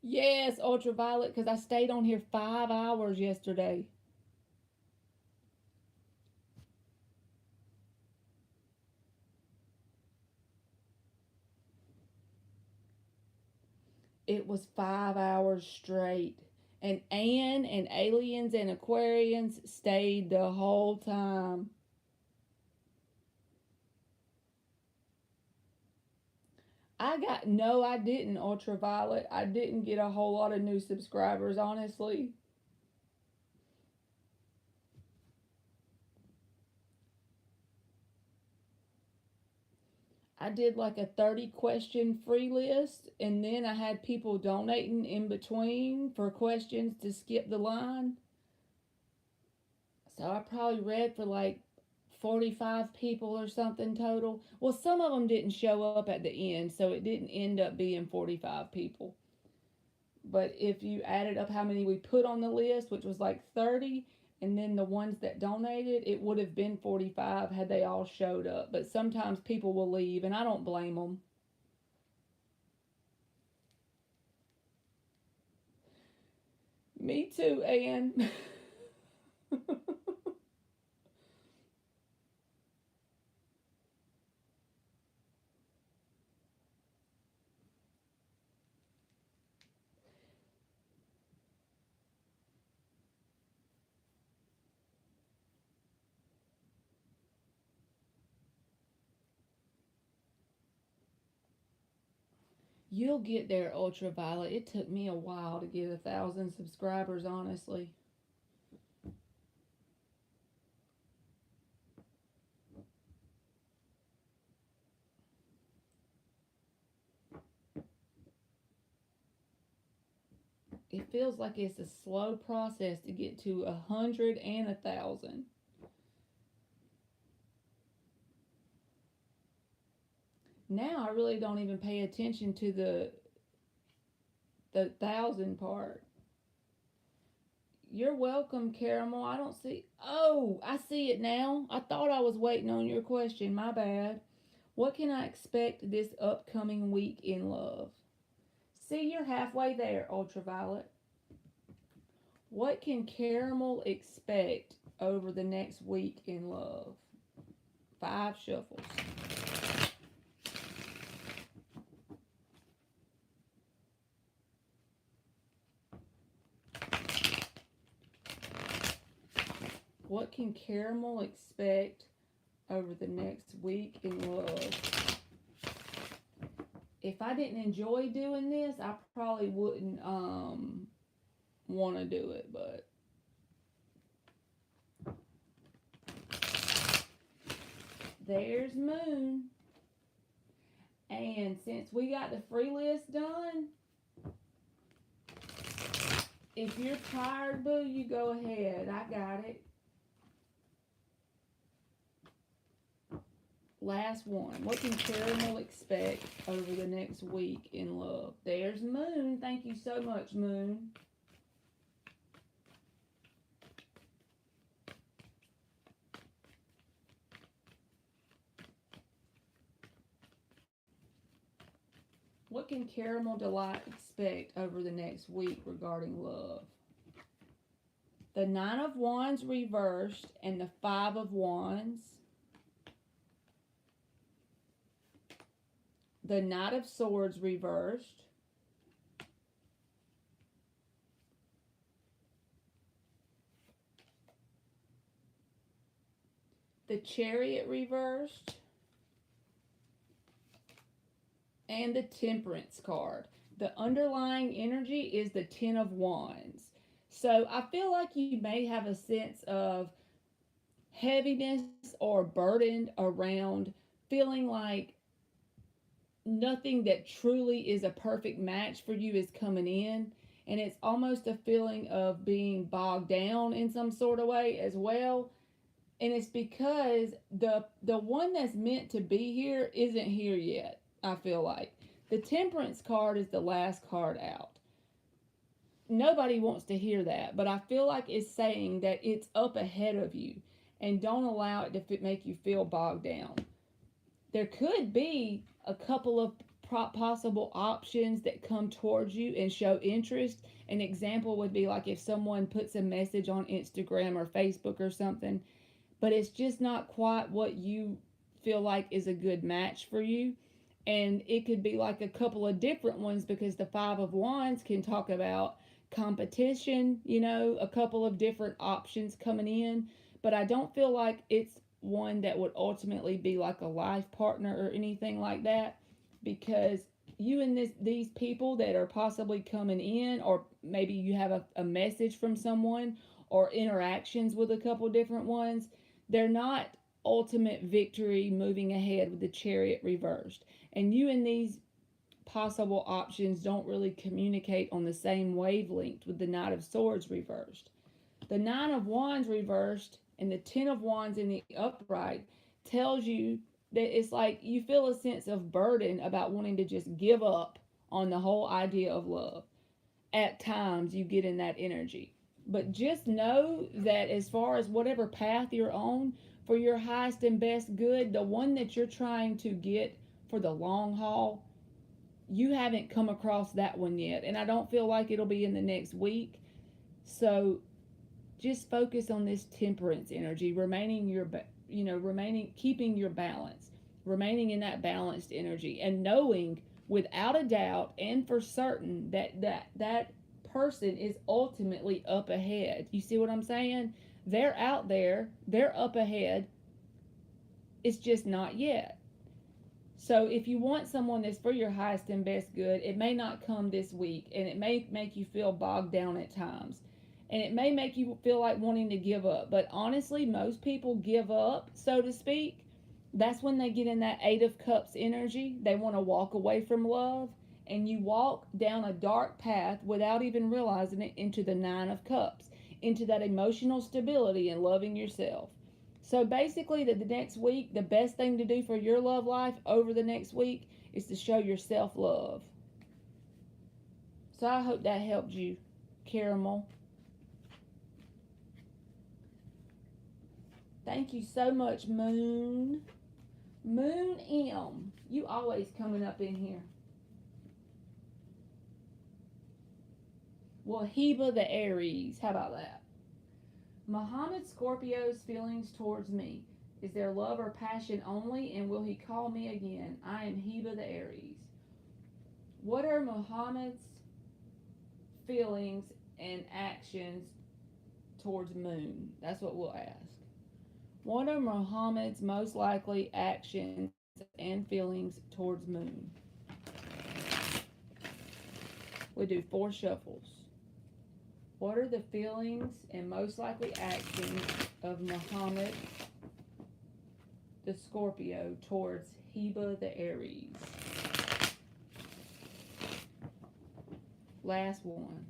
Yes, ultraviolet, because I stayed on here 5 hours yesterday. It was 5 hours straight. And Anne and aliens and Aquarians stayed the whole time. No, I didn't, Ultraviolet. I didn't get a whole lot of new subscribers, honestly. I did like a 30 question free list, and then I had people donating in between for questions to skip the line. So I probably read for like 45 people or something total. Well, some of them didn't show up at the end, so it didn't end up being 45 people. But if you added up how many we put on the list, which was like 30, and then the ones that donated, it would have been 45 had they all showed up. But sometimes people will leave, and I don't blame them. Me too, Anne. You'll get there, Ultraviolet. It took me a while to get 1,000 subscribers, honestly. It feels like it's a slow process to get to 100 and 1,000. Now I really don't even pay attention to the thousand part. You're welcome, Caramel. I don't see. Oh, I see it now. I thought I was waiting on your question. My bad. What can I expect this upcoming week in love? See, you're halfway there, Ultraviolet. What can Caramel expect over the next week in love? 5 shuffles. What can Caramel expect over the next week in love? If I didn't enjoy doing this, I probably wouldn't want to do it, but there's Moon. And since we got the free list done, if you're tired, boo, you go ahead. I got it. Last one. What can Caramel expect over the next week in love? There's Moon. Thank you so much, Moon. What can Caramel Delight expect over the next week regarding love? The 9 of Wands reversed and the 5 of Wands. The Knight of Swords reversed. The Chariot reversed. And the Temperance card. The underlying energy is the 10 of Wands. So I feel like you may have a sense of heaviness or burdened around feeling like nothing that truly is a perfect match for you is coming in. And it's almost a feeling of being bogged down in some sort of way as well. And it's because the one that's meant to be here isn't here yet. I feel like the Temperance card is the last card out. Nobody wants to hear that, but I feel like it's saying that it's up ahead of you, and don't allow it to make you feel bogged down. There could be a couple of possible options that come towards you and show interest. An example would be like if someone puts a message on Instagram or Facebook or something, but it's just not quite what you feel like is a good match for you. And it could be like a couple of different ones, because the 5 of Wands can talk about competition, a couple of different options coming in. But I don't feel like it's one that would ultimately be like a life partner or anything like that, because you and these people that are possibly coming in, or maybe you have a message from someone or interactions with a couple different ones, they're not ultimate victory moving ahead with the Chariot reversed. And you and these possible options don't really communicate on the same wavelength with the Knight of Swords reversed. The Nine of Wands reversed and the Ten of Wands in the upright tells you that it's like you feel a sense of burden about wanting to just give up on the whole idea of love. At times you get in that energy. But just know that as far as whatever path you're on, for your highest and best good, the one that you're trying to get for the long haul, you haven't come across that one yet. And I don't feel like it'll be in the next week. So just focus on this temperance energy, keeping your balance, remaining in that balanced energy, and knowing without a doubt and for certain that person is ultimately up ahead. You see what I'm saying? They're out there, they're up ahead. It's just not yet. So if you want someone that's for your highest and best good, it may not come this week, and it may make you feel bogged down at times. And it may make you feel like wanting to give up. But honestly, most people give up, so to speak. That's when they get in that Eight of Cups energy. They want to walk away from love. And you walk down a dark path without even realizing it into the Nine of Cups, into that emotional stability and loving yourself. So basically, the next week, the best thing to do for your love life over the next week is to show your self-love. So I hope that helped you, Caramel. Thank you so much, Moon. Moon M. You always coming up in here. Well, Heba the Aries. How about that? Muhammad Scorpio's feelings towards me. Is there love or passion only, and will he call me again? I am Heba the Aries. What are Muhammad's feelings and actions towards Moon? That's what we'll ask. What are Muhammad's most likely actions and feelings towards Moon? We do 4 shuffles. What are the feelings and most likely actions of Muhammad the Scorpio towards Heba the Aries? Last one.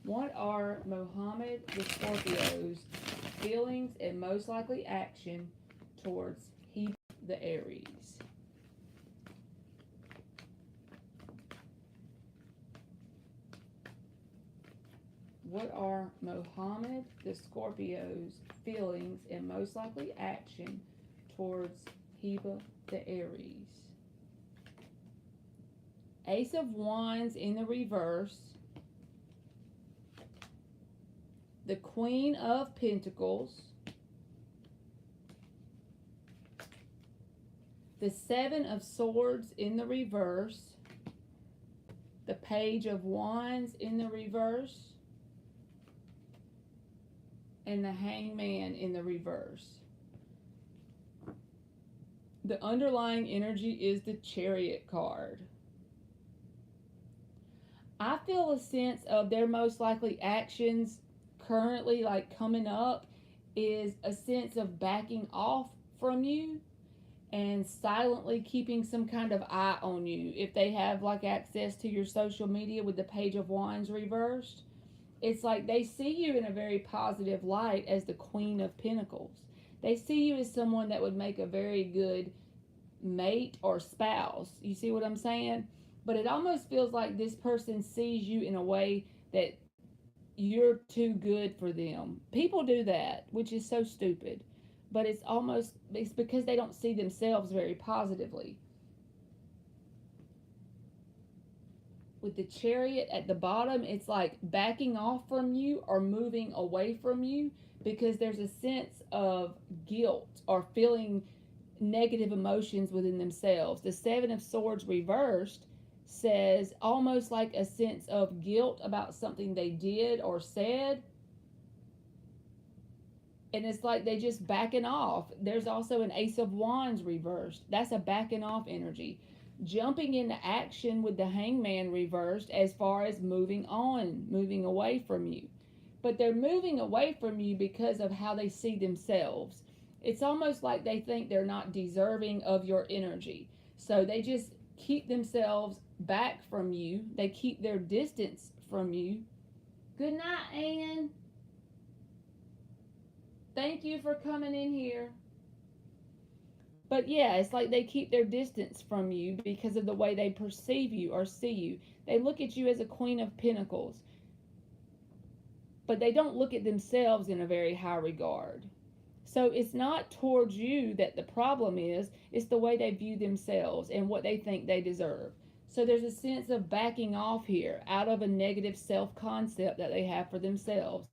What are Muhammad the Scorpio's feelings and most likely action towards Heba the Aries? What are Muhammad the Scorpio's feelings and most likely action towards Heba the Aries? Ace of Wands in the reverse. The Queen of Pentacles. The Seven of Swords in the reverse. The Page of Wands in the reverse. And the Hangman in the reverse. The underlying energy is the Chariot card. I feel a sense of their most likely actions currently, like coming up, is a sense of backing off from you and silently keeping some kind of eye on you. If they have like access to your social media with the Page of Wands reversed, it's like they see you in a very positive light as the Queen of Pentacles. They see you as someone that would make a very good mate or spouse. You see what I'm saying? But it almost feels like this person sees you in a way that you're too good for them. People do that, which is so stupid. But it's because they don't see themselves very positively. With the Chariot at the bottom, it's like backing off from you or moving away from you because there's a sense of guilt or feeling negative emotions within themselves. The Seven of Swords reversed says almost like a sense of guilt about something they did or said. And it's like they just backing off. There's also an Ace of Wands reversed. That's a backing off energy. jumping into action with the Hangman reversed as far as moving on, moving away from you. But they're moving away from you because of how they see themselves. It's almost like they think they're not deserving of your energy. So they just keep themselves back from you. They keep their distance from you. Good night, Ann. Thank you for coming in here. But yeah, it's like they keep their distance from you because of the way they perceive you or see you. They look at you as a Queen of Pentacles, but they don't look at themselves in a very high regard. So it's not towards you that the problem is, it's the way they view themselves and what they think they deserve. So there's a sense of backing off here out of a negative self-concept that they have for themselves.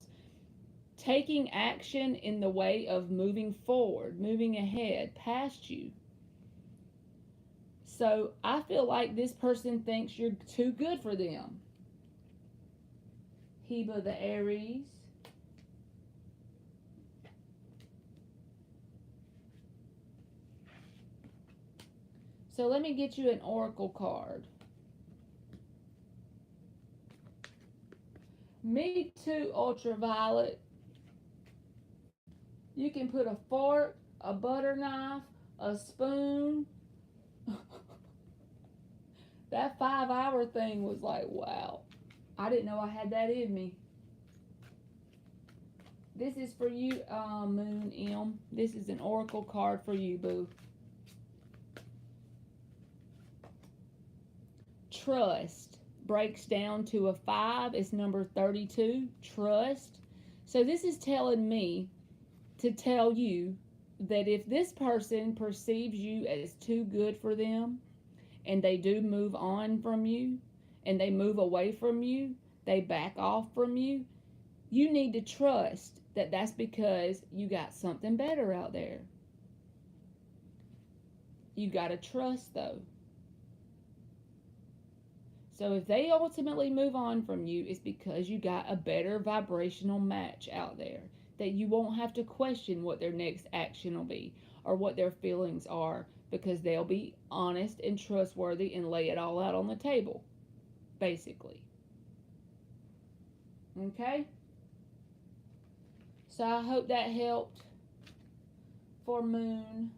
Taking action in the way of moving forward, moving ahead past you. So I feel like this person thinks you're too good for them. Heba the Aries. So let me get you an oracle card. Me too, Ultraviolet. You can put a fork, a butter knife, a spoon. That 5-hour thing was like, wow. I didn't know I had that in me. This is for you, Moon M. This is an oracle card for you, boo. Trust breaks down to a 5. It's number 32. Trust. So this is telling me to tell you that if this person perceives you as too good for them, and they do move on from you, and they move away from you, they back off from you, you need to trust that that's because you got something better out there. You got to trust, though. So if they ultimately move on from you, it's because you got a better vibrational match out there, that you won't have to question what their next action will be or what their feelings are, because they'll be honest and trustworthy and lay it all out on the table, basically. Okay? So I hope that helped for Moon.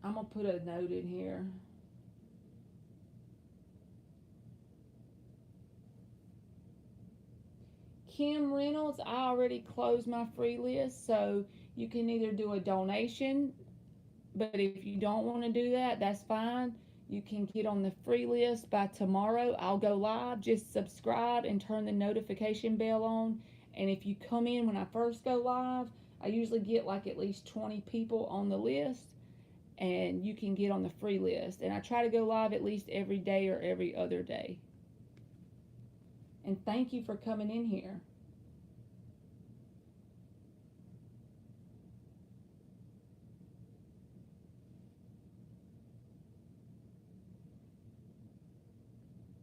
I'm going to put a note in here. Kim Reynolds, I already closed my free list, so you can either do a donation, but if you don't want to do that, that's fine. You can get on the free list by tomorrow. I'll go live. Just subscribe and turn the notification bell on. And if you come in when I first go live, I usually get like at least 20 people on the list, and you can get on the free list. And I try to go live at least every day or every other day. And thank you for coming in here.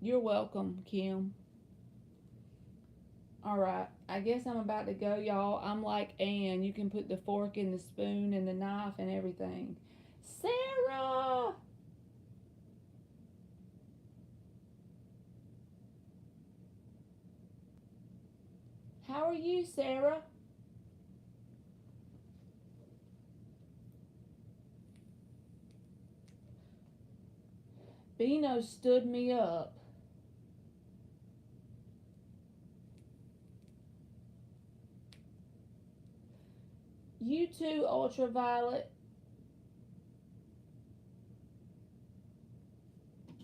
You're welcome, Kim. All right, I guess I'm about to go, y'all. I'm like Ann. You can put the fork and the spoon and the knife and everything. Sarah! How are you, Sarah? Bino stood me up. You too, Ultraviolet.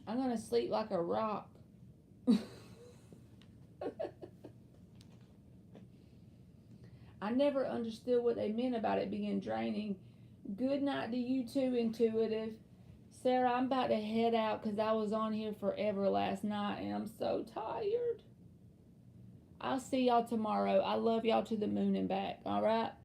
I'm going to sleep like a rock. I never understood what they meant about it being draining. Good night to you too, Intuitive. Sarah, I'm about to head out because I was on here forever last night and I'm so tired. I'll see y'all tomorrow. I love y'all to the moon and back, all right?